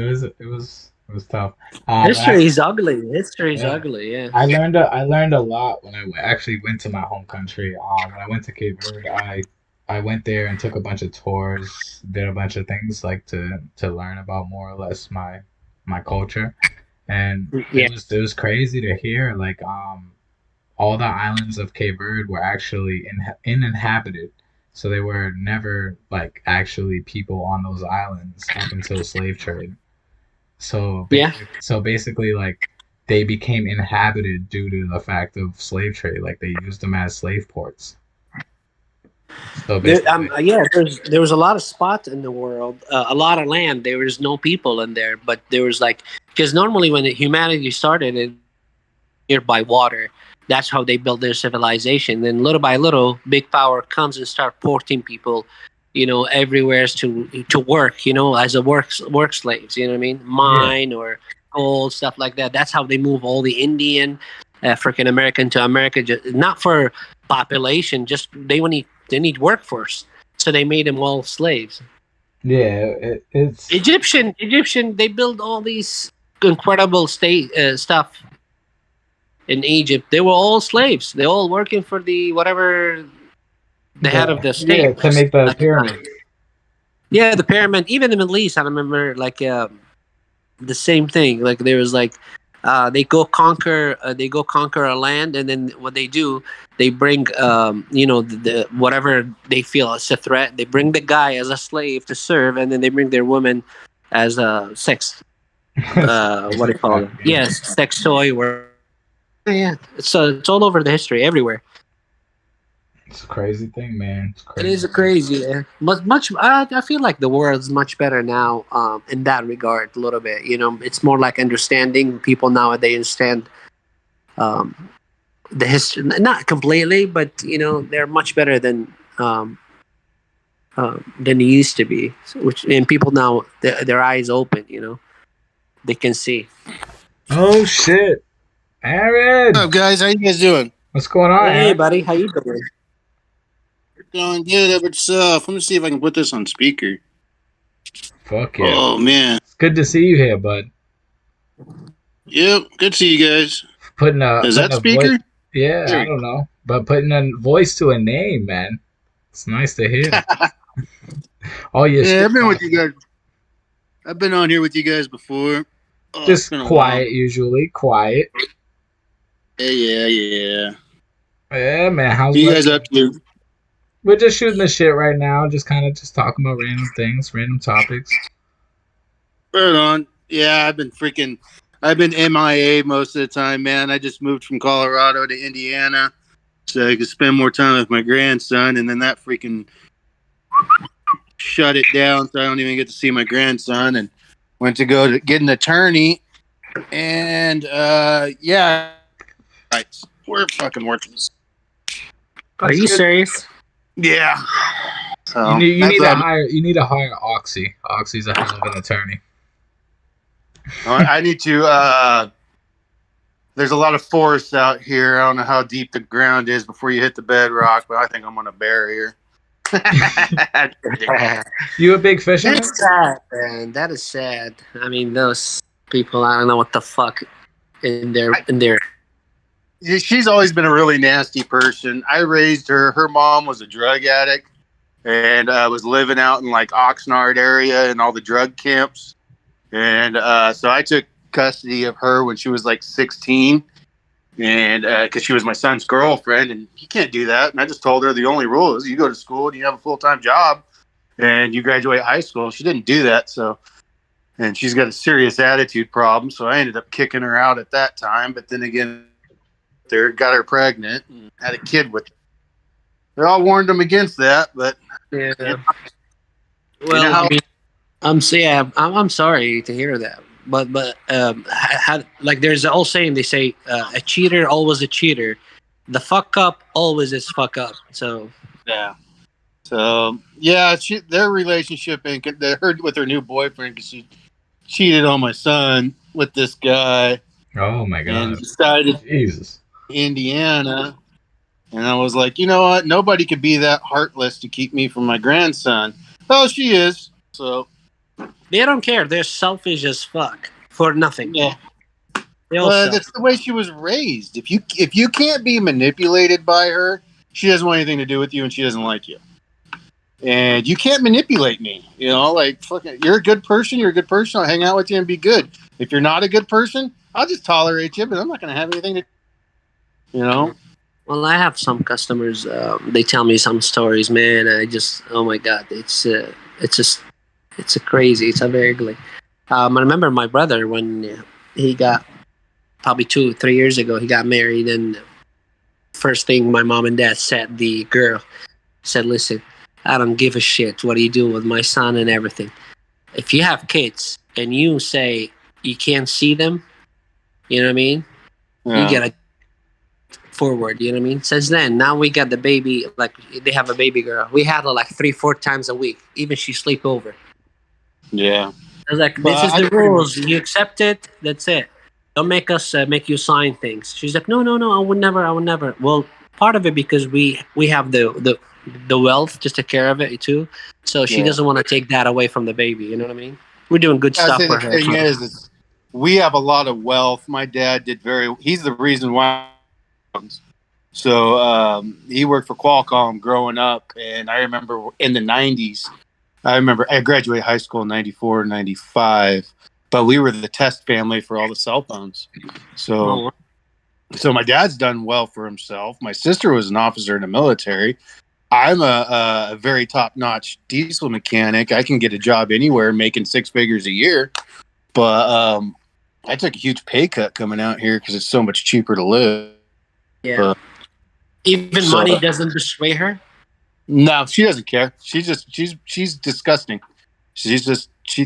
tough. History is ugly. History is ugly. Yeah. I learned a lot when I actually went to my home country. When I went to Cape Verde, I went there and took a bunch of tours, did a bunch of things like to learn about more or less my culture, and it was crazy to hear like all the islands of Cape Verde were actually uninhabited, so they were never like actually people on those islands up until slave trade. So basically like they became inhabited due to the fact of slave trade, like they used them as slave ports. So there was a lot of spots in the world, a lot of land. There was no people in there, but there was like, because normally when humanity started by water, that's how they built their civilization. Then little by little, big power comes and start porting people, everywhere to work, as a work slaves. You know what I mean? Mine or gold, stuff like that. That's how they move all the Indian, African American to America. Not for population, just they need workforce, so they made them all slaves. Yeah, it's Egyptian. They build all these incredible stuff in Egypt. They were all slaves. They all working for the whatever the head of the state. Yeah, to make the pyramid. Yeah, the pyramid. Even in the Middle East, I remember like the same thing. Like there was like they go conquer a land, and then what they do, they bring the whatever they feel is a threat. They bring the guy as a slave to serve, and then they bring their woman as a sex. What do you call it? Yes, sex toy. Yeah, it's all over the history, everywhere. It's a crazy thing, man. It's crazy. It is crazy. Yeah. Much. I feel like the world's much better now in that regard. A little bit. It's more like understanding. People nowadays understand the history, not completely, but they're much better than it used to be. And people now, their eyes open. They can see. Oh shit, Aaron! What's up, guys? How you guys doing? What's going on? Hey, buddy. How you doing? Going good. How about yourself? Let me see if I can put this on speaker. Fuck yeah. Oh, man. It's good to see you here, bud. Yep. Good to see you guys. Is that speaker? Yeah, I don't know. But putting a voice to a name, man. It's nice to hear. I've been with you guys. I've been on here with you guys before. Just quiet, usually. Quiet. Yeah. Yeah, man. How's you guys up to? We're just shooting the shit right now. Just talking about random things, random topics. Right on. Yeah, I've been MIA most of the time, man. I just moved from Colorado to Indiana so I could spend more time with my grandson, and then that freaking shut it down, so I don't even get to see my grandson, and went to go to get an attorney, and right, we're fucking worthless. Are you serious? Yeah. So you need to hire Oxy. Oxy's a hell of an attorney. I need to. There's a lot of forest out here. I don't know how deep the ground is before you hit the bedrock, but I think I'm on a barrier. You a big fisherman? That's sad, man. That is sad. I mean, those people, I don't know what the fuck in their. She's always been a really nasty person. I raised her. Her mom was a drug addict and was living out in like Oxnard area and all the drug camps. And so I took custody of her when she was like 16, and because she was my son's girlfriend, and you can't do that. And I just told her the only rule is you go to school and you have a full-time job and you graduate high school. She didn't do that, and she's got a serious attitude problem, so I ended up kicking her out at that time. But then again, got her pregnant and had a kid with her. They all warned them against that, but yeah. Well, you know, I'm sorry to hear that, but like there's an old saying, they say a cheater always a cheater, the fuck up always is fuck up. So yeah, their relationship and they heard with her new boyfriend because she cheated on my son with this guy. Oh my god! And decided Jesus. Indiana, and I was like, you know what? Nobody could be that heartless to keep me from my grandson. Oh, she is. So they don't care. They're selfish as fuck for nothing. Yeah. That's the way she was raised. If you can't be manipulated by her, she doesn't want anything to do with you, and she doesn't like you. And you can't manipulate me. You know, like fucking, you're a good person. You're a good person. I'll hang out with you and be good. If you're not a good person, I'll just tolerate you, but I'm not going to have anything to. You know. Well, I have some customers. They tell me some stories, man. Oh my god, it's crazy. It's very ugly. I remember my brother when he got probably 2-3 years ago. He got married, and first thing my mom and dad said, the girl said, "Listen, I don't give a shit what you do with my son and everything. If you have kids and you say you can't see them, you know what I mean? Yeah. You gotta forward, you know what I mean?" Since then, now we got the baby, like they have a baby girl. We had her like 3-4 times a week. Even she sleep over. Yeah. I was like, this is the rules. You accept it, that's it. Don't make us make you sign things. She's like, no, I would never. Well, part of it because we have the wealth just to take care of it too. So she doesn't want to take that away from the baby, you know what I mean? We're doing good stuff for her. The thing is we have a lot of wealth. My dad he's the reason why. So he worked for Qualcomm growing up, and I remember in the 90s, I graduated high school in 94, 95, but we were the test family for all the cell phones. So my dad's done well for himself. My sister was an officer in the military. I'm a very top-notch diesel mechanic. I can get a job anywhere making 6 figures a year, but I took a huge pay cut coming out here because it's so much cheaper to live. Yeah. Even money doesn't persuade her? No, she doesn't care. She's disgusting. She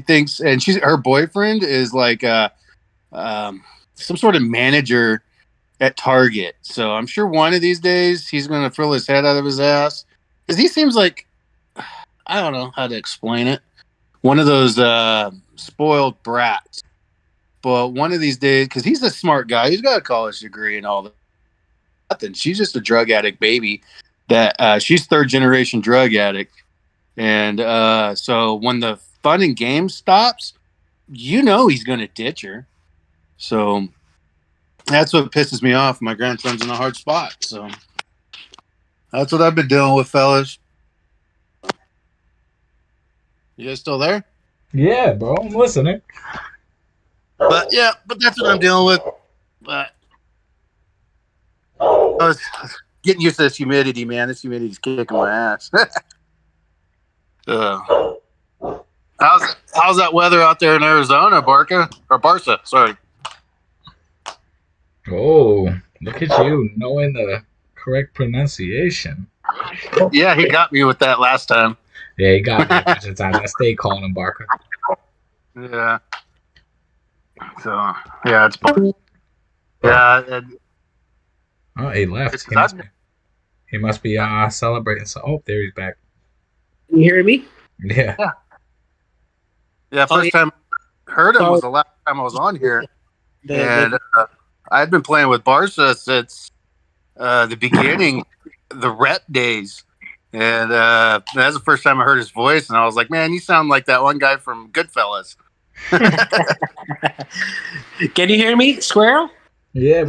thinks, and her boyfriend is like some sort of manager at Target. So I'm sure one of these days he's going to throw his head out of his ass. Because he seems like, I don't know how to explain it, one of those spoiled brats. But one of these days, because he's a smart guy, he's got a college degree and all that. Nothing. She's just a drug addict baby. That she's 3rd generation drug addict, and so when the fun and games stops, you know he's going to ditch her. So that's what pisses me off. My grandson's in a hard spot. So that's what I've been dealing with, fellas. You guys still there? Yeah, bro, I'm listening. But that's what I'm dealing with. But I was getting used to this humidity, man. This humidity's kicking my ass. How's that weather out there in Arizona, Barca? Or Barca, sorry. Oh, look at you knowing the correct pronunciation. Yeah, he got me with that last time. Yeah, he got me a bunch of times. I stay calling him Barca. Yeah. So, yeah, it's... Yeah. Oh, he left. He must be celebrating. So, oh, there he's back. Can you hear me? Yeah. Yeah, first time I heard him was the last time I was on here. And I'd been playing with Barca since the beginning, the rep days. And that's the first time I heard his voice, and I was like, "Man, you sound like that one guy from Goodfellas." Can you hear me, Squirrel? Yeah.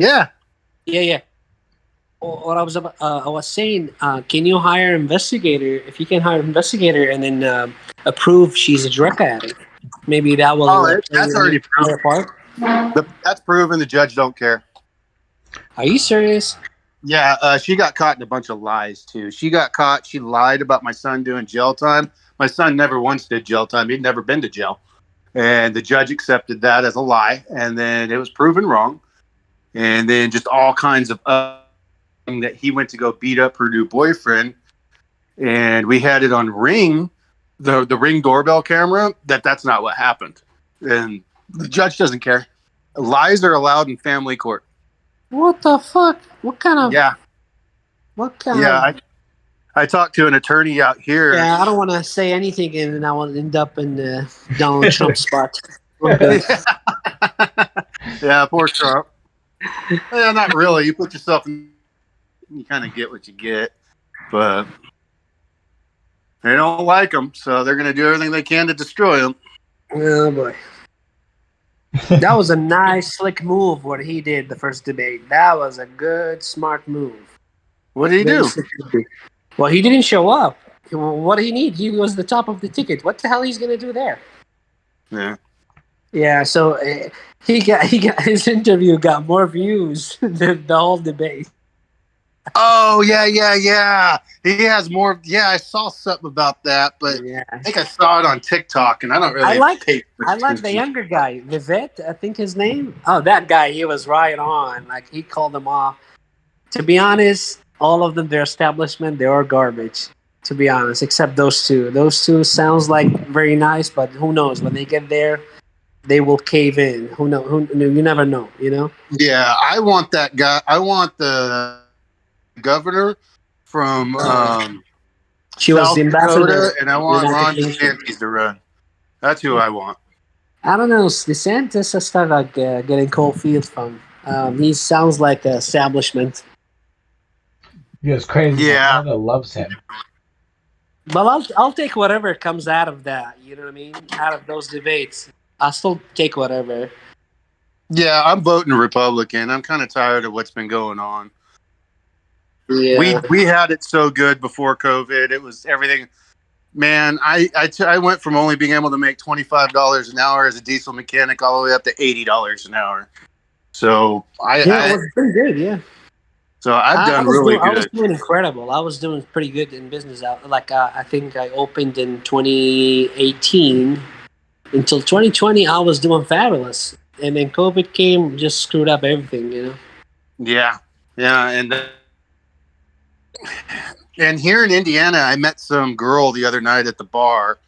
What I was saying, can you hire an investigator? If you can hire an investigator and then approve she's a drug addict, maybe that will. That's already proven. That's proven. The judge don't care. Are you serious? Yeah, she got caught in a bunch of lies too. She got caught. She lied about my son doing jail time. My son never once did jail time. He'd never been to jail, and the judge accepted that as a lie. And then it was proven wrong. And then just all kinds of that he went to go beat up her new boyfriend, and we had it on Ring, the Ring doorbell camera. That's not what happened, and the judge doesn't care. Lies are allowed in family court. What the fuck? What kind of? Yeah. What kind of? I talked to an attorney out here. Yeah, I don't want to say anything, and then I will end up in the Donald Trump spot. Yeah, poor Trump. Yeah, not really. You put yourself in, you kind of get what you get, but they don't like him, so they're going to do everything they can to destroy him. Oh boy. That was a nice, slick move what he did the first debate. That was a good, smart move. What did he do? Well, he didn't show up. What did he need? He was the top of the ticket. What the hell he's going to do there? Yeah. Yeah, so he got his interview got more views than the whole debate. Oh, yeah. He has more. Yeah, I saw something about that, but I think I saw it on TikTok, and I don't really. I like the younger guy, Vivette, I think his name. Oh, that guy, he was right on. Like, he called them off. To be honest, all of them, their establishment, they are garbage. To be honest, except those two. Those two sounds like very nice, but who knows? When they get there, they will cave in. Who know? You never know. You know. Yeah, I want that guy. I want the governor from she was South the ambassador, Dakota, and I want Ron DeSantis to run. That's who I want. I don't know. DeSantis, I start like getting cold feet from. He sounds like an establishment. He was crazy. Yeah, my mother loves him. But I'll take whatever comes out of that. You know what I mean? Out of those debates, I'll still take whatever. Yeah, I'm voting Republican. I'm kind of tired of what's been going on. Yeah. We had it so good before COVID. It was everything. Man, I went from only being able to make $25 an hour as a diesel mechanic all the way up to $80 an hour. So it was pretty good. Yeah. So I've done really good. I was doing incredible. I was doing pretty good in business. I think I opened in 2018. Until 2020, I was doing fabulous. And then COVID came, just screwed up everything, you know? Yeah. And here in Indiana, I met some girl the other night at the bar,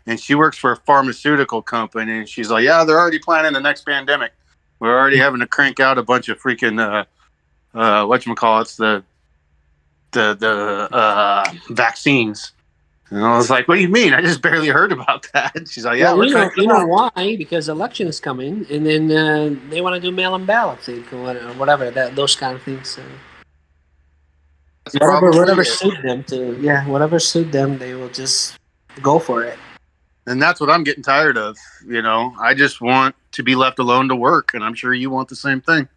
and she works for a pharmaceutical company, and she's like, yeah, they're already planning the next pandemic. We're already having to crank out a bunch of freaking, whatchamacallits, the vaccines. And I was like, what do you mean? I just barely heard about that. She's like, yeah, well, you know why? Because election is coming, and then they want to do mail-in ballots or whatever, those kind of things. So. Whatever suit them, they will just go for it. And that's what I'm getting tired of. You know, I just want to be left alone to work, and I'm sure you want the same thing.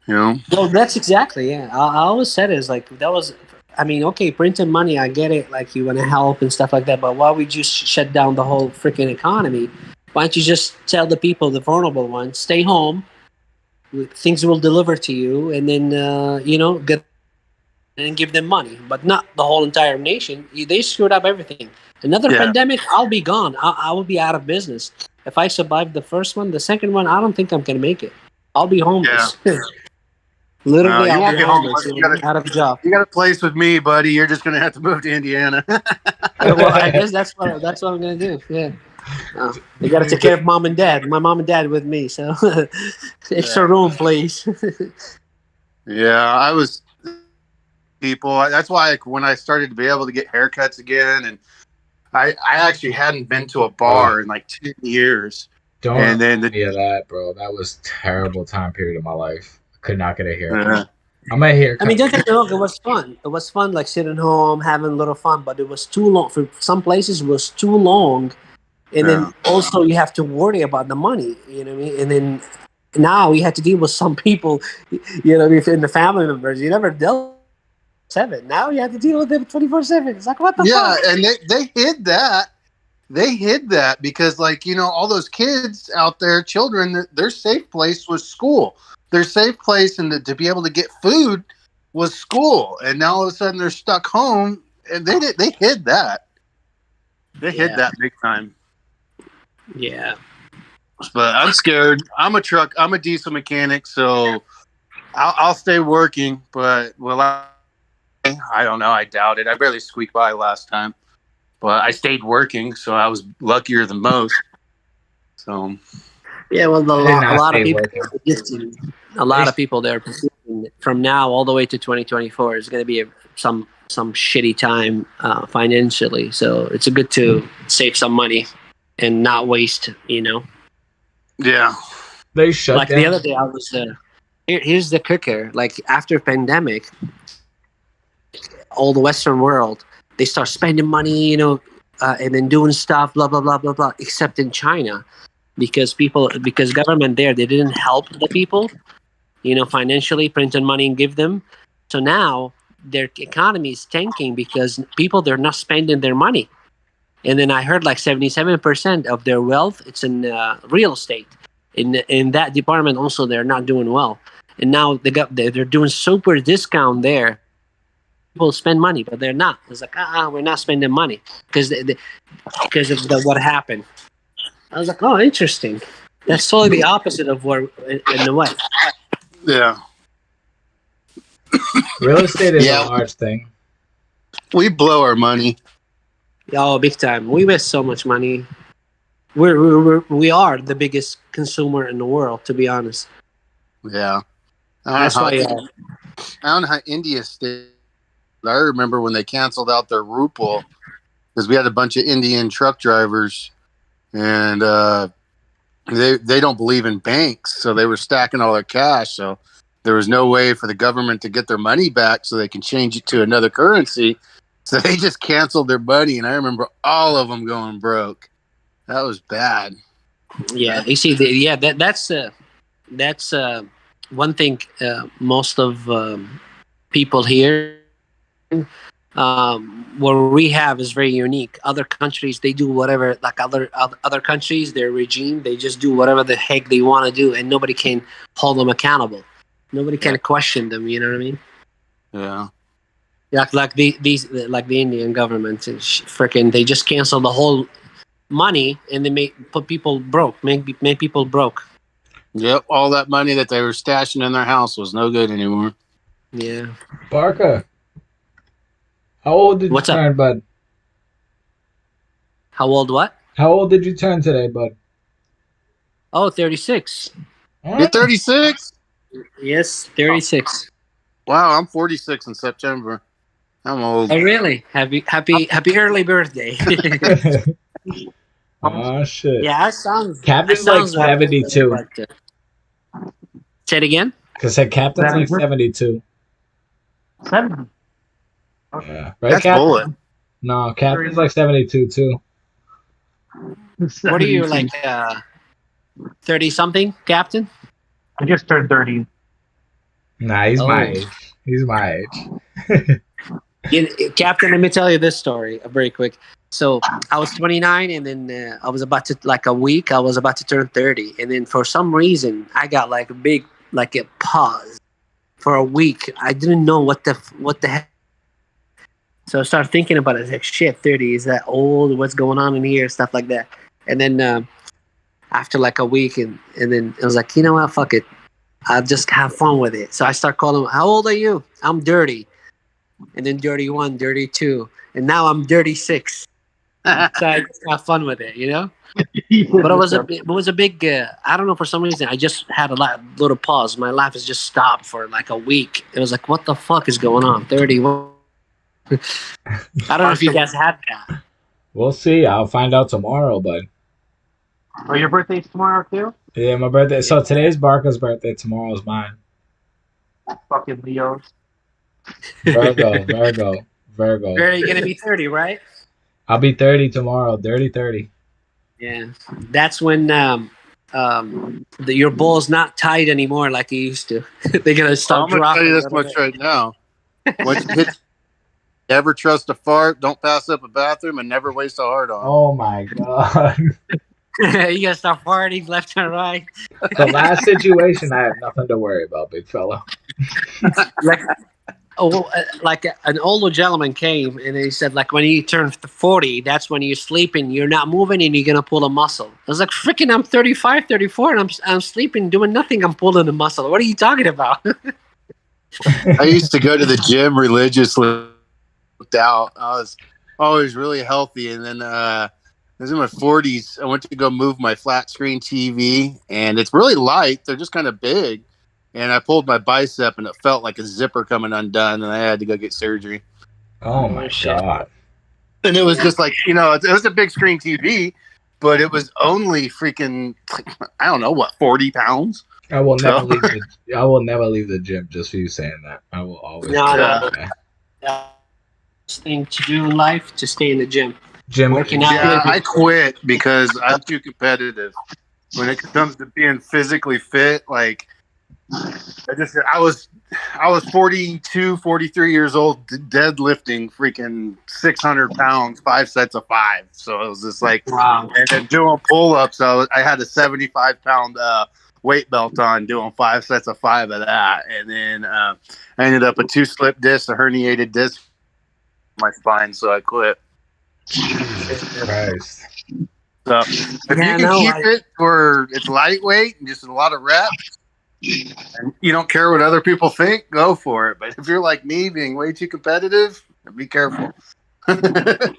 You know? Well, that's exactly, yeah. I always said it, that was, I mean, okay, printing money, I get it, like you want to help and stuff like that, but why would you shut down the whole freaking economy? Why don't you just tell the people, the vulnerable ones, stay home, things will deliver to you, and then, get and give them money, but not the whole entire nation. They screwed up everything. Another pandemic, I'll be gone. I will be out of business. If I survive the first one, the second one, I don't think I'm going to make it. I'll be homeless. Yeah. Literally, I'll be homeless. Out of a job. You got a place with me, buddy. You're just going to have to move to Indiana. Well, I guess that's what I'm going to do. Yeah. You got to take care of mom and dad. My mom and dad with me, so extra room, please. Yeah, I was. People. That's why when I started to be able to get haircuts again, and I actually hadn't been to a bar in like 10 years. Don't remind me of that, bro. That was a terrible time period of my life. I could not get a haircut. I'm right here. I mean, don't get me wrong, it was fun. It was fun, like sitting home, having a little fun, but it was too long. For some places, it was too long. And then also you have to worry about the money, you know what I mean? And then now you have to deal with some people, you know, in the family members. You never dealt with 7. Now you have to deal with them 24/7. It's like, what the fuck? Yeah, and they hid that. They hid that because, like, you know, all those kids out there, children, their safe place was school. Their safe place and to be able to get food was school. And now all of a sudden they're stuck home, and they hid that. They hid that big time. Yeah. But I'm scared. I'm a diesel mechanic, so I'll stay working. But will I don't know. I doubt it. I barely squeaked by last time. But I stayed working, so I was luckier than most. So, yeah, well, a lot of people there from now all the way to 2024 is going to be some shitty time financially. So it's good to save some money and not waste, you know. Yeah, they shut like down. The other day I was here's the kicker. Like after pandemic, all the Western world, they start spending money, you know, and then doing stuff, blah blah blah blah blah. Except in China, because government there, they didn't help the people, you know, financially, printing money and give them. So now their economy is tanking because people, they're not spending their money. And then I heard like 77% of their wealth, it's in real estate. In that department also, they're not doing well. And now they're doing super discount there. People spend money, but they're not. It's like, we're not spending money because of what happened. I was like, oh, interesting. That's totally the opposite of what in the West. Yeah. Real estate is a large thing. We blow our money. Oh, big time. We waste so much money. We are the biggest consumer in the world, to be honest. Yeah. That's why. I don't know how India stayed. I remember when they canceled out their Rupal because we had a bunch of Indian truck drivers, and they don't believe in banks, so they were stacking all their cash. So there was no way for the government to get their money back, so they can change it to another currency. So they just canceled their money, and I remember all of them going broke. That was bad. Yeah, you see, that's one thing. Most of people here, what we have is very unique. Other countries, they do whatever. Like other countries, their regime, they just do whatever the heck they want to do, and nobody can hold them accountable. Nobody can question them. You know what I mean? Yeah. Like the Indian government, freaking, they just cancel the whole money and they put people broke, make people broke. Yep, all that money that they were stashing in their house was no good anymore. Yeah. Barker, how old did you turn, bud? How old what? How old did you turn today, bud? Oh, 36. You're 36? Yes, 36. Wow, I'm 46 in September. I'm old. Oh, really? Happy early birthday. Oh, shit. Yeah, that sounds... Captain's like 72. Say it again? Because Captain's like 72. 70. Yeah. Right, That's Captain? bullet. No, Captain's like 72, too. What are you, like, 30-something, Captain? I just turned 30. Nah, he's my age. He's my age. Captain, let me tell you this story very quick. So I was 29, and then I was about to, like a week, I was about to turn 30. And then for some reason, I got like a pause for a week. I didn't know what the heck. So I started thinking about it. Like, shit, 30, is that old? What's going on in here? Stuff like that. And then after like a week, and then I was like, you know what? Fuck it. I'll just have fun with it. So I start calling him, how old are you? I'm dirty. And then 31, 32. And now I'm 36. So I just have fun with it, you know? But it was a big, I don't know, for some reason, I just had a little pause. My life has just stopped for like a week. It was like, what the fuck is going on? 31. I don't know if you guys had that. We'll see. I'll find out tomorrow, bud. Oh, your birthday's tomorrow too? Yeah, my birthday. So today's Barker's birthday. Tomorrow's mine. Fucking Leos. Virgo. You're gonna be 30, right? I'll be 30 tomorrow. Dirty 30. Yeah, that's when your ball's not tight anymore like it used to. They're gonna start I'm gonna dropping. tell you this a little much bit. right now. Once you hit, never trust a fart. Don't pass up a bathroom, and never waste a hard on. Oh my god. You gotta start farting left and right. The last situation, I have nothing to worry about, big fella. Like an older gentleman came and he said, like, when you turn 40, that's when you're sleeping, you're not moving, and you're gonna pull a muscle. I was like, freaking, I'm 35, 34, and I'm sleeping, doing nothing. I'm pulling a muscle. What are you talking about? I used to go to the gym religiously. Out, I was always really healthy, and then I was in my 40s. I went to go move my flat screen TV, and it's really light. They're just kind of big. And I pulled my bicep, and it felt like a zipper coming undone, and I had to go get surgery. Oh my god! And it was just like, it was a big screen TV, but it was only freaking, I don't know what, 40 pounds. I will never leave the gym just for you saying that. I will always. Thing to do in life, to stay in the gym. Working out. Yeah, I quit because I'm too competitive. When it comes to being physically fit, like I was 42, 43 years old, deadlifting freaking 600 pounds, 5 sets of 5. So it was just like, wow. And then doing pull-ups. I had a 75-pound weight belt on, doing 5 sets of 5 of that. And then I ended up with 2 slip discs, a herniated disc in my spine, so I quit. Christ. So if you can keep it where it's lightweight and just a lot of reps, and you don't care what other people think, go for it. But if you're like me, being way too competitive, be careful. What am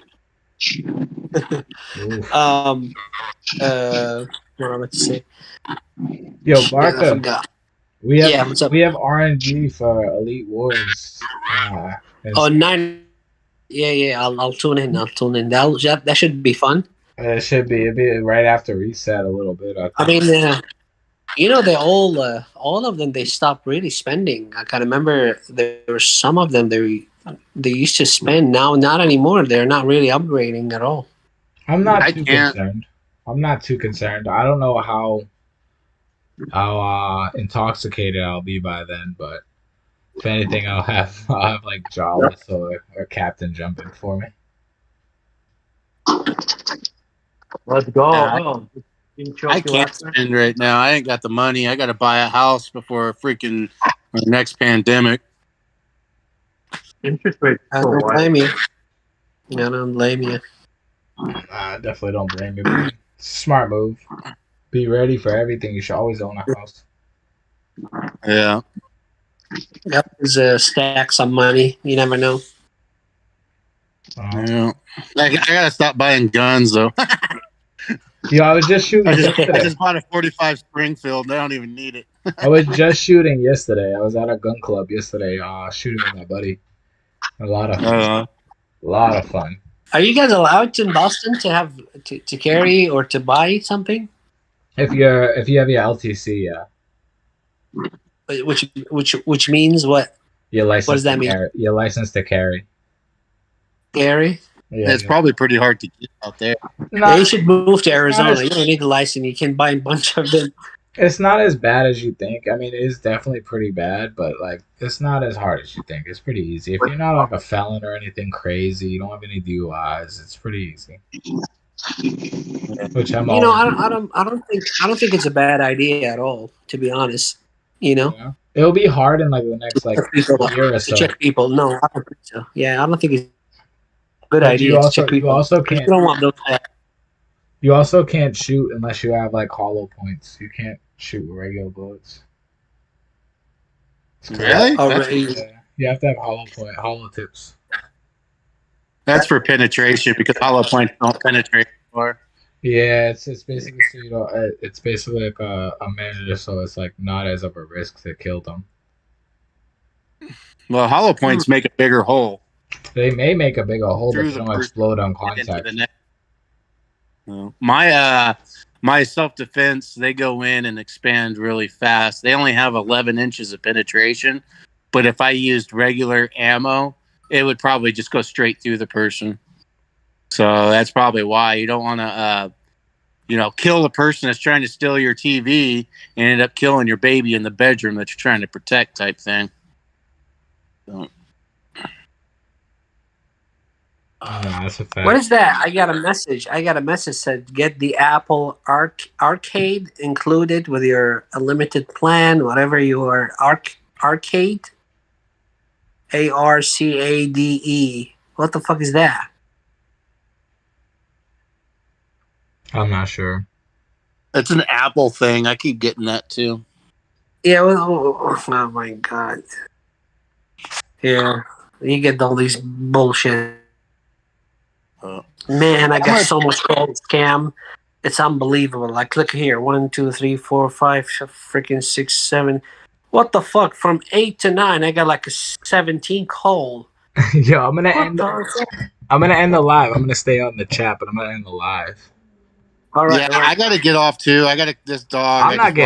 I to say? Yo, Barca, we have what's up? we have RNG for Elite Wars. 9. Yeah. I'll tune in. That should be fun. It should be. It'll be right after reset a little bit. I mean, they all of them, they stopped really spending. I can remember there were some of them they used to spend. Now, not anymore. They're not really upgrading at all. I'm not too concerned. I don't know how intoxicated I'll be by then, but if anything, I'll have like Jawless or Captain jumping for me. Let's go. I can't spend right now. I ain't got the money. I got to buy a house before the next pandemic. Interest rate. I don't blame you. I don't blame you. I definitely don't blame you. Smart move. Be ready for everything. You should always own a house. Yeah. Yep. There's stack some money. You never know. Yeah. I gotta stop buying guns though. I was just shooting. I just bought a 45 Springfield. I don't even need it. I was just shooting yesterday. I was at a gun club yesterday, shooting with my buddy. A lot of fun. Are you guys allowed in Boston to have to carry or to buy something? If you have your LTC, yeah. Which means what? Your license. What does that mean? Your license to carry. Carry. Yeah, it's probably pretty hard to get out there. You should move to Arizona. You don't need a license. You can buy a bunch of them. It's not as bad as you think. I mean, it is definitely pretty bad, but like it's not as hard as you think. It's pretty easy. If you're not like a felon or anything crazy, you don't have any DUIs, it's pretty easy. Which I'm. I don't think it's a bad idea at all. To be honest, Yeah. It'll be hard in like the next year or so. To check people. No, I don't think so. Yeah, I don't think it's a good But idea to check people. You also You don't want those. You also can't shoot unless you have like hollow points. You can't shoot with regular bullets. Really? Yeah. You have to have hollow tips. That's for penetration because hollow points don't penetrate far. Yeah, it's basically it's basically like a measure, so it's like not as of a risk to kill them. Well, hollow points make a bigger hole. They may make a bigger hole, but they don't explode on contact. My my self-defense, they go in and expand really fast. They only have 11 inches of penetration, but if I used regular ammo, it would probably just go straight through the person. So that's probably why you don't want to, kill the person that's trying to steal your TV and end up killing your baby in the bedroom that you're trying to protect type thing. So. That's a fact. What is that? I got a message. Said get the Apple Arcade included with your unlimited plan, whatever your Arcade. ARCADE. What the fuck is that? I'm not sure. It's an Apple thing. I keep getting that too. Yeah. Oh my god. Yeah, you get all these bullshit. Man, I got so much called scam. It's unbelievable. Like, look here. 1, 2, 3, 4, 5, freaking 6, 7. What the fuck? From 8 to 9, I got like a 17 call. Yo, I'm gonna end the live. I'm gonna stay on the chat, but I'm gonna end the live. All right. Yeah, I gotta get off too. I gotta this dog. I'm not getting